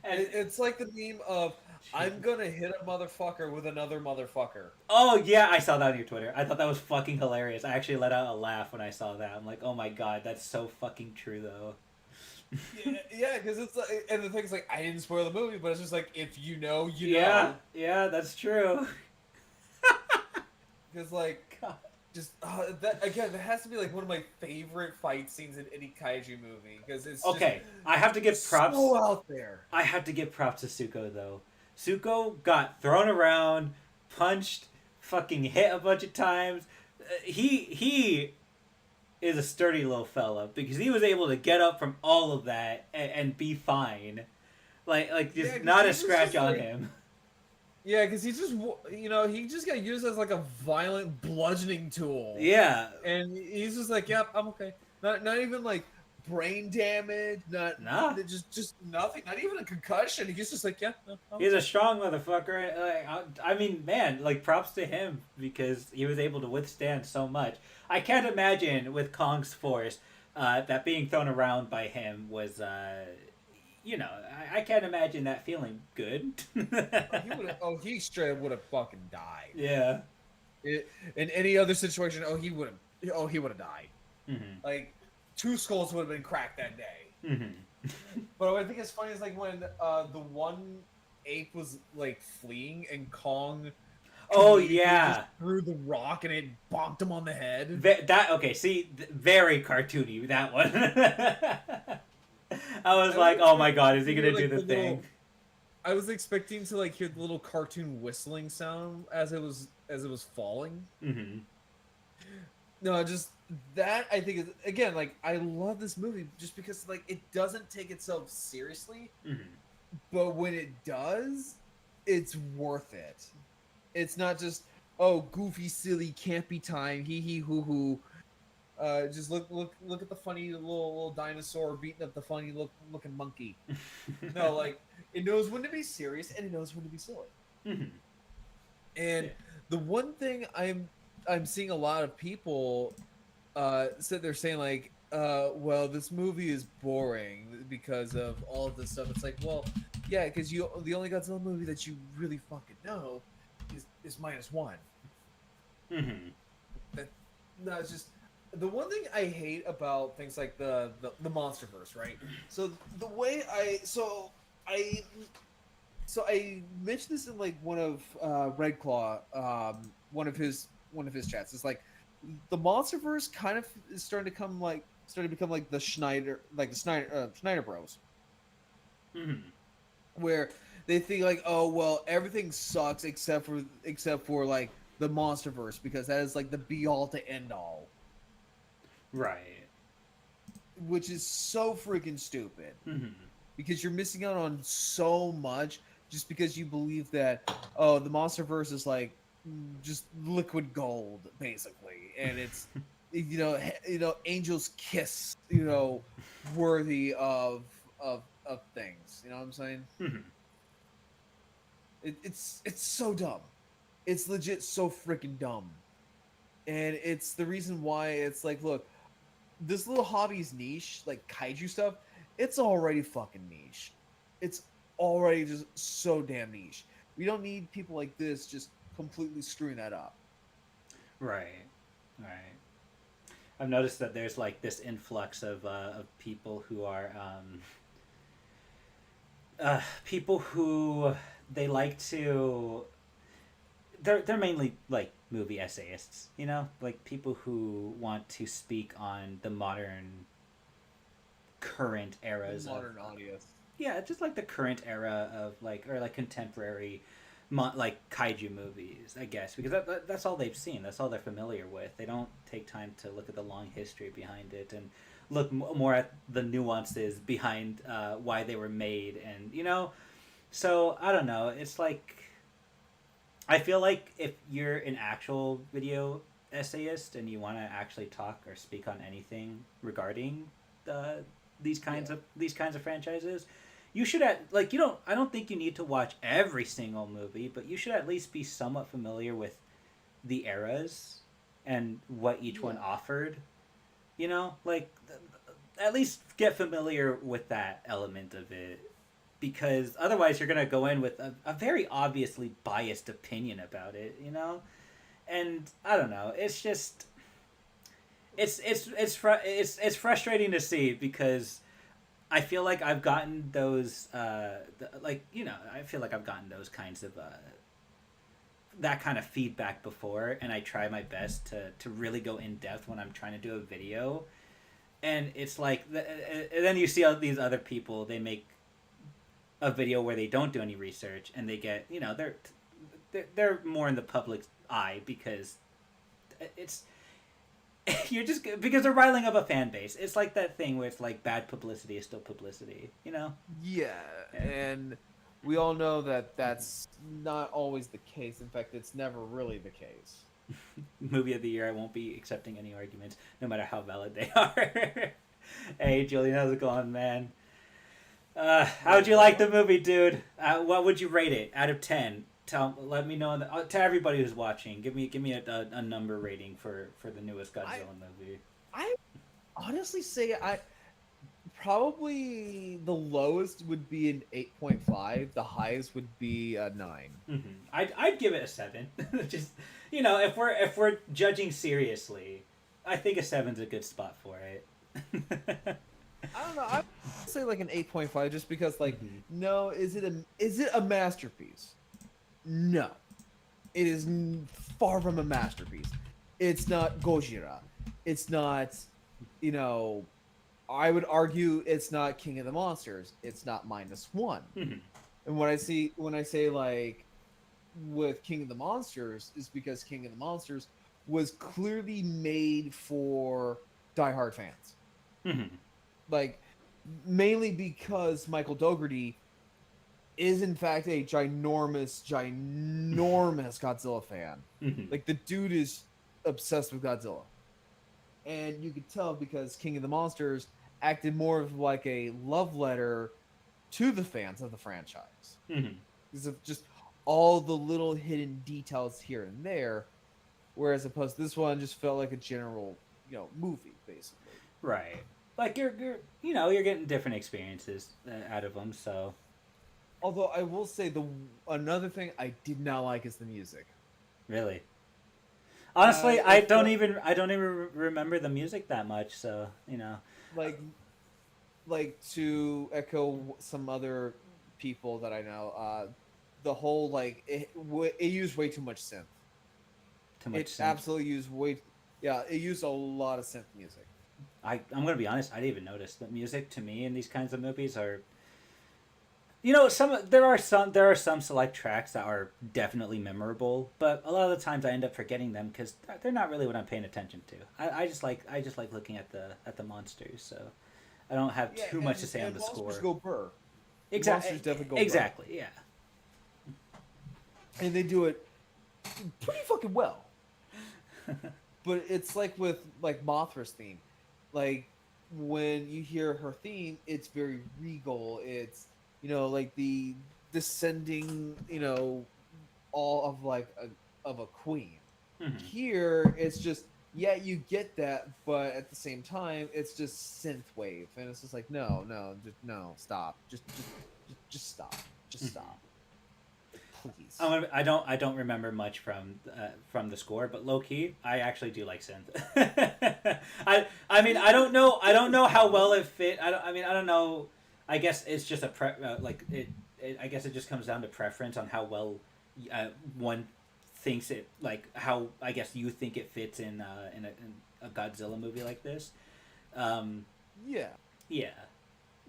And It's like the meme of I'm gonna hit a motherfucker with another motherfucker. oh yeah, I saw that on your Twitter. I thought that was fucking hilarious. I actually let out a laugh when I saw that. I'm like, oh my god, that's so fucking true though. Yeah, because it's like, and the thing is like I didn't spoil the movie, but it's just like if you know, you Yeah, know. yeah, that's true. Because like God. just that again, that has to be like one of my favorite fight scenes in any kaiju movie because it's Okay, I have to give just props. so out there. I have to give props to Suko though. Suko got thrown around, punched, fucking hit a bunch of times. He is a sturdy little fella because he was able to get up from all of that and be fine. Like just Yeah, 'cause not he a was scratch just on like- him. Yeah, because he just he just got used as like a violent bludgeoning tool. Yeah. and he's just like, yep, I'm okay. Not even like brain damage, Nah. just nothing, not even a concussion. He's just like, yeah, no, I'm He's a strong motherfucker. Like, I mean, man, like props to him because he was able to withstand so much. I can't imagine with Kong's force that being thrown around by him was you know, I can't imagine that feeling good. He straight up would have fucking died. Yeah. In any other situation, he would have died. Mm-hmm. Like, two skulls would have been cracked that day. Mm-hmm. But what I think is funny is like when the one ape was like fleeing and Kong. Oh Just yeah. threw the rock and it bonked him on the head. Very cartoony, that one. I was like, oh my god, is he gonna do the thing? I was expecting to like hear the little cartoon whistling sound as it was falling. Mm-hmm. No, just that I think is, again, like, I love this movie just because like it doesn't take itself seriously, Mm-hmm. but when it does, it's worth it. It's not just, oh, goofy, silly, campy time, hee hee hoo hoo. Just look at the funny little dinosaur beating up the funny looking monkey. No, like, it knows when to be serious and it knows when to be silly. Mm-hmm. And the one thing I'm seeing a lot of people sit there saying like, well, this movie is boring because of all of this stuff. It's like, well, yeah, because the only Godzilla movie that you really fucking know is -1. Mm-hmm. No, it's just the one thing I hate about things like the MonsterVerse, right? So the way I mentioned this in like one of Red Claw, one of his chats. It's like the MonsterVerse kind of is starting to become like the Schneider Bros, Mm-hmm. where they think like, oh well, everything sucks except for like the MonsterVerse because that is like the be all to end all. Right. Which is so freaking stupid. Mm-hmm. Because you're missing out on so much just because you believe that, oh, the MonsterVerse is like just liquid gold basically, and it's Angel's Kiss, worthy of things. You know what I'm saying? Mm-hmm. It's so dumb. It's legit so freaking dumb, and it's the reason why it's like, look, this little hobby's niche, like kaiju stuff, it's already fucking niche. It's already just so damn niche. We don't need people like this just completely screwing that up. Right. I've noticed that there's like this influx of people who are people who they like to. They're mainly like movie essayists, like people who want to speak on the current eras Modern audience. Yeah, just like the current era of like contemporary like kaiju movies, I guess, because that's all they've seen, that's all they're familiar with. They don't take time to look at the long history behind it and look more at the nuances behind why they were made, and so I don't know, it's like I feel like if you're an actual video essayist and you want to actually talk or speak on anything regarding these kinds of franchises, you should I don't think you need to watch every single movie, but you should at least be somewhat familiar with the eras and what each one offered. At least get familiar with that element of it, because otherwise you're gonna go in with a very obviously biased opinion about it, and I don't know. It's just it's frustrating to see, because I feel like I've gotten those I feel like I've gotten those kinds of that kind of feedback before, and I try my best to really go in depth when I'm trying to do a video, and it's like and then you see all these other people, they make a video where they don't do any research, and they get they're more in the public eye because it's you're just because they're riling up a fan base. It's like that thing where it's like bad publicity is still publicity, Yeah, and we all know that that's not always the case. In fact, it's never really the case. Movie of the year, I won't be accepting any arguments, no matter how valid they are. Hey, Julian, how's it going, man? How'd you like the movie, dude? What would you rate it out of 10? Let me know. To everybody who's watching, give me a number rating for the newest Godzilla movie. I honestly say probably the lowest would be an 8.5. The highest would be a 9. I'd give it a 7. Just if we're judging seriously, I think a 7's a good spot for it. I don't know. I would say like an 8.5, just because like no, is it a masterpiece? No, it is far from a masterpiece. It's not Gojira. It's not, I would argue it's not King of the Monsters. It's not -1. And when I say like with King of the Monsters is because King of the Monsters was clearly made for diehard fans. Like, mainly because Michael Dougherty is in fact a ginormous Godzilla fan. Like, the dude is obsessed with Godzilla. And you could tell because King of the Monsters acted more of like a love letter to the fans of the franchise. Because of just all the little hidden details here and there. Whereas opposed to this one just felt like a general, movie, basically. Right. Like you're getting different experiences out of them. So, although I will say another thing I did not like is the music. Really, honestly, I don't even remember the music that much. So like to echo some other people that I know, the whole it used way too much synth. Too much. It absolutely used it used a lot of synth music. I'm gonna be honest. I didn't even notice that music to me in these kinds of movies are. There are some select tracks that are definitely memorable, but a lot of the times I end up forgetting them because they're not really what I'm paying attention to. I just like looking at the monsters, so I don't have too much to say on the score. Monsters go burr. Exactly. Monsters definitely go exactly. burr. Yeah. And they do it pretty fucking well. But it's like with Mothra's theme. Like, when you hear her theme, it's very regal. It's, like the descending, all of of a queen. Here, it's just, you get that, but at the same time, it's just synthwave, and it's just like, no, stop, just stop, stop. Please. I don't remember much from the score, but low key, I actually do like synth. I mean I don't know how well it fit. I don't know. I guess it's just I guess it just comes down to preference on how well one thinks it, like how I guess you think it fits in a Godzilla movie like this. Yeah.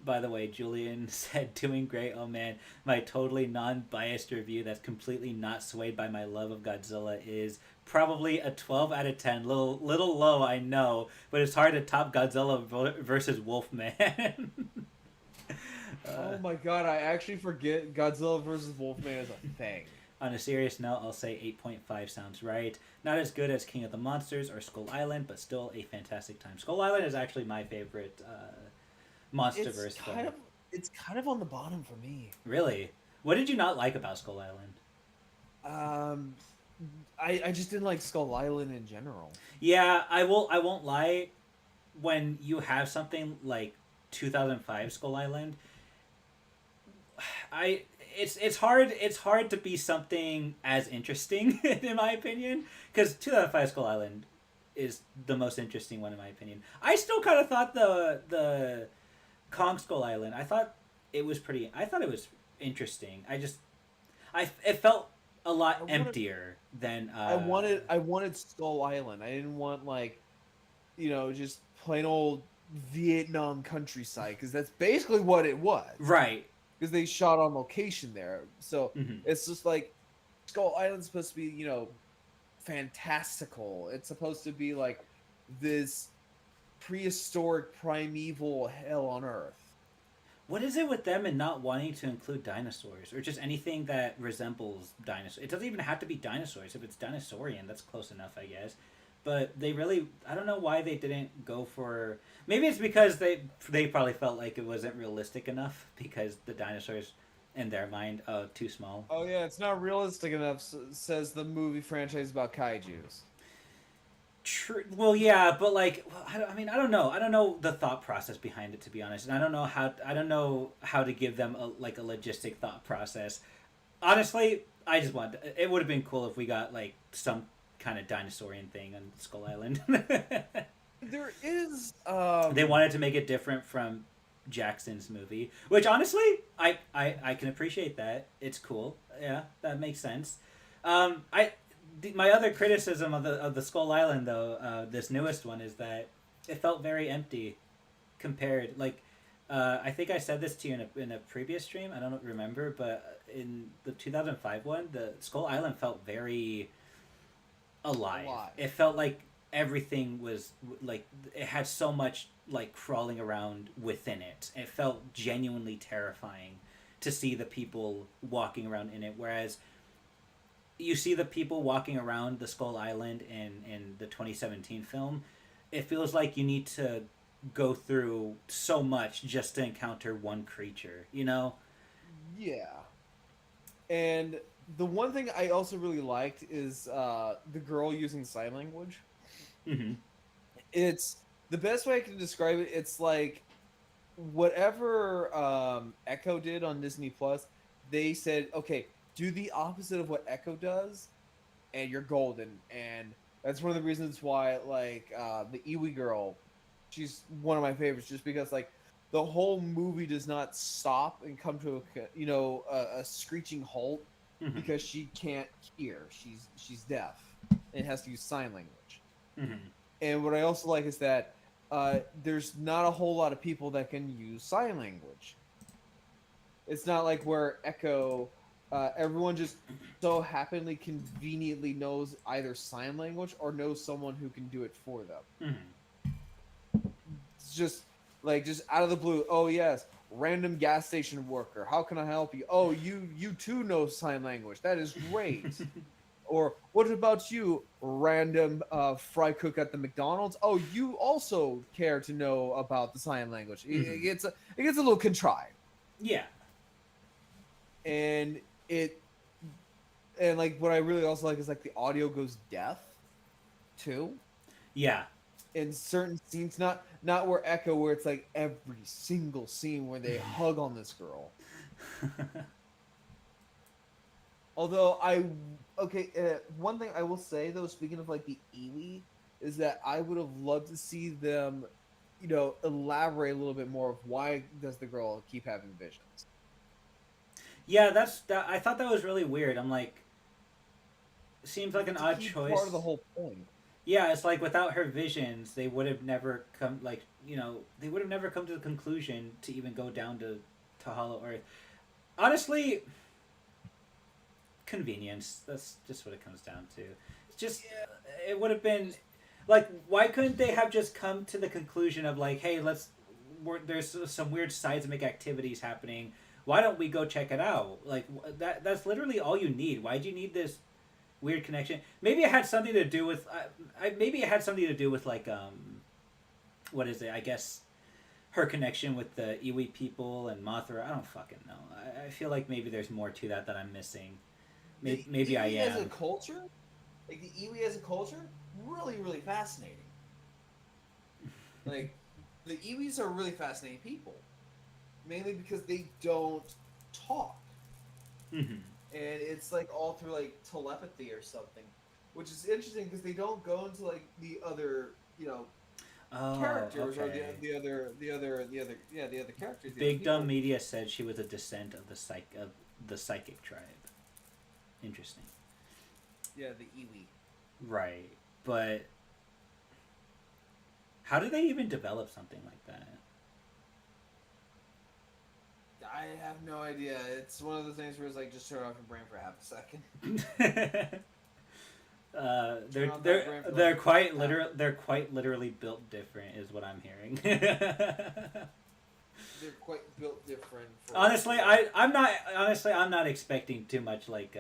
By the way, Julian said, doing great. Oh man, my totally non-biased review that's completely not swayed by my love of Godzilla is probably a 12 out of 10. Little low, I know, but it's hard to top Godzilla versus Wolfman. Oh my god, I actually forget Godzilla versus Wolfman is a thing. On a serious note, I'll say 8.5 sounds right. Not as good as King of the Monsters or Skull Island, but still a fantastic time. Skull Island is actually my favorite MonsterVerse film. It's kind of on the bottom for me. Really? What did you not like about Skull Island? I just didn't like Skull Island in general. Yeah, I won't lie. When you have something like 2005 Skull Island, it's hard to be something as interesting in my opinion, because 2005 Skull Island is the most interesting one in my opinion. I still kind of thought the Kong Skull Island, I thought it was interesting. It felt a lot emptier than I wanted Skull Island. I didn't want just plain old Vietnam countryside, because that's basically what it was. Right. Because they shot on location there. So it's just like Skull Island's supposed to be, fantastical. It's supposed to be like this prehistoric primeval hell on Earth. What is it with them and not wanting to include dinosaurs or just anything that resembles dinosaurs? It doesn't even have to be dinosaurs. If it's dinosaurian, that's close enough, I guess. But they really, I don't know why they didn't go for. Maybe it's because they probably felt like it wasn't realistic enough, because the dinosaurs, in their mind, too small. Oh yeah, it's not realistic enough, says the movie franchise about kaijus. True. Well, yeah, but like, well, I mean, I don't know. I don't know the thought process behind it, to be honest, and I don't know how. I don't know how to give them a logistic thought process. Honestly, I just want. It would have been cool if we got like some kind of dinosaurian thing on Skull Island. There is. They wanted to make it different from Jackson's movie, which honestly, I can appreciate that. It's cool. Yeah, that makes sense. My other criticism of the Skull Island though, this newest one, is that it felt very empty compared. Like, I think I said this to you in a previous stream. I don't remember, but in the 2005 one, the Skull Island felt very alive. It felt like everything was like it had so much like crawling around within it. It felt genuinely terrifying to see the people walking around in it, whereas you see the people walking around the Skull Island in the 2017 film, it feels like you need to go through so much just to encounter one creature, you know? Yeah. And the one thing I also really liked is the girl using sign language. Mm-hmm. It's the best way I can describe it. It's like whatever Echo did on Disney Plus. They said, okay, do the opposite of what Echo does, and you're golden. And that's one of the reasons why, like, the Iwi girl, she's one of my favorites, just because like the whole movie does not stop and come to a screeching halt Mm-hmm. because she can't hear. She's deaf and has to use sign language. Mm-hmm. And what I also like is that there's not a whole lot of people that can use sign language. It's not like where Echo, everyone just so happily conveniently knows either sign language or knows someone who can do it for them. Mm-hmm. It's just out of the blue. Oh yes, random gas station worker. How can I help you? Oh, you too know sign language. That is great. Or what about you, random fry cook at the McDonald's? Oh, you also care to know about the sign language. It gets a little contrived. Yeah. And like what I really also like is like the audio goes deaf too. Yeah. In certain scenes, not where Echo, where it's like every single scene where they hug on this girl. Although one thing I will say though, speaking of like the Iwi, is that I would have loved to see them, elaborate a little bit more of why does the girl keep having visions. Yeah, I thought that was really weird. I'm like, seems like an odd choice. Part of the whole point. Yeah, it's like without her visions, they would have never come they would have never come to the conclusion to even go down to Hollow Earth. Honestly, convenience. That's just what it comes down to. It's just it would have been like, why couldn't they have just come to the conclusion of like, hey, there's some weird seismic activities happening. Why don't we go check it out? Like that's literally all you need. Why do you need this weird connection? Maybe it had something to do with like what is it? I guess her connection with the Iwi people and Mothra. I don't fucking know. I feel like maybe there's more to that I'm missing. Maybe I am. As a culture, like the Iwi as a culture, really, really fascinating. Like the Iwis are really fascinating people, mainly because they don't talk, Mm-hmm. and it's like all through like telepathy or something, which is interesting because they don't go into like the other characters, okay. or the other characters. Big Dumb Media said she was a descent of the psychic tribe. Interesting. Yeah, the Iwi. Right, but how do they even develop something like that? I have no idea. It's one of those things where it's like just turn off your brain for half a second. They're quite literally built different, is what I'm hearing. They're quite built different. Honestly, I'm not expecting too much like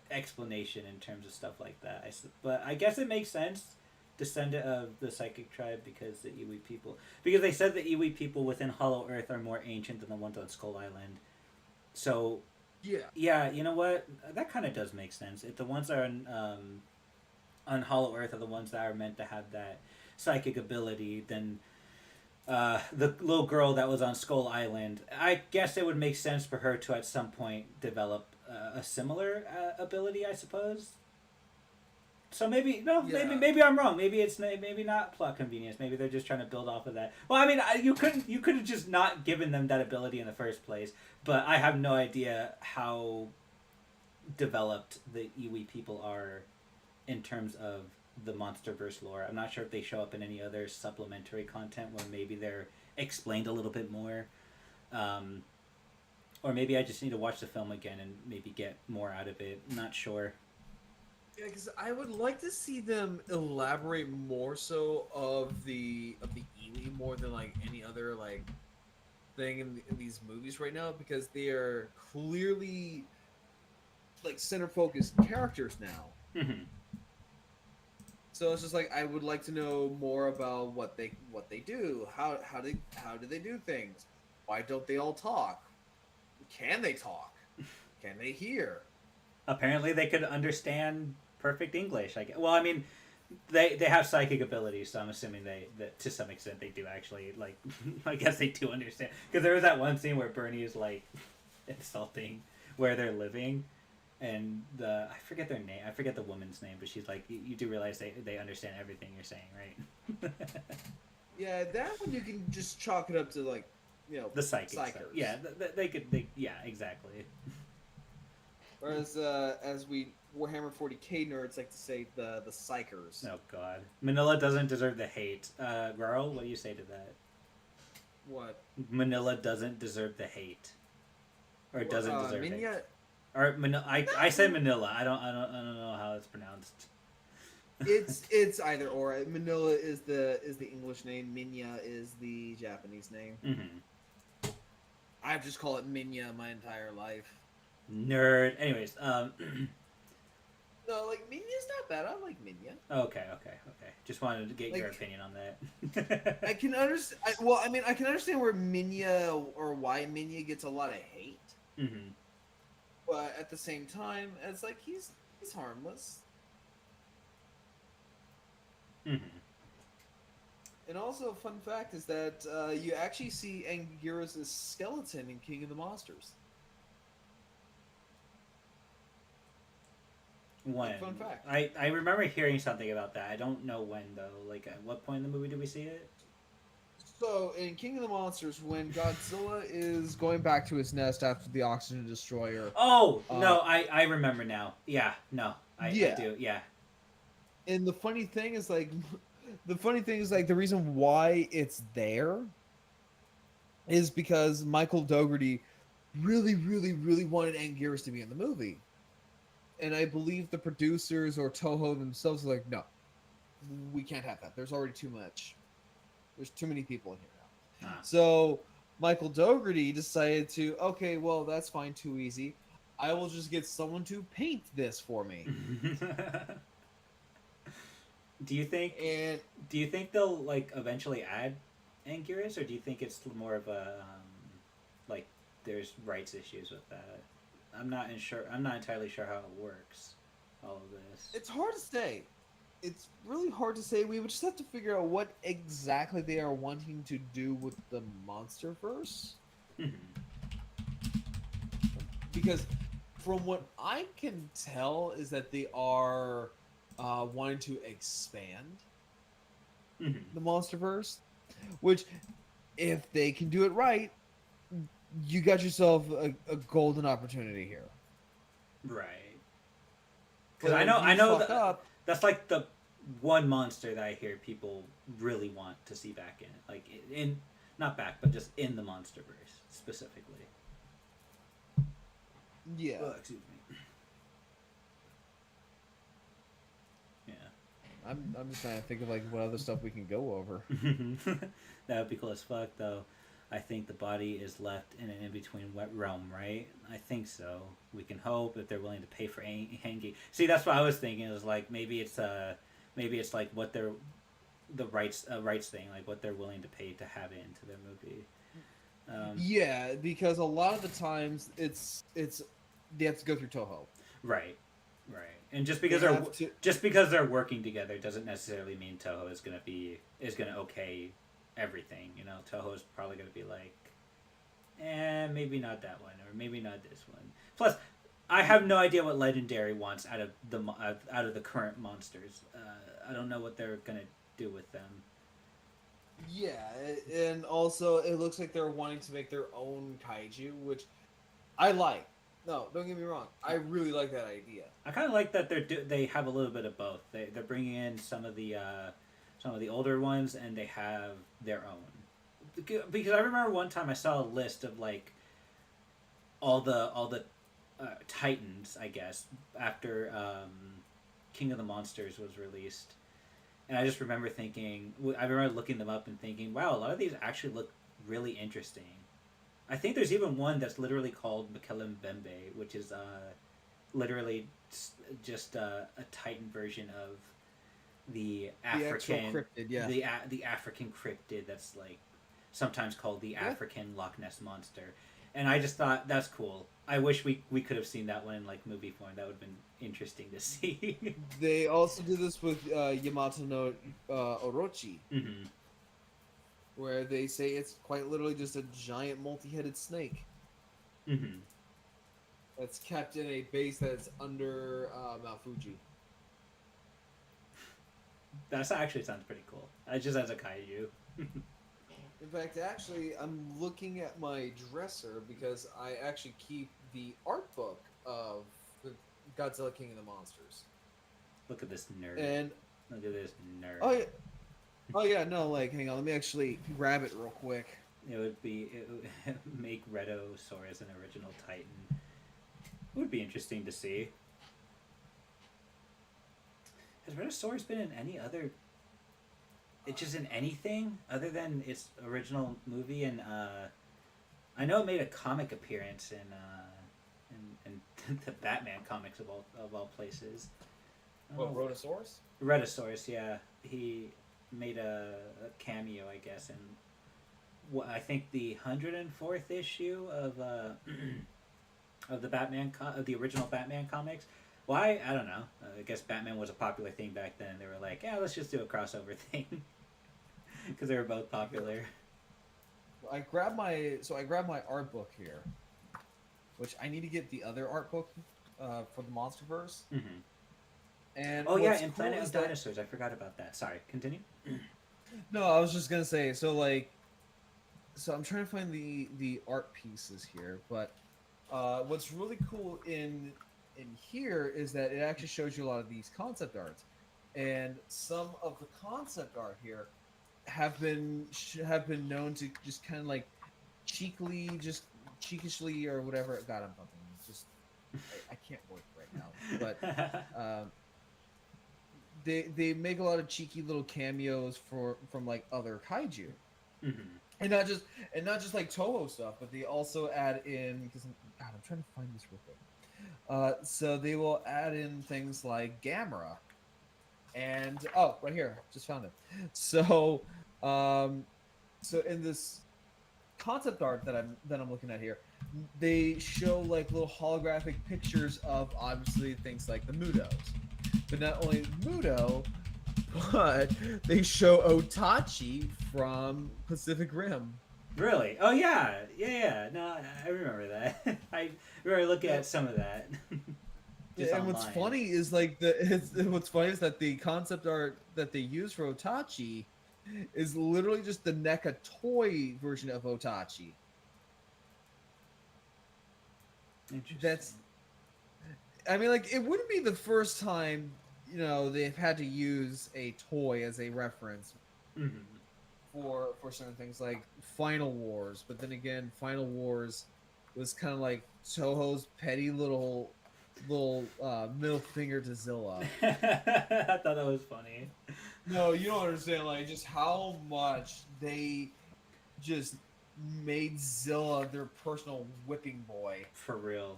explanation in terms of stuff like that. But I guess it makes sense. Descendant of the psychic tribe because they said the Iwi people within Hollow Earth are more ancient than the ones on Skull Island. So yeah, you know what? That kind of does make sense. If the ones are on on Hollow Earth are the ones that are meant to have that psychic ability, then the little girl that was on Skull Island, I guess it would make sense for her to at some point develop a similar ability, I suppose. So maybe no, Yeah. maybe I'm wrong. Maybe it's maybe not plot convenience. Maybe they're just trying to build off of that. Well, I mean, you could have just not given them that ability in the first place. But I have no idea how developed the Iwi people are in terms of the MonsterVerse lore. I'm not sure if they show up in any other supplementary content where maybe they're explained a little bit more. Or maybe I just need to watch the film again and maybe get more out of it. I'm not sure. Yeah, because I would like to see them elaborate more so of the Ely more than like any other like thing in these movies right now, because they are clearly like center focused characters now. Mm-hmm. So it's just like I would like to know more about what they do. How do they do things? Why don't they all talk? Can they talk? Can they hear? Apparently, they could understand perfect English. Well, I mean, they have psychic abilities, so I'm assuming that to some extent they do actually like. I guess they do understand, because there was that one scene where Bernie is like insulting where they're living, and I forget their name. I forget the woman's name, but she's like, you do realize they understand everything you're saying, right? Yeah, that one you can just chalk it up to like, the psychic stuff. psychers. Yeah, they could. Yeah, exactly. Whereas as we Warhammer 40k nerds like to say, the psychers. Oh God, Manila doesn't deserve the hate. Grarrl, what do you say to that? What? Manila doesn't deserve the hate, or doesn't deserve Minya, hate. Or I said Manila. I don't know how it's pronounced. it's either or. Manila is the English name. Minya is the Japanese name. Mm-hmm. I've just called it Minya my entire life. Nerd. Anyways, No, like Minya's not bad. I like Minya. Okay. Just wanted to get your opinion on that. I can understand. I mean, I can understand where Minya or why Minya gets a lot of hate. Mm-hmm. But at the same time, it's like he's harmless. Mm-hmm. And also, a fun fact is that you actually see Angiras' skeleton in King of the Monsters. When? Fun fact. I remember hearing something about that. I don't know when though. Like at what point in the movie did we see it? So, in King of the Monsters, when Godzilla is going back to his nest after the oxygen destroyer. Oh no, I remember now. Yeah, no, I do. Yeah. And the funny thing is like, the reason why it's there is because Michael Dougherty really, really, really wanted Angiras to be in the movie. And I believe the producers or Toho themselves are like, no, we can't have that. There's already too much. There's too many people in here now. So Michael Dougherty decided to, okay, well, that's fine, too easy. I will just get someone to paint this for me. Do you think they'll like eventually add Angiras, or do you think it's more of a like there's rights issues with that? I'm not entirely sure how it works. All of this. It's hard to say. It's really hard to say. We would just have to figure out what exactly they are wanting to do with the MonsterVerse. Mm-hmm. Because from what I can tell is that they are wanting to expand the MonsterVerse, which, if they can do it right, you got yourself a golden opportunity here. Right. Because I know that's like the one monster that I hear people really want to see back in it. Like in not back, but just in the MonsterVerse specifically. Yeah. Oh, excuse me. Yeah. I'm just trying to think of like what other stuff we can go over. That would be cool as fuck, though. I think the body is left in an in-between wet realm, right? I think so. We can hope if they're willing to pay for hanging. See, that's what I was thinking. It was like maybe it's like what they're the rights thing, like what they're willing to pay to have it into their movie. Yeah, because a lot of the times it's they have to go through Toho. Right. And just because they're working together doesn't necessarily mean Toho is gonna okay everything. You know, Toho is probably gonna be like, maybe not that one, or maybe not this one. Plus, I have no idea what Legendary wants out of the current monsters. I don't know what they're gonna do with them. Yeah, and also it looks like they're wanting to make their own kaiju, which I like. No, don't get me wrong. I really like that idea. I kind of like that they have a little bit of both. They're bringing in some of the older ones, and they have their own. Because I remember one time I saw a list of like all the Titans, I guess, after King of the Monsters was released. And I just remember I remember looking them up and thinking, wow, a lot of these actually look really interesting. I think there's even one that's literally called Mikelim Bembe, which is literally just a Titan version of the African cryptid, yeah. the African cryptid that's like sometimes called the African Loch Ness monster. And I just thought that's cool. I wish we could have seen that one in like movie form. That would have been interesting to see. They also do this with Yamato no Orochi, Mm-hmm. where they say it's quite literally just a giant multi-headed snake Mm-hmm. that's kept in a base that's under Mount Fuji. That actually sounds pretty cool. Just as a kaiju. In fact, actually, I'm looking at my dresser because I actually keep the art book of the Godzilla King of the Monsters. Look at this nerd. And Look at this nerd. oh yeah, no, like hang on, let me actually grab it real quick. It would make Redosaurus an original Titan. It would be interesting to see. Has Redosaurus been in any other? It's just in anything other than its original movie, and I know it made a comic appearance in the Batman comics of all places. What, Rhodosaurus? Redosaurus, yeah, he made a cameo, I guess, in I think the 104th issue of of the of the original Batman comics. Why? I don't know. I guess Batman was a popular thing back then. They were like, yeah, let's just do a crossover thing. Because they were both popular. I grabbed my art book here, which I need to get the other art book for the MonsterVerse. Mm-hmm. And oh yeah, and Planet of Dinosaurs. I forgot about that. Sorry, continue. No, I was just gonna say. So I'm trying to find the art pieces here, but what's really cool in here is that it actually shows you a lot of these concept arts, and some of the concept art here have been known to just kind of like cheekishly or whatever. God, I'm bumping. Just I can't work right now, but they make a lot of cheeky little cameos from like other kaiju, Mm-hmm. and not just like Toho stuff, but they also add in because I'm trying to find this real quick. So they will add in things like Gamera, and right here, just found it. So, so in this concept art that I'm looking at here, they show like little holographic pictures of obviously things like the Mudos, but not only Mudo, but they show Otachi from Pacific Rim. Really? Oh yeah. No, I remember that. I remember looking at some of that. And what's funny is like what's funny is that the concept art that they use for Otachi is literally just the NECA toy version of Otachi. Interesting. I mean, like, it wouldn't be the first time, they've had to use a toy as a reference Mm-hmm. for certain things like Final Wars, but then again, Final Wars was kind of like Toho's petty little middle finger to Zilla. I thought that was funny. No, you don't understand, like, just how much they just made Zilla their personal whipping boy. For real.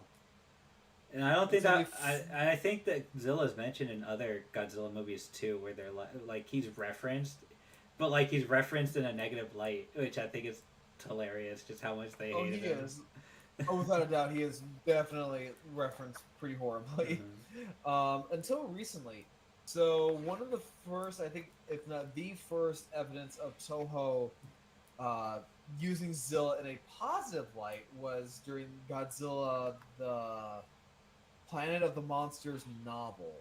And I don't think I think that Zilla's mentioned in other Godzilla movies too, where they're like he's referenced, but like he's referenced in a negative light, which I think is hilarious. Just how much they hated him. Oh, without a doubt, he is definitely referenced pretty horribly. Until recently. So one of the first, I think, if not the first evidence of Toho uh, using Zilla in a positive light was during Godzilla, the Planet of the Monsters novel,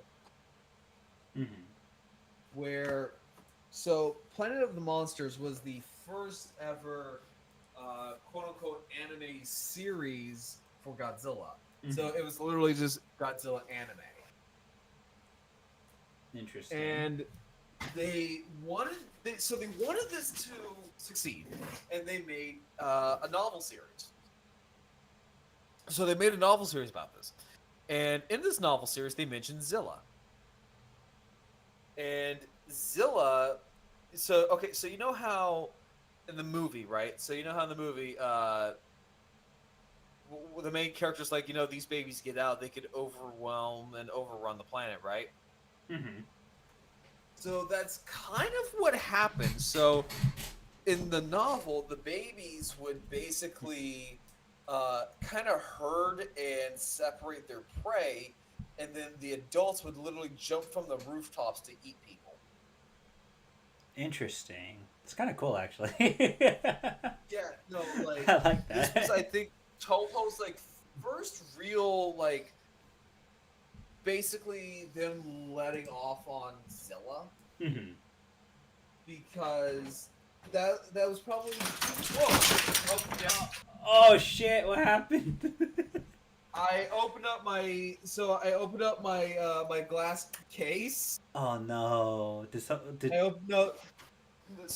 Mm-hmm. where so Planet of the Monsters was the first ever quote unquote anime series for Godzilla. So Mm-hmm. it was literally just Godzilla anime. Interesting. And they wanted this to succeed, and they made a novel series. So they made a novel series about this, and in this novel series, they mentioned Zilla. And Zilla, so okay, so you know how in the movie, right? So you know how in the movie, the main characters like these babies get out, they could overwhelm and overrun the planet, right? Mm-hmm. So that's kind of what happened. So in the novel, the babies would basically kind of herd and separate their prey, and then the adults would literally jump from the rooftops to eat people. Interesting. It's kind of cool, actually. Yeah, no, like I like this was, I that. think, Toho's like first real like basically them letting off on Zilla Mm-hmm. because that was probably whoa. Oh, yeah. Oh shit! What happened? I opened up my glass case. Oh no! Did I opened up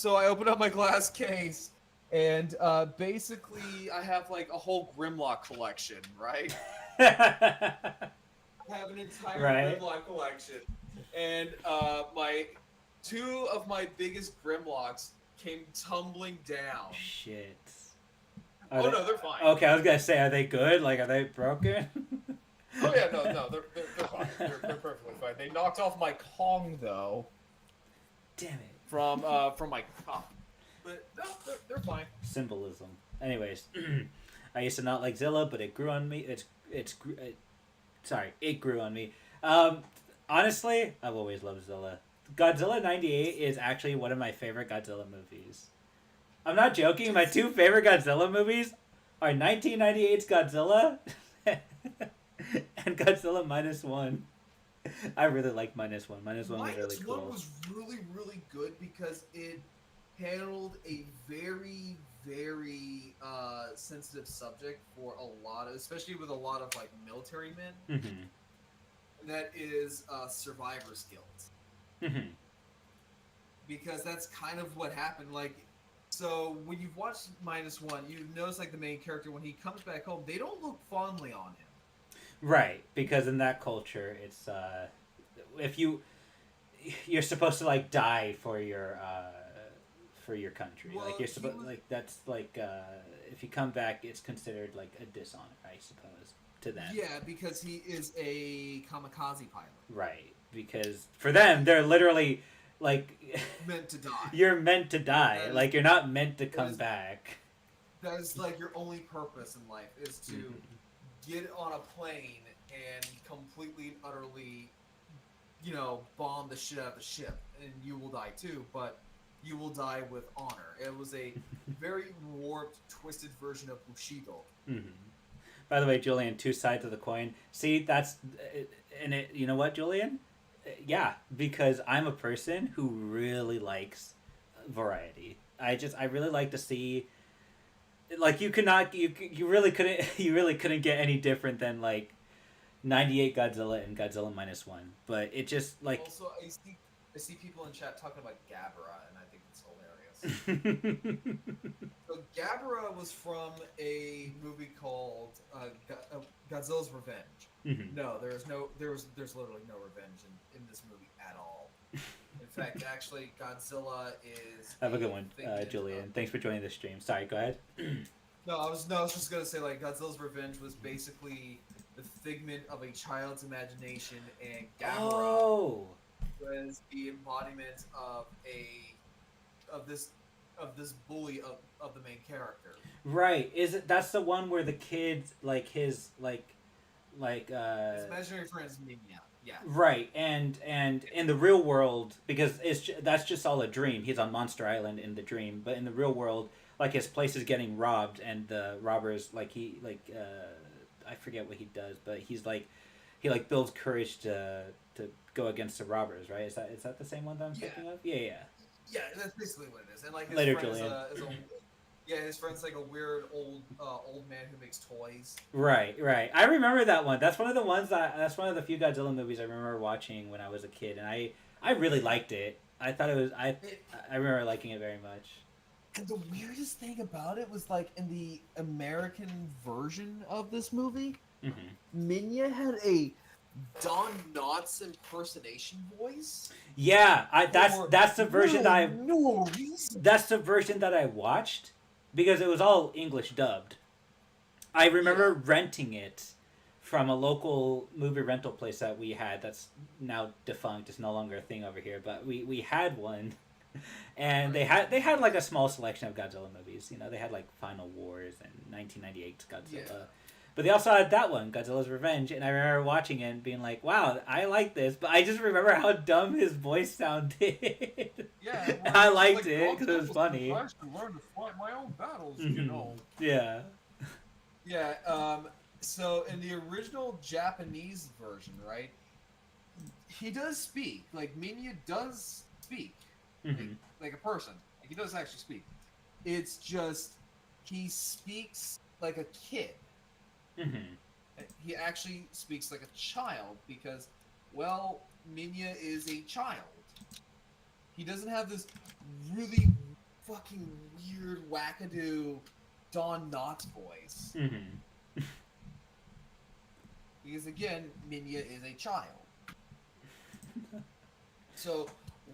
I opened up my glass case, and basically I have like a whole Grimlock collection, right? I have an entire right? Grimlock collection, and my two of my biggest Grimlocks came tumbling down. Shit. Oh no, they're fine. Okay, I was gonna say, are they good? Like, are they broken? Oh yeah, no, they're fine. They're perfectly fine. They knocked off my Kong though Damn it. from my cup, but no, they're fine. Symbolism. Anyways, I used to not like Zilla, but it grew on me. It grew on me. Honestly, I've always loved Zilla. Godzilla '98 is actually one of my favorite Godzilla movies. I'm not joking. My two favorite Godzilla movies are 1998's Godzilla and Godzilla -1. I really like -1. -1 was really cool. One was really, really good because it handled a very, very sensitive subject for a lot of, especially with a lot of like military men. Mm-hmm. And that is survivor's guilt, Mm-hmm. because that's kind of what happened. Like, so when you've watched -1, you notice like the main character when he comes back home, they don't look fondly on him. Right, because in that culture, it's if you're supposed to like die for your country. Well, like you're supposed like that's like if you come back, it's considered like a dishonor, I suppose, to them. Yeah, because he is a kamikaze pilot. Right, because for them, they're literally like Meant to die. you're meant to die. That is- like you're not meant to come is- back. That is like your only purpose in life is to Mhm. get on a plane and completely and utterly, bomb the shit out of the ship, and you will die too, but you will die with honor. It was a very warped, twisted version of Bushido. Mm-hmm. By the way, Julian, two sides of the coin. See, that's and it. You know what, Julian? Yeah, because I'm a person who really likes variety. I really like to see. Like you really couldn't get any different than like 98 Godzilla and Godzilla -1. But it just like Also, I see people in chat talking about Gabara, and I think it's hilarious. So Gabara was from a movie called Godzilla's Revenge. Mhm. No, there's literally no revenge in this movie at all. In fact, actually, Godzilla is. Have a good one, figment Julian. of- Thanks for joining the stream. Sorry, go ahead. I was just gonna say like Godzilla's Revenge was basically the figment of a child's imagination, and Gabara Oh. was the embodiment of this of this bully of the main character. Right. That's the one where the kid like his his imaginary friend's Minya. Yeah. Right, and in the real world, because that's just all a dream. He's on Monster Island in the dream, but in the real world, like his place is getting robbed, and the robbers I forget what he does, but he builds courage to go against the robbers. Right? Is that the same one that I'm thinking of? Yeah. Yeah, that's basically what it is. And like his Later, friend Julian. his friend's like a weird old man who makes toys. Right. I remember that one. That's one of the few Godzilla movies I remember watching when I was a kid, and I really liked it. I thought it was I remember liking it very much. And the weirdest thing about it was like in the American version of this movie, Minya had a Don Knotts impersonation voice. Yeah, that's the version that's the version that I watched because it was all English dubbed. I remember renting it from a local movie rental place that we had that's now defunct. It's no longer a thing over here, but we had one. And they had like a small selection of Godzilla movies. You know, they had like Final Wars and 1998's Godzilla. Yeah. But they also had that one, Godzilla's Revenge, and I remember watching it and being like, wow, I like this, but I just remember how dumb his voice sounded. Yeah. I liked it because it was funny. I should learn to fight my own battles, you know. Yeah. Yeah, so in the original Japanese version, right, he does speak. Like, Minya does speak. Like a person. Like, he does actually speak. It's just, he speaks like a kid. He actually speaks like a child because, well, Minya is a child. He doesn't have this really fucking weird wackadoo Don Knotts voice. Because again, Minya is a child. So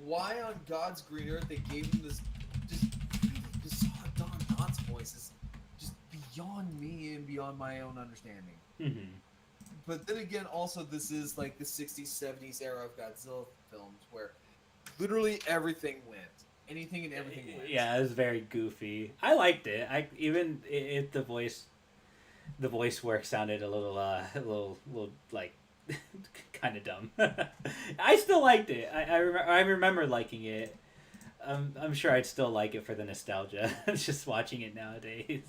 why on God's green earth they gave him this just really bizarre Don Knotts voice is just beyond me and beyond my own understanding. But then again, also this is like the 60s, 70s era of Godzilla films where literally everything went. Anything and everything went. Yeah, it was very goofy. I liked it. If the voice work sounded a little like kind of dumb. I still liked it. I remember liking it. I'm sure I'd still like it for the nostalgia. Just watching it nowadays.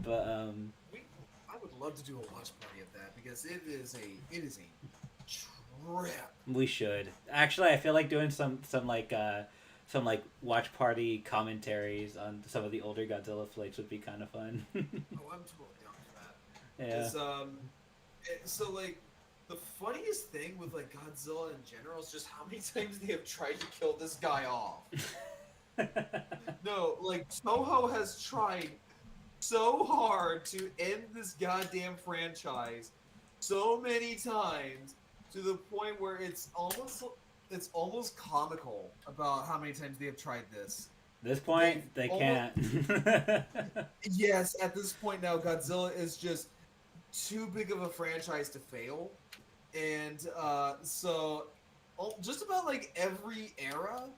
But I would love to do a watch party of that because it is a trip. We should. Actually, I feel like doing some watch party commentaries on some of the older Godzilla flicks would be kind of fun. Oh, I'm totally down for that. Yeah. So like the funniest thing with like Godzilla in general is just how many times they have tried to kill this guy off. No, like Toho has tried so hard to end this goddamn franchise so many times to the point where it's almost comical about how many times they have tried this. This point, they can't. Yes, at this point now, Godzilla is just too big of a franchise to fail. And so just about like every era,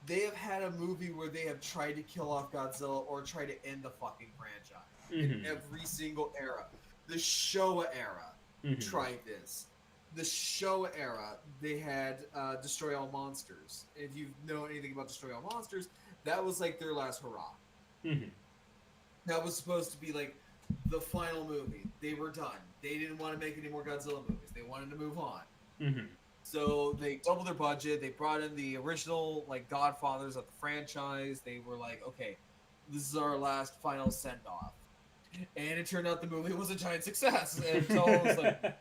they have had a movie where they have tried to kill off Godzilla or try to end the fucking franchise. In every single era. The Showa era tried this. The Showa era, they had Destroy All Monsters. If you know anything about Destroy All Monsters, that was like their last hurrah. That was supposed to be like the final movie. They were done. They didn't want to make any more Godzilla movies. They wanted to move on. So they doubled their budget. They brought in the original like godfathers of the franchise. They were like, okay, this is our last final send-off. And it turned out the movie was a giant success. And Toho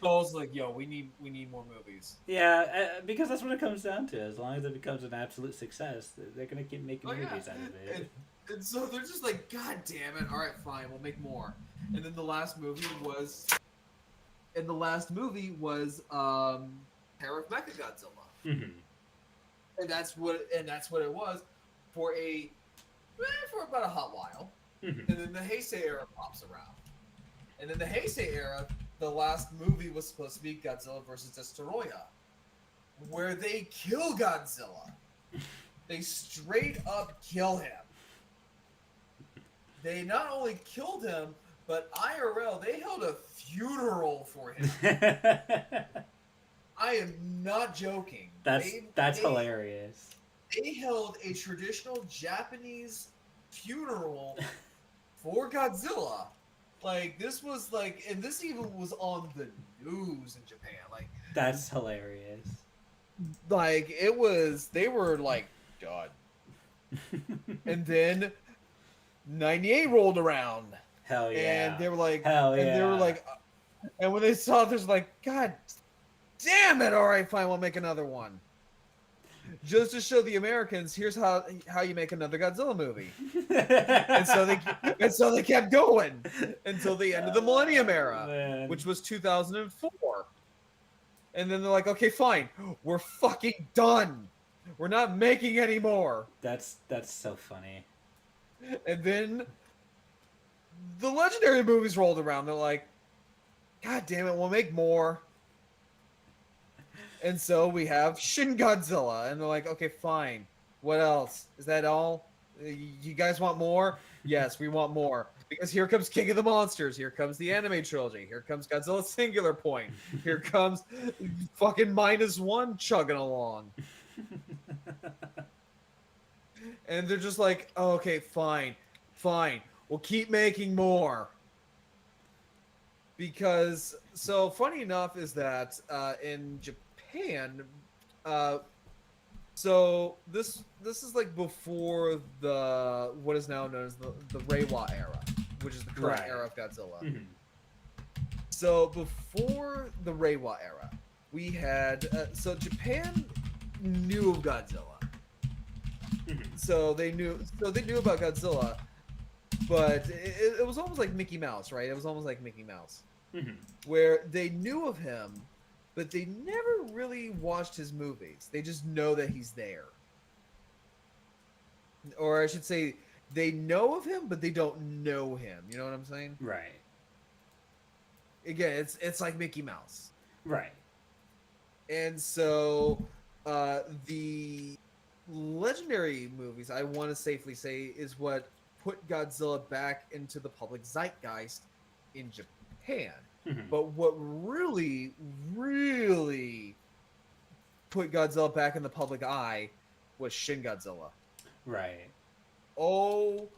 was like, yo, we need more movies. Yeah, because that's what it comes down to. As long as it becomes an absolute success, they're going to keep making movies out of it. And so they're just like, God damn it, alright, fine, we'll make more. And then the last movie was Terror of Mechagodzilla. And that's what it was for about a hot while. And then the Heisei era pops around. And in the Heisei era, the last movie was supposed to be Godzilla vs. Destoroyah, where they kill Godzilla. They straight up kill him. They not only killed him, but IRL, they held a funeral for him. I am not joking. That's hilarious. They held a traditional Japanese funeral for Godzilla. Like, this was like, and this even was on the news in Japan. Like, that's hilarious. Like, it was, they were like, done. And then 98 rolled around. Hell yeah. And they were like, hell yeah. And they were like, and when they saw this, like, God damn it! All right, fine, we'll make another one. Just to show the Americans, here's how you make another Godzilla movie. and so they kept going until the end of the Millennium Era, which was 2004. And then they're like, okay, fine, we're fucking done. We're not making any more. That's so funny. And then the Legendary movies rolled around. They're like, God damn it, we'll make more. And so we have Shin Godzilla. And they're like, okay, fine. What else? Is that all? You guys want more? Yes, we want more. Because here comes King of the Monsters. Here comes the anime trilogy. Here comes Godzilla Singular Point. Here comes fucking -1 chugging along. And they're just like, oh, okay, fine. We'll keep making more. Because, so funny enough is that in Japan, so this is like before the what is now known as the Reiwa era, which is the current era of Godzilla. Mm-hmm. So before the Reiwa era, we had so Japan knew of Godzilla. Mm-hmm. So they knew about Godzilla, but it was almost like Mickey Mouse, right? It was almost like Mickey Mouse, mm-hmm. where they knew of him, but they never really watched his movies. They just know that he's there. Or I should say, they know of him, but they don't know him. You know what I'm saying? Right. Again, it's like Mickey Mouse. Right. And so the Legendary movies, I want to safely say, is what put Godzilla back into the public zeitgeist in Japan. Mm-hmm. But what really, really put Godzilla back in the public eye was Shin Godzilla. Right. Oh,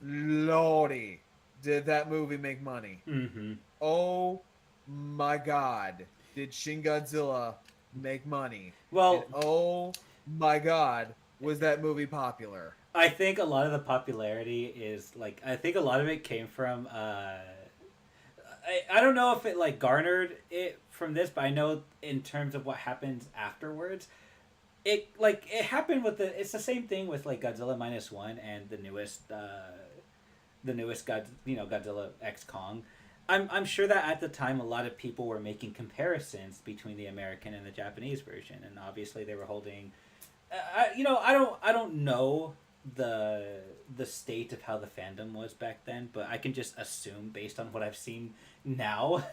lordy, did that movie make money? Mm-hmm. Oh my God, did Shin Godzilla make money? Well, and oh my God, was that movie popular? I think a lot of the popularity is like, I think a lot of it came from I don't know if it like garnered it from this, but I know in terms of what happens afterwards, it happened with it's the same thing with like Godzilla -1 and the newest Godzilla X Kong. I'm sure that at the time a lot of people were making comparisons between the American and the Japanese version, and obviously they were holding I don't know the state of how the fandom was back then, but I can just assume based on what I've seen now,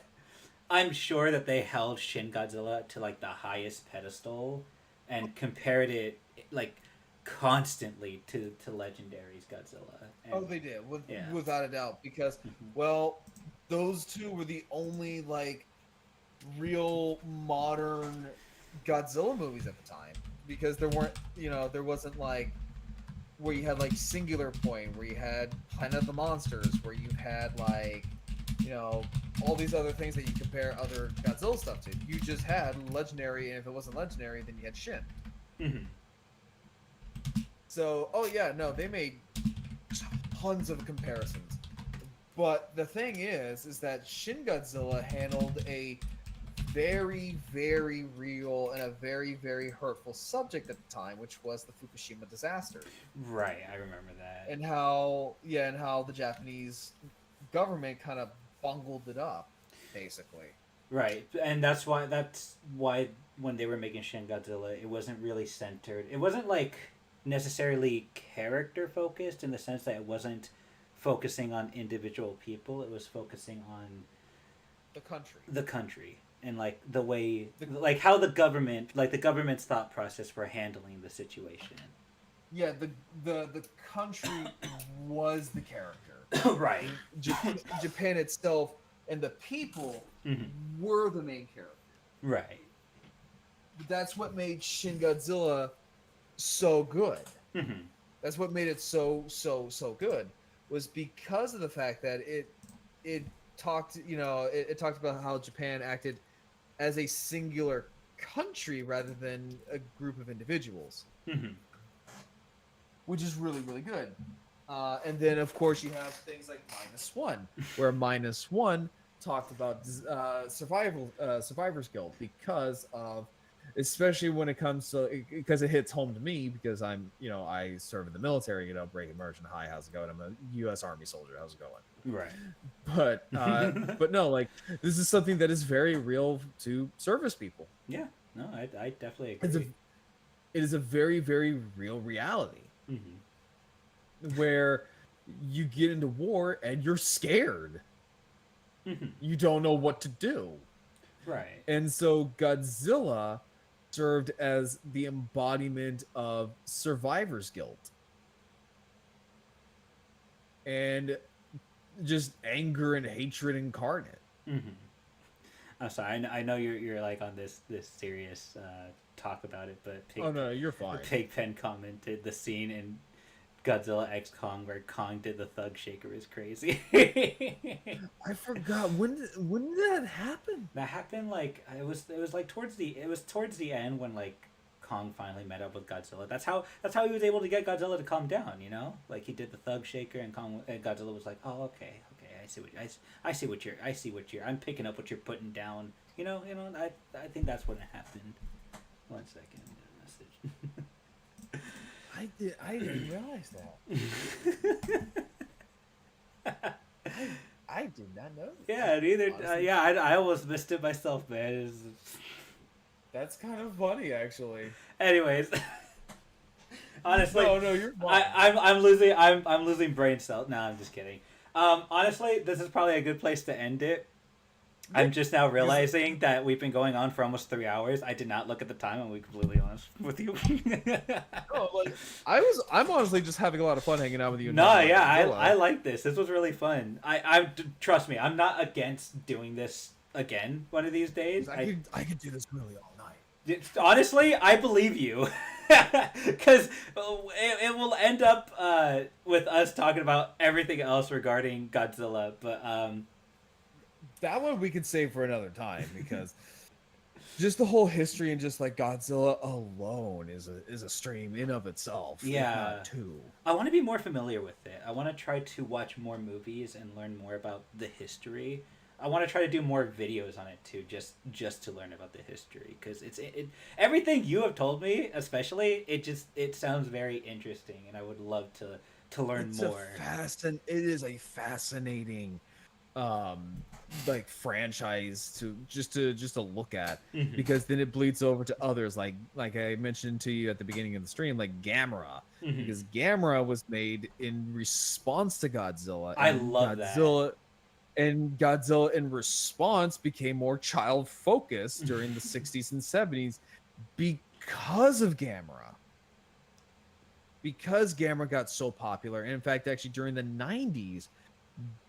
I'm sure that they held Shin Godzilla to like the highest pedestal and compared it like constantly to Legendary's Godzilla. And, oh, they did, without a doubt, because well, those two were the only like real modern Godzilla movies at the time, because there weren't, there wasn't like where you had like Singular Point, where you had Planet of the Monsters, where you had like, all these other things that you compare other Godzilla stuff to. You just had Legendary, and if it wasn't Legendary, then you had Shin. Mm-hmm. So, they made tons of comparisons. But the thing is that Shin Godzilla handled a very, very real and a very, very hurtful subject at the time, which was the Fukushima disaster. Right, I remember that. And how the Japanese government kind of bungled it up, basically. Right, and that's why when they were making Shin Godzilla, it wasn't really centered. It wasn't like necessarily character focused in the sense that it wasn't focusing on individual people. It was focusing on the country. And like the way, like how the government's thought process for handling the situation. yeah, the country was the character. Right. Japan itself and the people Mhm. were the main character. Right. That's what made Shin Godzilla so good. Mhm. That's what made it so good, was because of the fact that it talked, it talked about how Japan acted as a singular country rather than a group of individuals, Mhm. which is really, really good. And then, of course, you have things like -1, where -1 talked about Survivor's Guild because of, especially when it comes to, because it hits home to me because I serve in the military, break immersion. Hi, how's it going? I'm a U.S. Army soldier. How's it going? Right. But no, like, this is something that is very real to service people. Yeah. No, I definitely It's agree. it is a very, very real reality Mhm. where you get into war and you're scared. Mhm. You don't know what to do. Right. And so Godzilla served as the embodiment of survivor's guilt and just anger and hatred incarnate. Mhm. I'm sorry. I know you're like on this serious talk about it, but Oh no, you're fine. Pigpen commented the scene in Godzilla X Kong where Kong did the thug shaker is crazy. I forgot when did that happen? That happened like it was like towards the end when like Kong finally met up with Godzilla. That's how he was able to get Godzilla to calm down. Like he did the thug shaker and Godzilla was like, oh okay, I see what you're I'm picking up what you're putting down. I think that's when it happened. 1 second, message. I didn't realize that. I did not know. Yeah, neither. Yeah, I almost missed it myself, man. That's kind of funny, actually. Anyways, honestly, no, you're fine. I'm losing brain cells. No, I'm just kidding. Honestly, this is probably a good place to end it. I'm just now realizing that we've been going on for almost 3 hours. I did not look at the time. I'm be completely honest with you. I'm honestly just having a lot of fun hanging out with you. No, yeah, I like this. This was really fun. Trust me, I'm not against doing this again one of these days. I could do this really all night. Honestly, I believe you. Because it will end up with us talking about everything else regarding Godzilla, but that one we could save for another time because just the whole history and just like Godzilla alone is a stream in of itself. Yeah, if not two. I want to be more familiar with it. I want to try to watch more movies and learn more about the history. I want to try to do more videos on it too, just to learn about the history, because it's everything you have told me, especially it sounds very interesting, and I would love to learn more. It is a fascinating like franchise to look at, Mhm. because then it bleeds over to others like I mentioned to you at the beginning of the stream, like Gamera, Mhm. because Gamera was made in response to Godzilla. I love that. And Godzilla in response became more child focused during the 60s and 70s because of Gamera. Because Gamera got so popular. And in fact, actually during the 90s,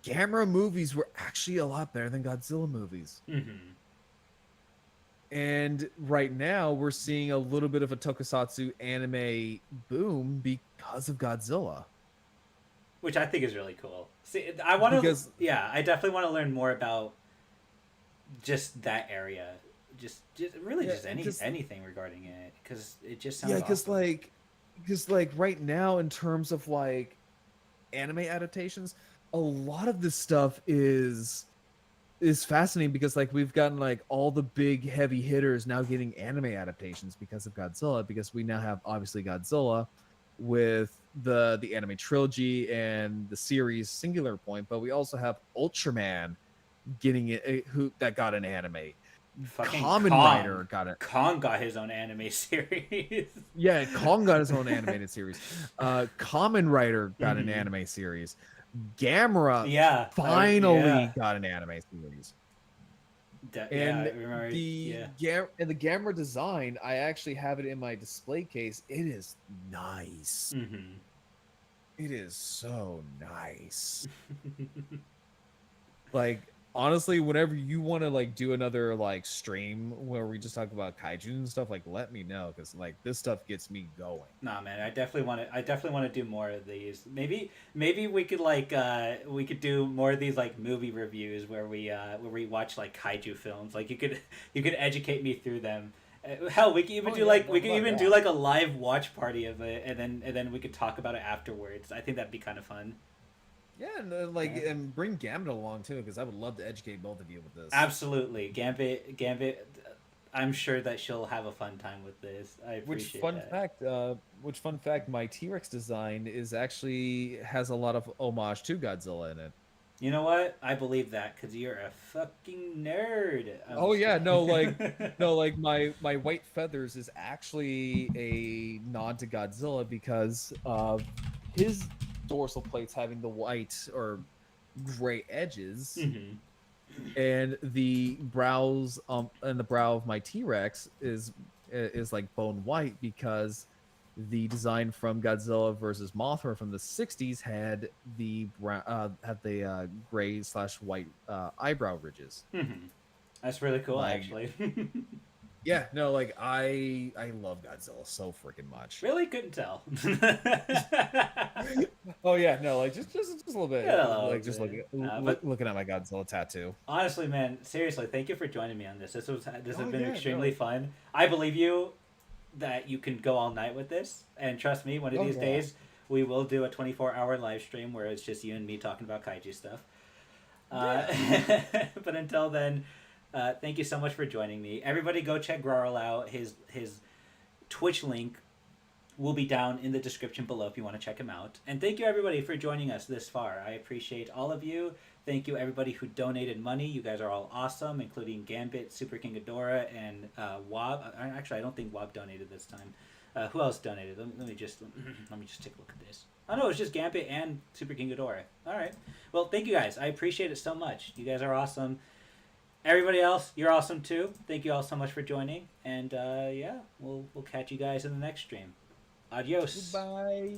Gamera movies were actually a lot better than Godzilla movies. Mm-hmm. And right now we're seeing a little bit of a tokusatsu anime boom because of Godzilla. Which I think is really cool. See, I want to, I definitely want to learn more about just that area. Just anything regarding it, because it just sounds awesome. because right now in terms of like anime adaptations, a lot of this stuff is fascinating, because like we've gotten like all the big heavy hitters now getting anime adaptations because of Godzilla, because we now have obviously Godzilla with the anime trilogy and the series Singular Point, but we also have Ultraman getting it, that got an anime. Fucking Kamen Rider got it. Kong got his own anime series. Yeah, Kong got his own animated series. Kamen Rider got an anime series. Gamera finally got an anime series. And I remember. Yeah. the Gamera design, I actually have it in my display case. It is nice. Mm-hmm. It is so nice. Like honestly, whenever you want to like do another like stream where we just talk about kaiju and stuff, like let me know because like this stuff gets me going. Nah, man, I definitely want to. I definitely want to do more of these. Maybe we could we could do more of these like movie reviews where we watch like kaiju films. Like you could educate me through them. Hell, we could even we could even do like a live watch party of it, and then we could talk about it afterwards. I think that'd be kind of fun. Yeah, and and bring Gambit along too because I would love to educate both of you with this. Absolutely, Gambit. I'm sure that she'll have a fun time with this. I appreciate that. Which fun fact, my T-Rex design is actually has a lot of homage to Godzilla in it. You know what? I believe that because you're a fucking nerd. Oh yeah, no, like my white feathers is actually a nod to Godzilla because of his dorsal plates having the white or gray edges. Mm-hmm. And the brows and the brow of my T-Rex is like bone white because the design from Godzilla versus Mothra from the 60s had the gray / white eyebrow ridges. Mm-hmm. That's really cool, like, actually. Yeah, no, like I love Godzilla so freaking much. Really couldn't tell. Oh yeah, no, like just a little bit, Yeah, like just looking at my Godzilla tattoo. Honestly, man, seriously, thank you for joining me on this. This has been yeah, extremely fun. I believe you that you can go all night with this, and trust me, one of these days we will do a 24-hour live stream where it's just you and me talking about kaiju stuff. But until then. Thank you so much for joining me. Everybody go check Grarrl out. His Twitch link will be down in the description below if you want to check him out. And thank you everybody for joining us this far. I appreciate all of you. Thank you everybody who donated money. You guys are all awesome, including Gambit, Super King Ghidorah, and Wob. Actually, I don't think Wob donated this time. Who else donated? Let me just take a look at this. Oh no, it's just Gambit and Super King Ghidorah. All right. Well, thank you guys. I appreciate it so much. You guys are awesome. Everybody else, you're awesome too. Thank you all so much for joining. And yeah, we'll catch you guys in the next stream. Adios. Bye.